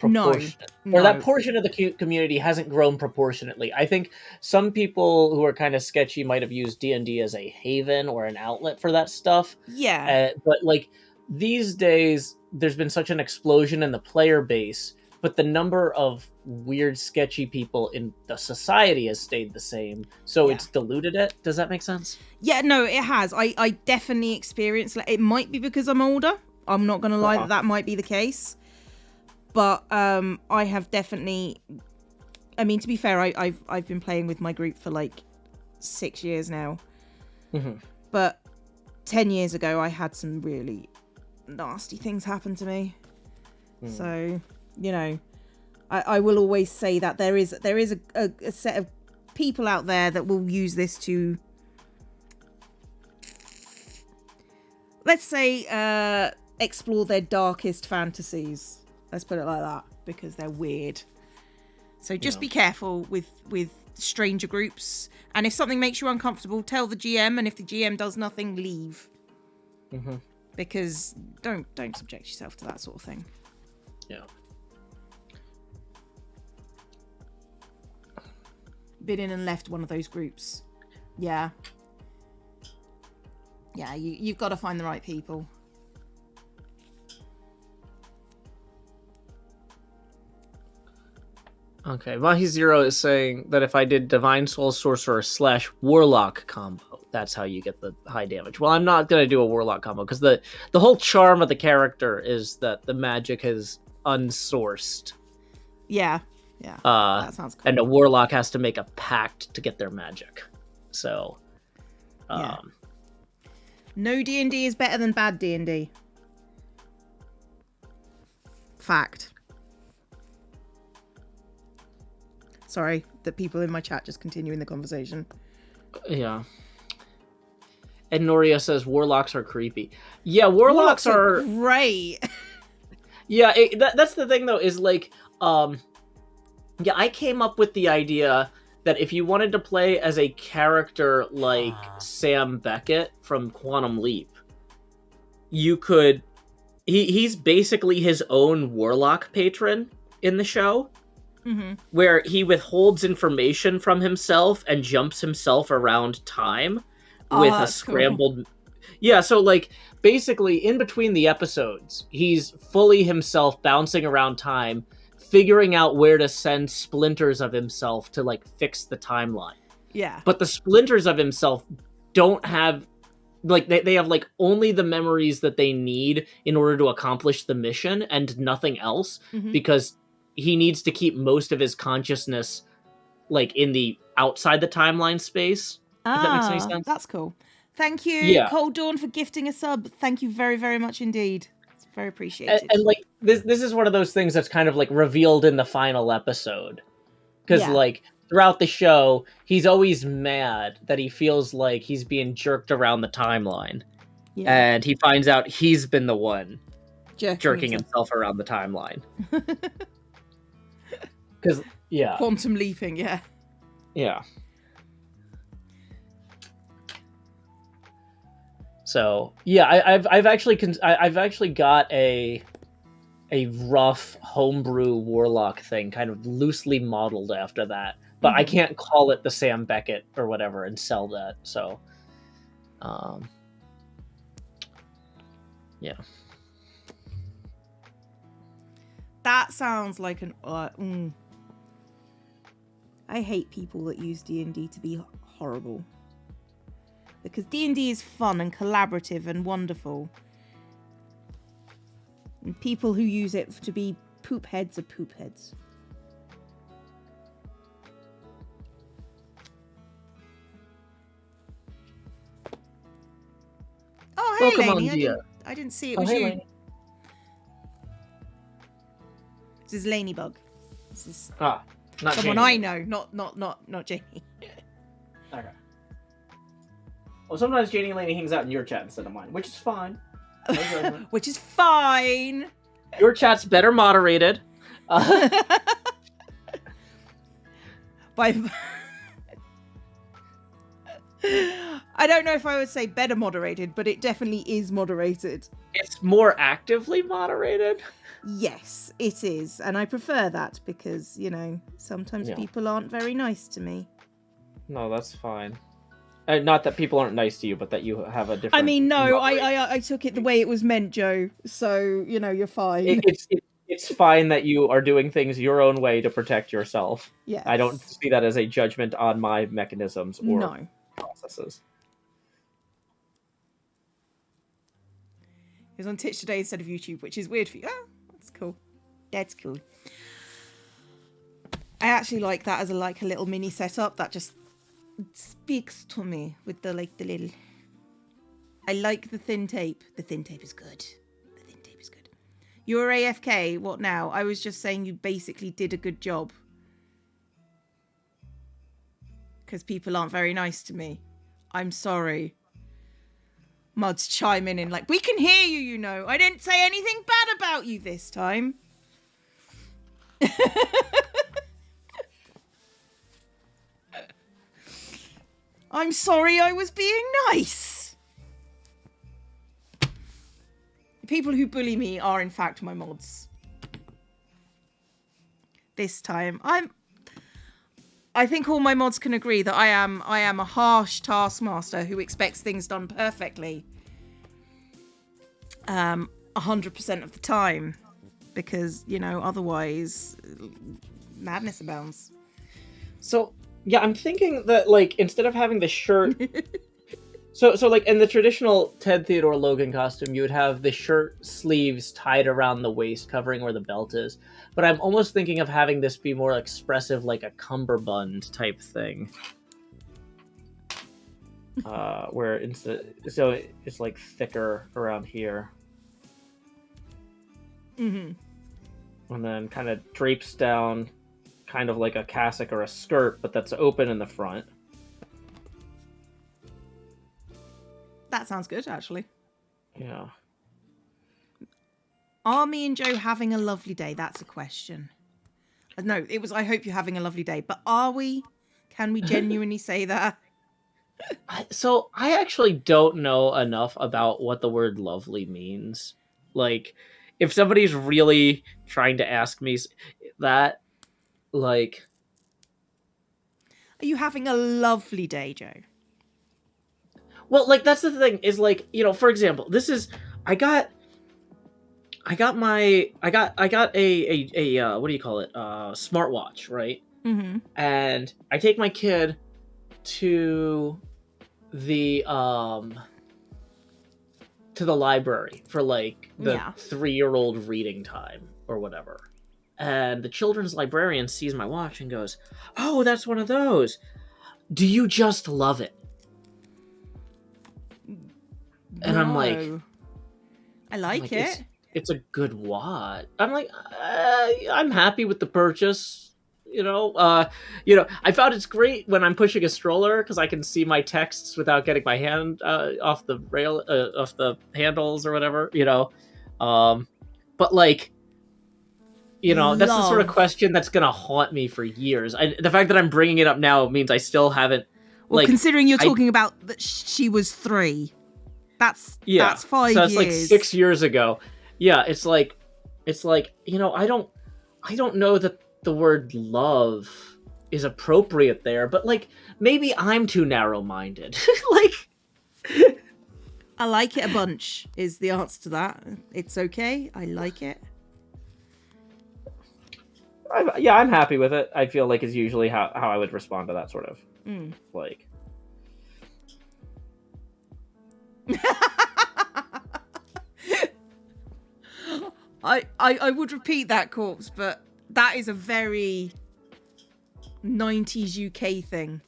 proportionately. No. Or that portion of the community hasn't grown proportionately. I think some people who are kind of sketchy might have used D&D as a haven or an outlet for that stuff. Yeah. But like these days, there's been such an explosion in the player base, but the number of weird, sketchy people in the society has stayed the same. So it's diluted it. Does that make sense? Yeah, no, it has. I definitely experienced, like, it might be because I'm older. I'm not going to lie that might be the case. But I have definitely... I mean, to be fair, I've been playing with my group for like 6 years now. Mm-hmm. But 10 years ago, I had some really nasty things happen to me. So, you know, I will always say that there is a set of people out there that will use this to, let's say, explore their darkest fantasies. Let's put it like that, because they're weird. So just be careful with stranger groups. And if something makes you uncomfortable, tell the GM. And if the GM does nothing, leave. Mm-hmm. Because don't subject yourself to that sort of thing. Yeah. Been in and left one of those groups. Yeah. Yeah, you've got to find the right people. Okay, Mahi Zero is saying that if I did Divine Soul Sorcerer / Warlock combo, that's how you get the high damage. Well, I'm not going to do a Warlock combo, because the whole charm of the character is that the magic is unsourced. Yeah, that sounds cool. And a Warlock has to make a pact to get their magic. So, no D&D is better than bad D&D. Fact. Sorry, the people in my chat just continuing the conversation. Yeah. And Noria says Warlocks are creepy. Yeah, Warlocks are great. Yeah, that's the thing though, is like, I came up with the idea that if you wanted to play as a character like Sam Beckett from Quantum Leap, you could. He's basically his own Warlock patron in the show. Mm-hmm. Where he withholds information from himself and jumps himself around time with a scrambled... Cool. Yeah, so like basically in between the episodes, he's fully himself bouncing around time, figuring out where to send splinters of himself to like fix the timeline. Yeah. But the splinters of himself don't have... Like, they have, like, only the memories that they need in order to accomplish the mission and nothing else, because he needs to keep most of his consciousness, like, in the outside the timeline space. If that makes any sense. That's cool. Thank you, Cold Dawn, for gifting a sub. Thank you very, very much indeed. It's very appreciated. And like, this is one of those things that's kind of, like, revealed in the final episode. Because, like, throughout the show, he's always mad that he feels like he's being jerked around the timeline. Yeah. And he finds out he's been the one jerking himself around the timeline. Because, quantum leaping, yeah. So, I've actually got a rough homebrew Warlock thing, kind of loosely modeled after that. But I can't call it the Sam Beckett or whatever and sell that. So, That sounds like an... I hate people that use D&D to be horrible. Because D&D is fun and collaborative and wonderful. And people who use it to be poop heads are poop heads. Oh, hey, welcome Lainey. On, I didn't see it was you. Lainey. This is Laney-bug. This is not someone Jamie. I know, not Jamie. Okay. Well, sometimes Janie Laney hangs out in your chat instead of mine, which is fine. No judgment. Which is fine. Your chat's better moderated. By I don't know if I would say better moderated, but it definitely is moderated. It's more actively moderated. Yes, it is. And I prefer that because, you know, sometimes people aren't very nice to me. No, that's fine. Not that people aren't nice to you, but that you have a different... I mean, no, I took it the way it was meant, Joe. So, you know, you're fine. It's fine that you are doing things your own way to protect yourself. Yes. I don't see that as a judgment on my mechanisms or processes. He was on Twitch today instead of YouTube, which is weird for you. Oh, that's cool. That's cool. I actually like that as a little mini setup that just speaks to me with the little... I like the thin tape. The thin tape is good. You're AFK. What now? I was just saying you basically did a good job. Because people aren't very nice to me. I'm sorry. Muds chime in like, we can hear you, you know. I didn't say anything bad about you this time. I'm sorry I was being nice. People who bully me are in fact my mods. This time I think all my mods can agree that I am a harsh taskmaster who expects things done perfectly 100% of the time, because, you know, otherwise madness abounds. So yeah, I'm thinking that, like, instead of having the shirt So like in the traditional Ted Theodore Logan costume, you would have the shirt sleeves tied around the waist, covering where the belt is. But I'm almost thinking of having this be more expressive, like a cummerbund type thing. Where so it's like thicker around here. Mm-hmm. And then kind of drapes down, kind of like a cassock or a skirt, but that's open in the front. That sounds good, actually. Yeah. Are me and Joe having a lovely day? That's a question. No, it was, I hope you're having a lovely day. But are we? Can we genuinely say that? So I actually don't know enough about what the word lovely means. Like, if somebody's really trying to ask me that, like... Are you having a lovely day, Joe? Well, like, that's the thing, is, like, you know, for example, this is... I got a what do you call it? Smartwatch, right? Mm-hmm. And I take my kid to the library for, like, the 3-year-old reading time or whatever. And the children's librarian sees my watch and goes, "Oh, that's one of those. Do you just love it?" And I'm like, I like it. It's a good watch. I'm like, I'm happy with the purchase. You know, I found it's great when I'm pushing a stroller because I can see my texts without getting my hand off the rail, off the handles or whatever. You know, but like, you know, that's the sort of question that's gonna haunt me for years. The fact that I'm bringing it up now means I still haven't. Well, like, considering you're talking about that she was 3. That's 5 years. So it's like 6 years ago. Yeah, it's like, you know, I don't know that the word love is appropriate there, but like maybe I'm too narrow-minded. Like, I like it a bunch is the answer to that. It's okay. I like it. I'm happy with it. I feel like is usually how I would respond to that sort of like. I would repeat that, Corpse, but that is a very 90s UK thing.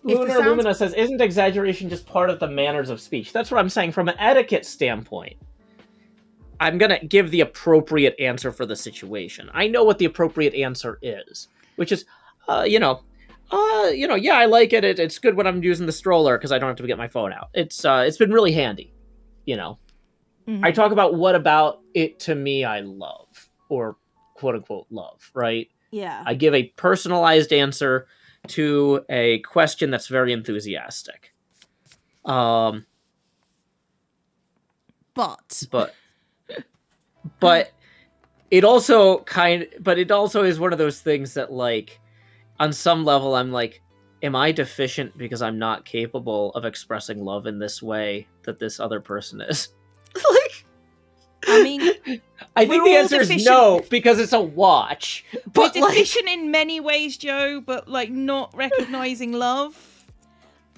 Lumina says, "Isn't exaggeration just part of the manners of speech?" That's what I'm saying. From an etiquette standpoint, I'm gonna give the appropriate answer for the situation. I know what the appropriate answer is, which is, you know, Yeah, I like it. It's good when I'm using the stroller because I don't have to get my phone out. It's been really handy, you know. Mhm. I talk about what about it to me I love, or quote unquote love, right? Yeah. I give a personalized answer to a question that's very enthusiastic. But But but it also is one of those things that, like, on some level I'm like, am I deficient because I'm not capable of expressing love in this way that this other person is? Like, I mean, I think we're the all answer is deficient. no, because it's a watch. But we're deficient in many ways, Joe, but like not recognizing love.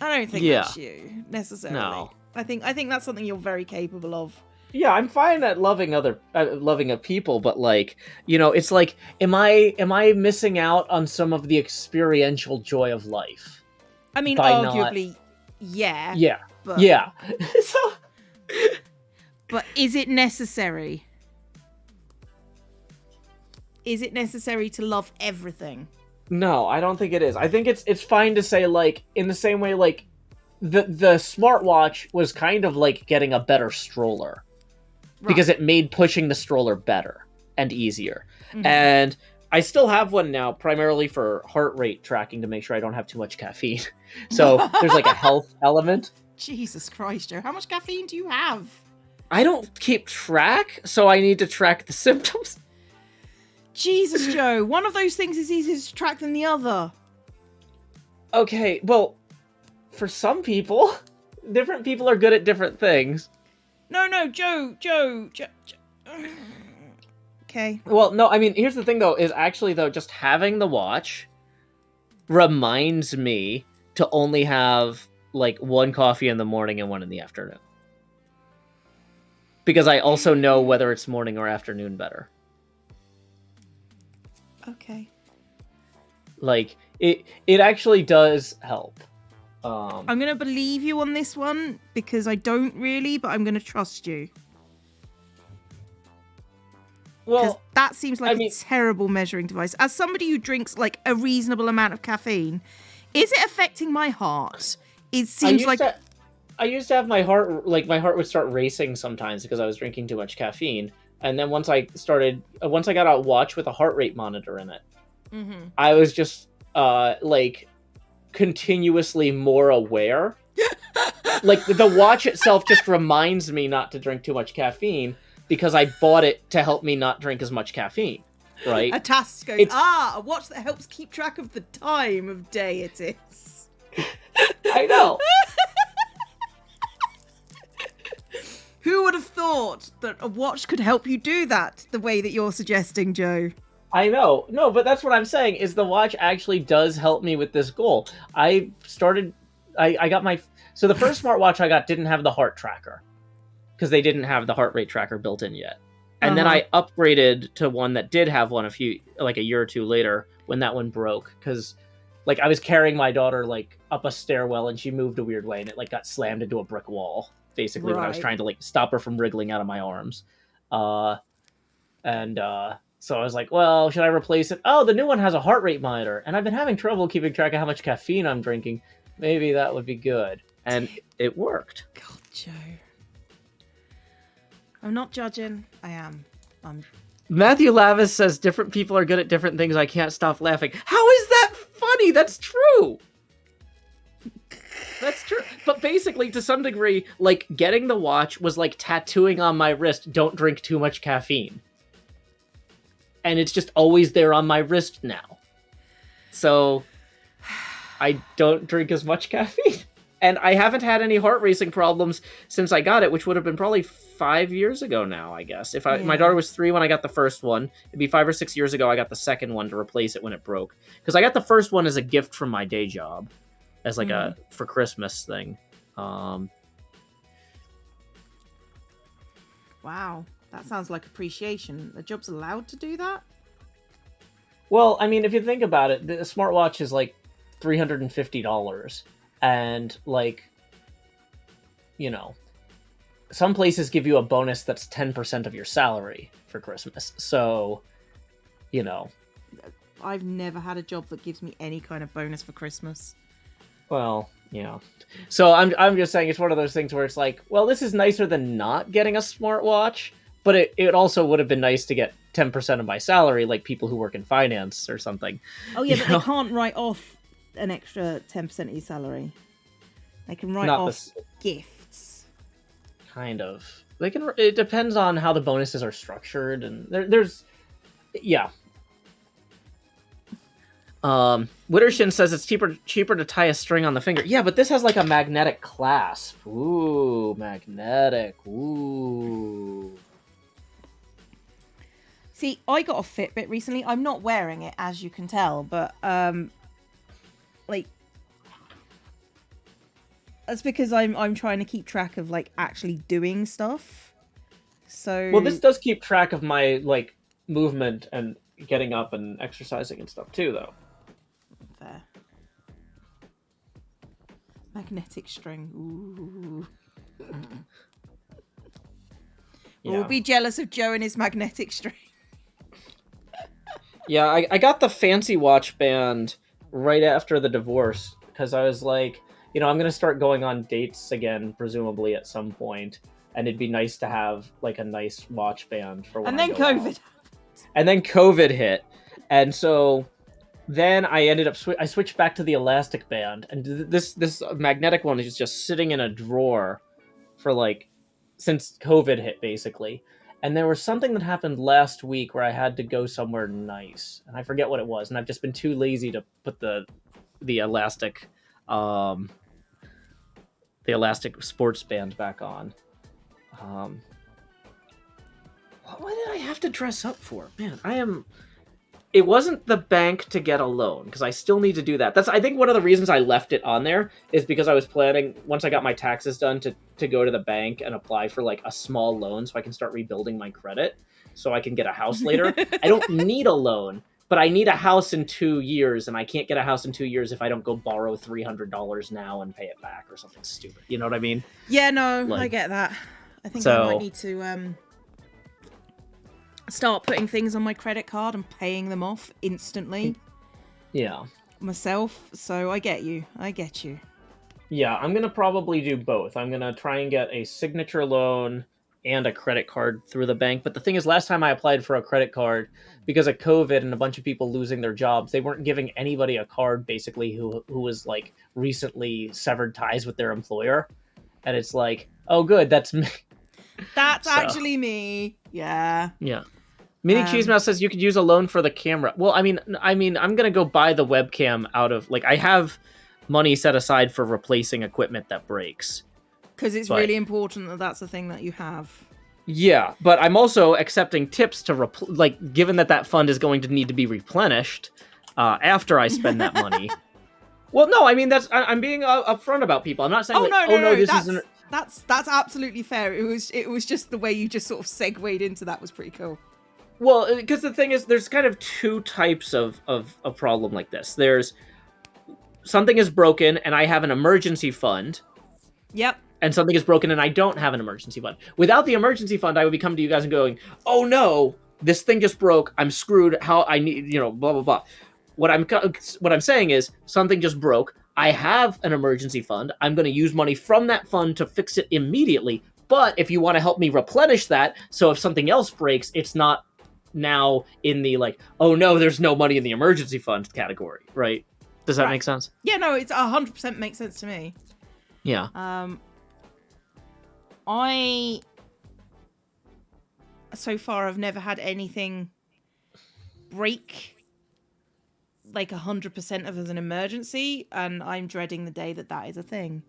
I don't think that's you necessarily. No. I think that's something you're very capable of. Yeah, I'm fine at loving a people, but, like, you know, it's like, am I missing out on some of the experiential joy of life? I mean, By not... arguably, yeah. Yeah. But, Yeah. So... But is it necessary? Is it necessary to love everything? No, I don't think it is. I think it's fine to say, like, in the same way, like, the smartwatch was kind of like getting a better stroller. Right. Because it made pushing the stroller better and easier. Mm-hmm. And I still have one now, primarily for heart rate tracking to make sure I don't have too much caffeine. So there's like a health element. Jesus Christ, Joe. How much caffeine do you have? I don't keep track, so I need to track the symptoms. Jesus, Joe. One of those things is easier to track than the other. Okay, well, for some people, different people are good at different things. No, Joe. Okay. Well, no, I mean, here's the thing, though, is actually, though, just having the watch reminds me to only have, like, one coffee in the morning and one in the afternoon. Because I also know whether it's morning or afternoon better. Okay. Like, it actually does help. I'm going to believe you on this one, because I don't really, but I'm going to trust you. Well, that seems like a terrible measuring device. As somebody who drinks, like, a reasonable amount of caffeine, is it affecting my heart? It seems like... I used to have my heart would start racing sometimes because I was drinking too much caffeine. And then once I got a watch with a heart rate monitor in it, mm-hmm. I was just, like... continuously more aware. Like, the watch itself just reminds me not to drink too much caffeine because I bought it to help me not drink as much caffeine, right? A task goes, a watch that helps keep track of the time of day it is. I know. Who would have thought that a watch could help you do that the way that you're suggesting, Joe? I know. No, but that's what I'm saying, is the watch actually does help me with this goal. I got my... So the first smartwatch I got didn't have the heart tracker, because they didn't have the heart rate tracker built in yet. And then I upgraded to one that did have one a year or two later, when that one broke, because, like, I was carrying my daughter, like, up a stairwell, and she moved a weird way, and it, like, got slammed into a brick wall, basically, when I was trying to, like, stop her from wriggling out of my arms. So I was like, well, should I replace it? Oh, the new one has a heart rate monitor, and I've been having trouble keeping track of how much caffeine I'm drinking. Maybe that would be good. And it worked. God, Joe. I'm not judging. I am. Matthew Lavis says different people are good at different things. I can't stop laughing. How is that funny? That's true. That's true. But basically, to some degree, like, getting the watch was like tattooing on my wrist, don't drink too much caffeine. And it's just always there on my wrist now. So I don't drink as much caffeine. And I haven't had any heart racing problems since I got it, which would have been probably 5 years ago now, I guess. My daughter was 3 when I got the first one. It'd be 5 or 6 years ago I got the second one to replace it when it broke. Because I got the first one as a gift from my day job. As like a for Christmas thing. Wow. That sounds like appreciation. The job's allowed to do that? Well, I mean, if you think about it, the smartwatch is like $350. And, like, you know, some places give you a bonus that's 10% of your salary for Christmas. So, you know. I've never had a job that gives me any kind of bonus for Christmas. Well, yeah. So I'm just saying it's one of those things where it's like, well, this is nicer than not getting a smartwatch, but it also would have been nice to get 10% of my salary, like people who work in finance or something. Oh yeah, but they can't write off an extra 10% of your salary. They can write off gifts. Kind of. They can. It depends on how the bonuses are structured, and there's, yeah. Wittershin says it's cheaper to tie a string on the finger. Yeah, but this has like a magnetic clasp. Ooh, magnetic. Ooh. See, I got a Fitbit recently. I'm not wearing it, as you can tell, but like that's because I'm trying to keep track of like actually doing stuff. So well, this does keep track of my like movement and getting up and exercising and stuff too, though. Fair. Magnetic string. Ooh. Yeah. We'll be jealous of Joe and his magnetic string. Yeah, I got the fancy watch band right after the divorce because I was like, you know, I'm going to start going on dates again, presumably at some point, and it'd be nice to have like a nice watch band for when And then I go COVID. out. And then COVID hit, and so then I ended up I switched back to the elastic band, and this magnetic one is just sitting in a drawer for like since COVID hit basically. And there was something that happened last week where I had to go somewhere nice, and I forget what it was, and I've just been too lazy to put the elastic sports band back on. Why did I have to dress up for? Man, it wasn't the bank to get a loan, because I still need to do that. That's, I think, one of the reasons I left it on there is because I was planning, once I got my taxes done, to go to the bank and apply for like a small loan so I can start rebuilding my credit so I can get a house later. I don't need a loan, but I need a house in 2 years, and I can't get a house in 2 years if I don't go borrow $300 now and pay it back or something stupid. You know what I mean? Yeah, no, Like, I get that. I think so, I might need to start putting things on my credit card and paying them off instantly. Yeah. Myself, so I get you. Yeah, I'm going to probably do both. I'm going to try and get a signature loan and a credit card through the bank. But the thing is, last time I applied for a credit card, because of COVID and a bunch of people losing their jobs, they weren't giving anybody a card, basically, who was, like, recently severed ties with their employer. And it's like, oh, good, that's me. That's actually me. Yeah. Yeah. Mini Cheese Mouse says you could use a loan for the camera. Well, I mean, I'm going to go buy the webcam out of, like, I have money set aside for replacing equipment that breaks. Because it's really important that that's the thing that you have. Yeah, but I'm also accepting tips to, given that fund is going to need to be replenished after I spend that money. Well, no, I mean, I'm being upfront about people. I'm not saying, that's absolutely fair. It was just the way you just sort of segued into that was pretty cool. Well, because the thing is, there's kind of two types of a problem like this. There's something is broken and I have an emergency fund. Yep. And something is broken and I don't have an emergency fund. Without the emergency fund, I would be coming to you guys and going, oh no, this thing just broke. I'm screwed. How I need, blah, blah, blah. What I'm saying is something just broke. I have an emergency fund. I'm going to use money from that fund to fix it immediately. But if you want to help me replenish that, so if something else breaks, it's not now in the like, oh no, there's no money in the emergency fund category, right? Does that make sense? Yeah, no, it's 100% makes sense to me. Yeah. I so far have never had anything break like 100% of as an emergency, and I'm dreading the day that is a thing.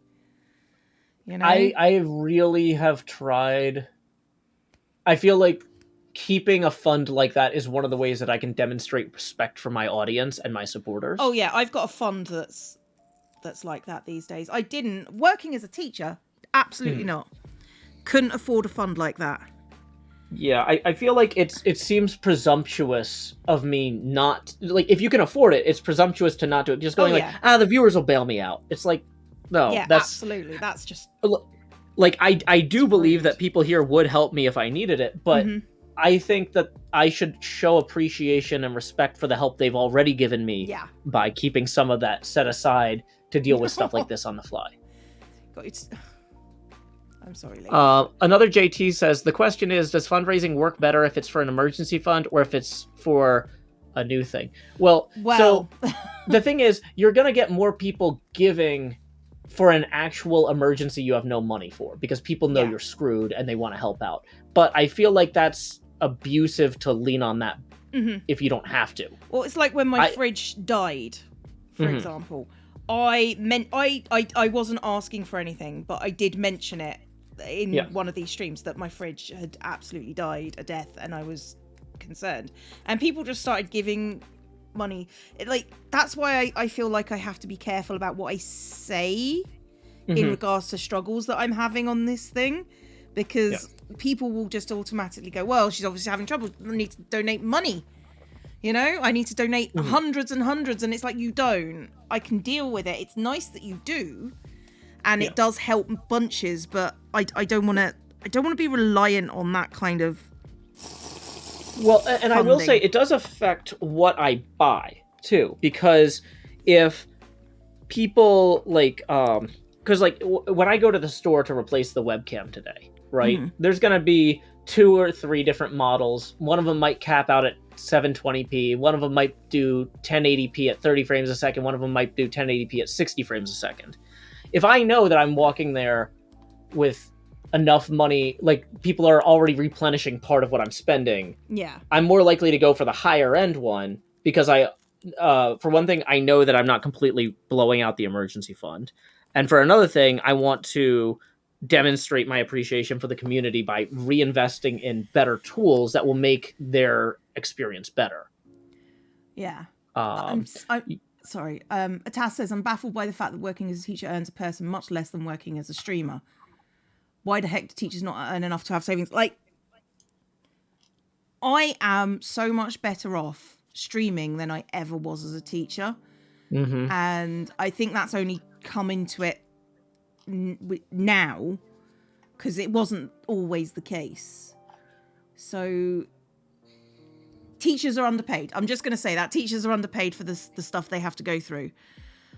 You know, I really have tried. I feel like keeping a fund like that is one of the ways that I can demonstrate respect for my audience and my supporters. Oh yeah, I've got a fund that's like that these days. I didn't working as a teacher, absolutely not. Couldn't afford a fund like that. Yeah, I feel like it seems presumptuous of me not, like, if you can afford it, it's presumptuous to not do it. Just going the viewers will bail me out. It's like, no, yeah, that's absolutely. That's just like I do believe that people here would help me if I needed it, but I think that I should show appreciation and respect for the help they've already given me Yeah. by keeping some of that set aside to deal with stuff like this on the fly. God, I'm sorry, lady. Another JT says, the question is, does fundraising work better if it's for an emergency fund or if it's for a new thing? Well, so the thing is, you're going to get more people giving for an actual emergency you have no money for, because people know you're screwed and they want to help out. But I feel like that's abusive to lean on that if you don't have to. Well, it's like when my fridge died, for example. I wasn't asking for anything, but I did mention it in one of these streams that my fridge had absolutely died a death, and I was concerned. And people just started giving money. That's why I feel like I have to be careful about what I say in regards to struggles that I'm having on this thing, because people will just automatically go, well, she's obviously having trouble, I need to donate money. I need to donate hundreds and hundreds, and it's like, you don't. I can deal with it. It's nice that you do, and it does help bunches, but I don't want to be reliant on that kind of. Well, and I will say it does affect what I buy too, because if people because when I go to the store to replace the webcam today, right? There's going to be 2 or 3 different models. One of them might cap out at 720p. One of them might do 1080p at 30 frames a second. One of them might do 1080p at 60 frames a second. If I know that I'm walking there with enough money, like people are already replenishing part of what I'm spending, I'm more likely to go for the higher end one, because for one thing, I know that I'm not completely blowing out the emergency fund. And for another thing, I want to demonstrate my appreciation for the community by reinvesting in better tools that will make their experience better. Yeah. Sorry. Atas says, I'm baffled by the fact that working as a teacher earns a person much less than working as a streamer. Why the heck do teachers not earn enough to have savings? I am so much better off streaming than I ever was as a teacher. And I think that's only come into it now, because it wasn't always the case. So teachers are underpaid. I'm just going to say that teachers are underpaid for the stuff they have to go through.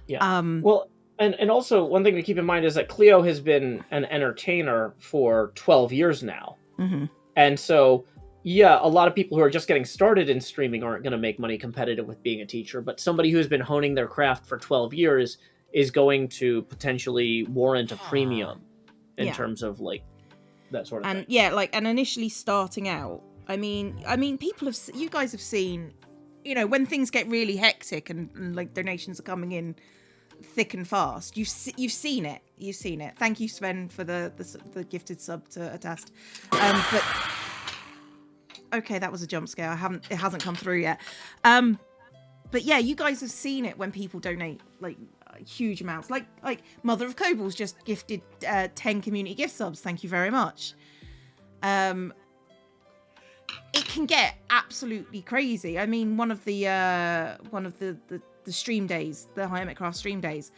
Well, and also one thing to keep in mind is that Cleo has been an entertainer for 12 years now. And so a lot of people who are just getting started in streaming aren't going to make money competitive with being a teacher, but somebody who's been honing their craft for 12 years is going to potentially warrant a premium in terms of that sort of thing. And and initially starting out, I mean, you guys have seen, when things get really hectic and donations are coming in thick and fast, you've seen it. Thank you, Sven, for the gifted sub to Atast. But okay, that was a jump scare. It hasn't come through yet. But yeah, you guys have seen it when people donate huge amounts. Like Mother of Kobol's just gifted 10 community gift subs. Thank you very much. It can get absolutely crazy. I mean, one of the stream days, the High Emmett Craft stream days,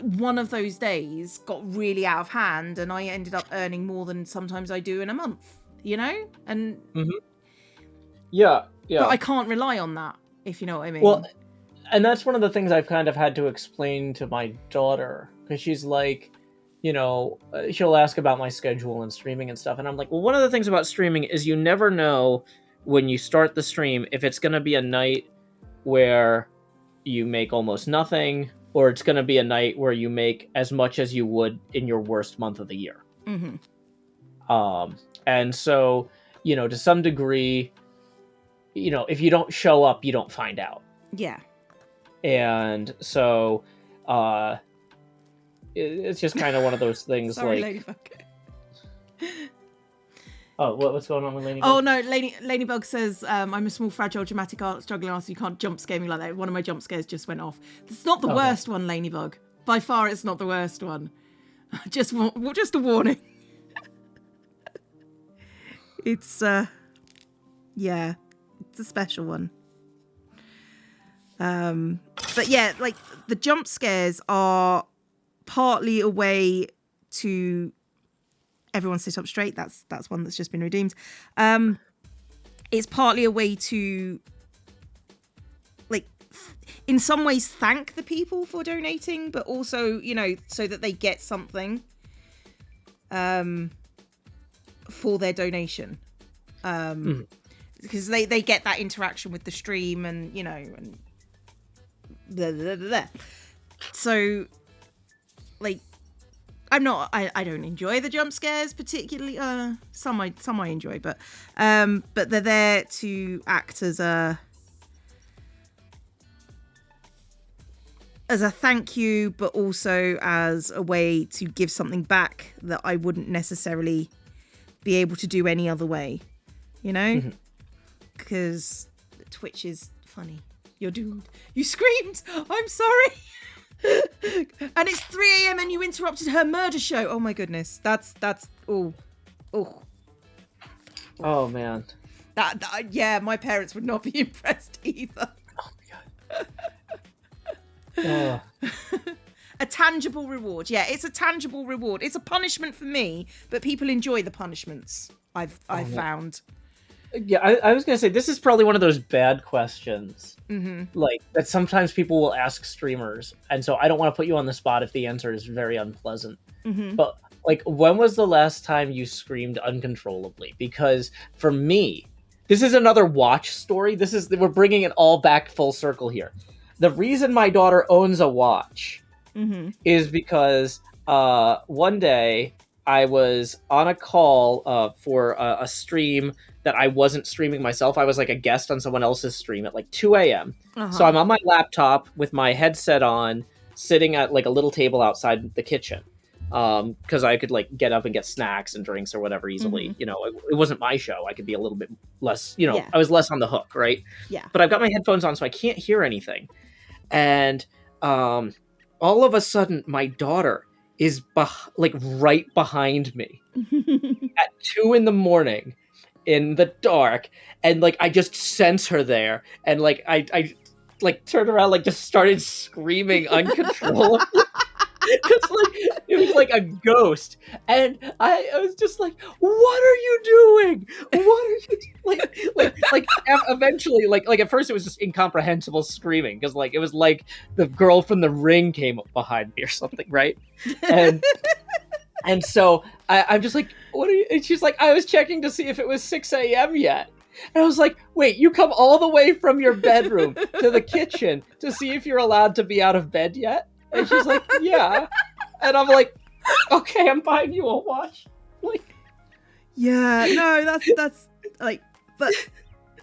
one of those days got really out of hand, and I ended up earning more than sometimes I do in a month. And but I can't rely on that, if you know what I mean. Well, and that's one of the things I've kind of had to explain to my daughter, because she's like, she'll ask about my schedule and streaming and stuff. And I'm like, well, one of the things about streaming is you never know when you start the stream if it's going to be a night where you make almost nothing, or it's going to be a night where you make as much as you would in your worst month of the year. And so, to some degree, if you don't show up, you don't find out. Yeah. And so it's just kind of one of those things. Sorry, Ladybug. Oh, what's going on with Ladybug? Oh no, Ladybug says, I'm a small, fragile, dramatic art struggling artist. You can't jump scare me like that. One of my jump scares just went off. It's not the worst one, Ladybug. By far, it's not the worst one. Just a warning. It's it's a special one. But yeah, the jump scares are partly a way to Everyone Sit Up Straight. That's one that's just been redeemed. It's partly a way to, like, in some ways thank the people for donating, but also, you know, so that they get something for their donation. Because they get that interaction with the stream and, you know, and blah, blah, blah, blah. So, like, I don't enjoy the jump scares particularly. Some I enjoy, but they're there to act as a thank you, but also as a way to give something back that I wouldn't necessarily be able to do any other way, you know? Because Twitch is funny. You're doomed. You screamed. I'm sorry. And it's 3 a.m. and you interrupted her murder show. Oh my goodness. That's oh man. That yeah, my parents would not be impressed either. Oh my god. A tangible reward. Yeah, it's a tangible reward. It's a punishment for me, but people enjoy the punishments. I've found. Yeah, I was gonna say this is probably one of those bad questions, like that sometimes people will ask streamers, and so I don't want to put you on the spot if the answer is very unpleasant. But like, when was the last time you screamed uncontrollably? Because for me, this is another watch story. We're bringing it all back full circle here. The reason my daughter owns a watch is because one day I was on a call for a stream that I wasn't streaming myself. I was like a guest on someone else's stream at like 2 a.m. So I'm on my laptop with my headset on, sitting at like a little table outside the kitchen. Because I could like get up and get snacks and drinks or whatever easily. You know, it wasn't my show. I could be a little bit less, you know, I was less on the hook, right? Yeah. But I've got my headphones on, so I can't hear anything. And all of a sudden, my daughter is like right behind me at 2 a.m. in the dark, and like I just sense her there, and like I like turned around, like just started screaming uncontrollably. Because like it was like a ghost, and I was just like, "What are you doing? What are you like?" Eventually, like at first it was just incomprehensible screaming, because like it was like the girl from The Ring came up behind me or something, right? And so I'm just like, "What are you?" And she's like, "I was checking to see if it was 6 a.m. yet." And I was like, "Wait, you come all the way from your bedroom to the kitchen to see if you're allowed to be out of bed yet?" And she's like, "Yeah." And I'm like, "Okay, I'm buying you a watch." Like, yeah, no, that's like, but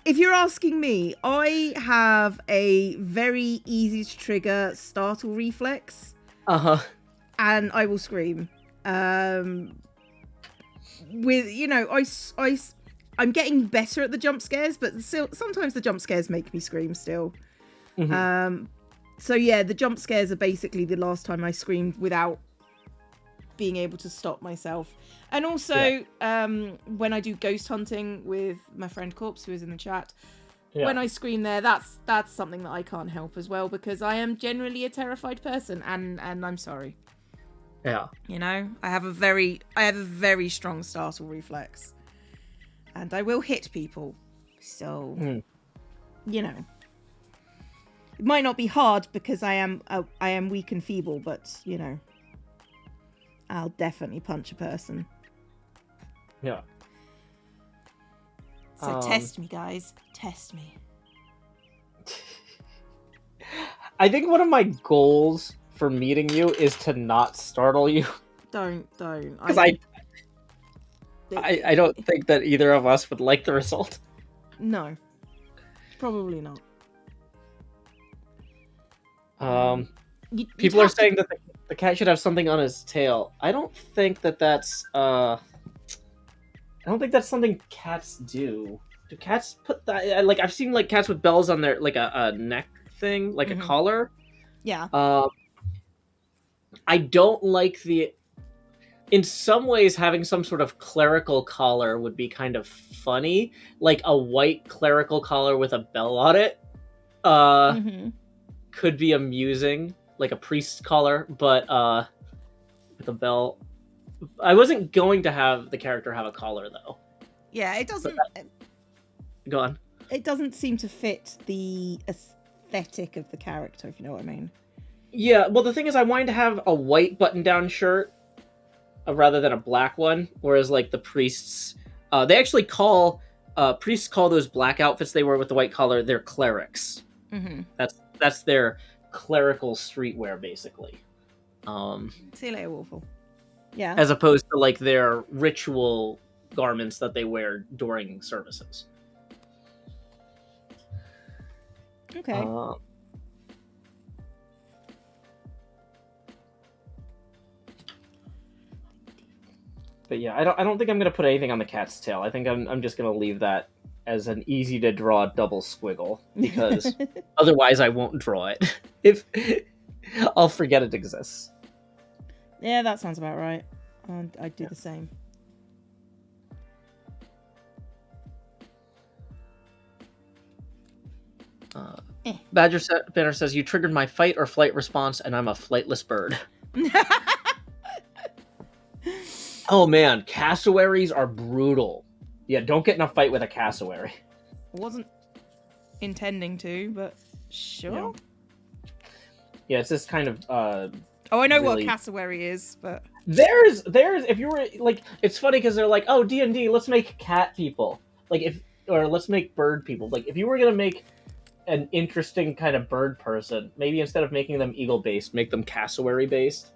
if you're asking me, I have a very easy to trigger startle reflex. And I will scream. With, you know, I'm getting better at the jump scares, but still, sometimes the jump scares make me scream still. So yeah, the jump scares are basically the last time I screamed without being able to stop myself. And also, when I do ghost hunting with my friend Corpse, who is in the chat, when I scream there, that's something that I can't help as well, because I am generally a terrified person, and I'm sorry. Yeah. You know, I have a very strong startle reflex, and I will hit people. So, you know. It might not be hard because I am weak and feeble, but, you know, I'll definitely punch a person. Yeah. So test me, guys. Test me. I think one of my goals for meeting you is to not startle you. Don't. Because I don't think that either of us would like the result. No. Probably not. People are saying that the cat should have something on his tail. I don't think that's something cats do. Do cats put that? Like, I've seen like cats with bells on their, like a neck thing, like a collar. Yeah. I don't like in some ways, having some sort of clerical collar would be kind of funny, like a white clerical collar with a bell on it. Could be amusing, like a priest's collar, but with a bell. I wasn't going to have the character have a collar though. Yeah, it doesn't. Go on. It doesn't seem to fit the aesthetic of the character, if you know what I mean. Yeah, well, the thing is, I wanted to have a white button-down shirt rather than a black one, whereas, like, the priests... they actually call... priests call those black outfits they wear with the white collar their clerics. Mm-hmm. That's their clerical streetwear, basically. See you later, Wolfle. Yeah. As opposed to, like, their ritual garments that they wear during services. Okay. But yeah, I don't think I'm gonna put anything on the cat's tail. I think I'm just gonna leave that as an easy to draw double squiggle because otherwise I won't draw it. If I'll forget it exists. Yeah, that sounds about right. I'd do the same. Banner says, you triggered my fight or flight response, and I'm a flightless bird. Oh man, cassowaries are brutal. Yeah, don't get in a fight with a cassowary. Wasn't intending to, but sure. Yeah, it's this kind of Oh, I know really... what a cassowary is, but there's if you were like, it's funny because they're like, oh, D&D, let's make cat people, like or let's make bird people. Like if you were gonna make an interesting kind of bird person, maybe instead of making them eagle based, make them cassowary based.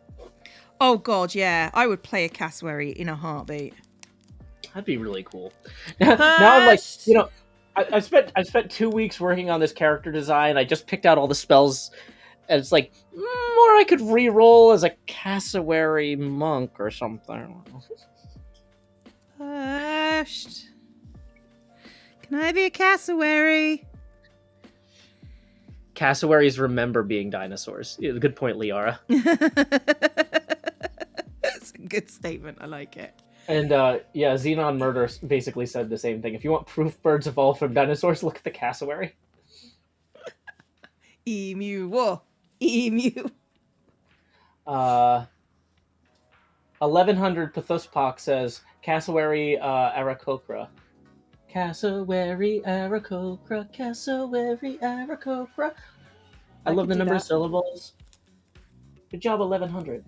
Oh god, yeah, I would play a cassowary in a heartbeat. That'd be really cool. Now I'm like, you know, I spent 2 weeks working on this character design. I just picked out all the spells, and it's like, or I could re-roll as a cassowary monk or something. Hushed. Can I be a cassowary? Cassowaries remember being dinosaurs. Yeah, good point, Liara. That's a good statement. I like it. And yeah, Xenon Murder basically said the same thing. If you want proof birds evolved from dinosaurs, look at the cassowary. Emu, whoa, emu. 1100 Pathospak says cassowary Aarakocra. Cassowary Aarakocra, cassowary Aarakocra. I love the number of syllables. Good job, 1100.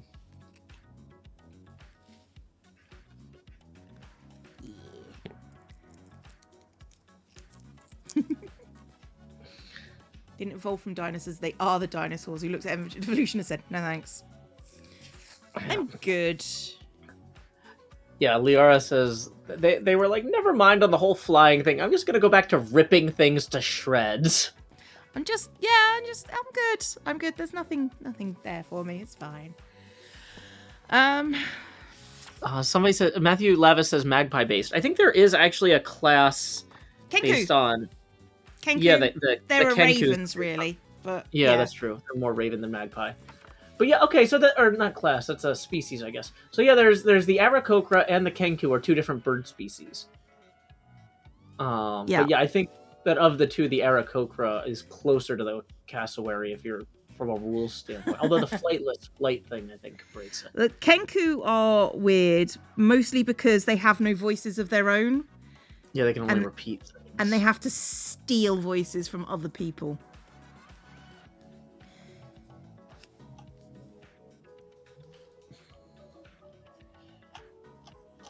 Didn't evolve from dinosaurs. They are the dinosaurs. Who looked at evolution and said, "No thanks, I'm good." Yeah, Liara says they were like, never mind on the whole flying thing. I'm just gonna go back to ripping things to shreds. I'm good. I'm good. There's nothing there for me. It's fine. Somebody said Matthew Lavis says magpie based. I think there is actually a class Kenku. based on. Kenku. Yeah, they're the ravens, really. But yeah, that's true. They're more raven than magpie. But yeah, okay, so that, or not class, that's a species, I guess. So yeah, there's the Aarakocra and the Kenku are two different bird species. But yeah, I think that of the two, the Aarakocra is closer to the cassowary if you're from a rules standpoint. Although the flightless flight thing, I think, breaks it. The Kenku are weird, mostly because they have no voices of their own. Yeah, they can only repeat things. And they have to steal voices from other people.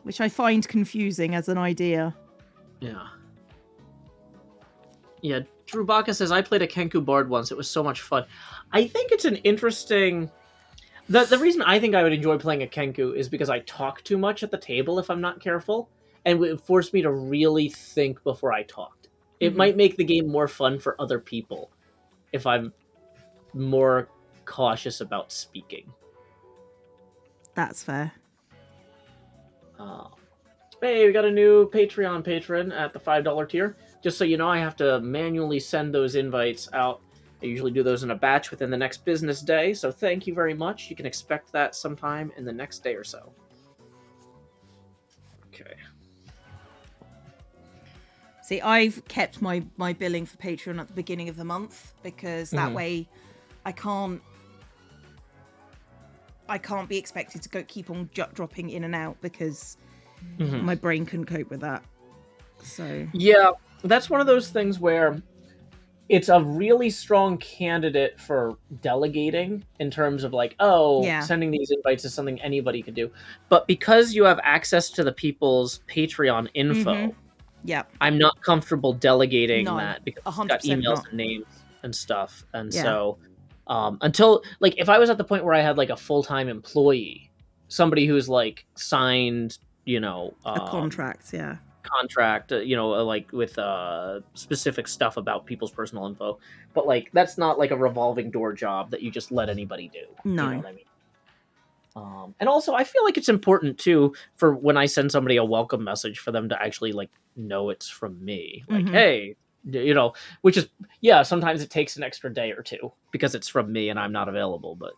Which I find confusing as an idea. Yeah. Yeah, Drew Baca says, I played a Kenku bard once. It was so much fun. I think it's an interesting... The reason I think I would enjoy playing a Kenku is because I talk too much at the table if I'm not careful. And it would force me to really think before I talked. It might make the game more fun for other people if I'm more cautious about speaking. That's fair. Hey, we got a new Patreon patron at the $5 tier. Just so you know, I have to manually send those invites out. I usually do those in a batch within the next business day, so thank you very much. You can expect that sometime in the next day or so. Okay. See, I've kept my billing for Patreon at the beginning of the month because that way I can't I can't be expected to keep on dropping in and out because Mhm. my brain couldn't cope with that. So Yeah, that's one of those things where it's a really strong candidate for delegating in terms of like, Yeah. sending these invites is something anybody could do. But because you have access to the people's Patreon info, yeah, I'm not comfortable delegating No, that because it's 100% got emails not. and names and stuff. And Yeah. so until like if I was at the point where I had like a full-time employee, somebody who's like signed, a contract. Yeah. contract, like with specific stuff about people's personal info, but like that's not like a revolving door job that you just let anybody do. No. You know what I mean? And also, I feel like it's important too for when I send somebody a welcome message for them to actually like know it's from me. Like, hey, which is sometimes it takes an extra day or two because it's from me and I'm not available. But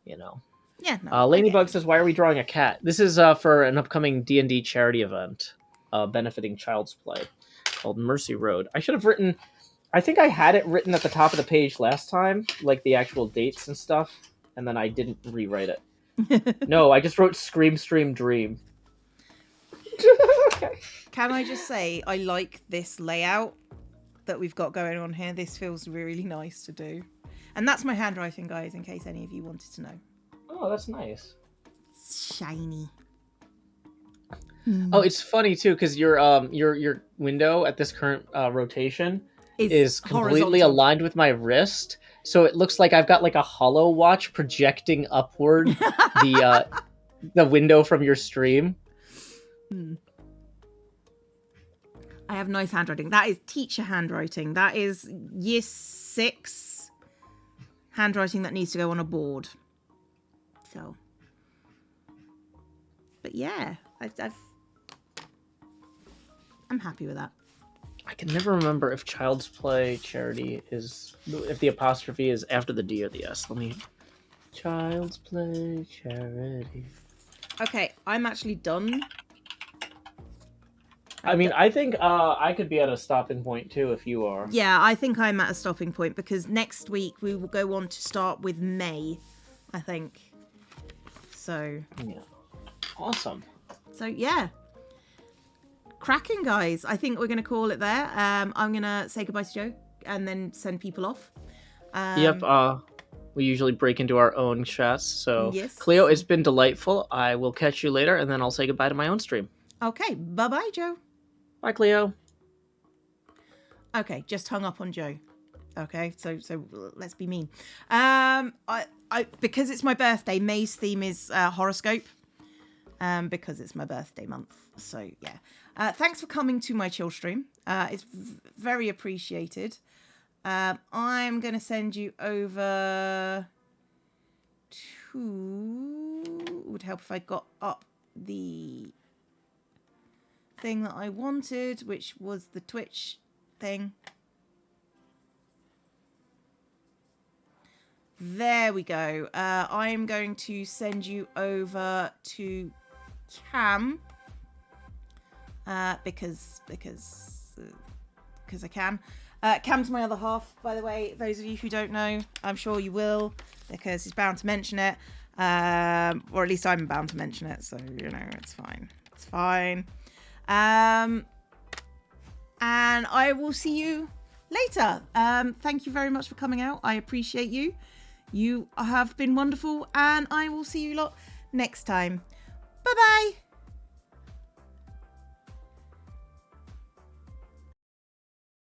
Yeah. No. Lanybug says, "Why are we drawing a cat?" This is for an upcoming D&D charity event. Benefiting Child's Play called Mercy Road. I should have written, I think I had it written at the top of the page last time, like the actual dates and stuff, and then I didn't rewrite it. No, I just wrote Scream, Stream, Dream. Okay. Can I just say, I like this layout that we've got going on here. This feels really nice to do. And that's my handwriting, guys, in case any of you wanted to know. Oh, that's nice. It's shiny. Oh, it's funny too because your window at this current rotation is completely horizontal. aligned with my wrist, so it looks like I've got like a hollow watch projecting upward the window from your stream. I have nice handwriting. That is teacher handwriting. That is year 6 handwriting that needs to go on a board. So, but yeah, I'm happy with that. I can never remember if Child's Play charity if the apostrophe is after the D or the S. Let me. Child's Play charity. Okay, I'm actually done. I mean, I think I could be at a stopping point too if you are. Yeah, I think I'm at a stopping point because next week we will go on to start with May, I think. So. Yeah. Awesome. So yeah. Cracking, guys. I think we're going to call it there. I'm going to say goodbye to Joe and then send people off. Yep. We usually break into our own chats. So, yes. Cleo, it's been delightful. I will catch you later, and then I'll say goodbye to my own stream. Okay. Bye-bye, Joe. Bye, Cleo. Okay. Just hung up on Joe. Okay. So let's be mean. Because it's my birthday, May's theme is horoscope. Because it's my birthday month. So, yeah. Thanks for coming to my chill stream. It's very appreciated. I'm going to send you over to... It would help if I got up the thing that I wanted, which was the Twitch thing. There we go. I'm going to send you over to Cam. Because I can. Cam's my other half, by the way. Those of you who don't know, I'm sure you will, because he's bound to mention it. Or at least I'm bound to mention it, so it's fine. It's fine. And I will see you later. Thank you very much for coming out. I appreciate you. You have been wonderful, and I will see you lot next time. Bye bye.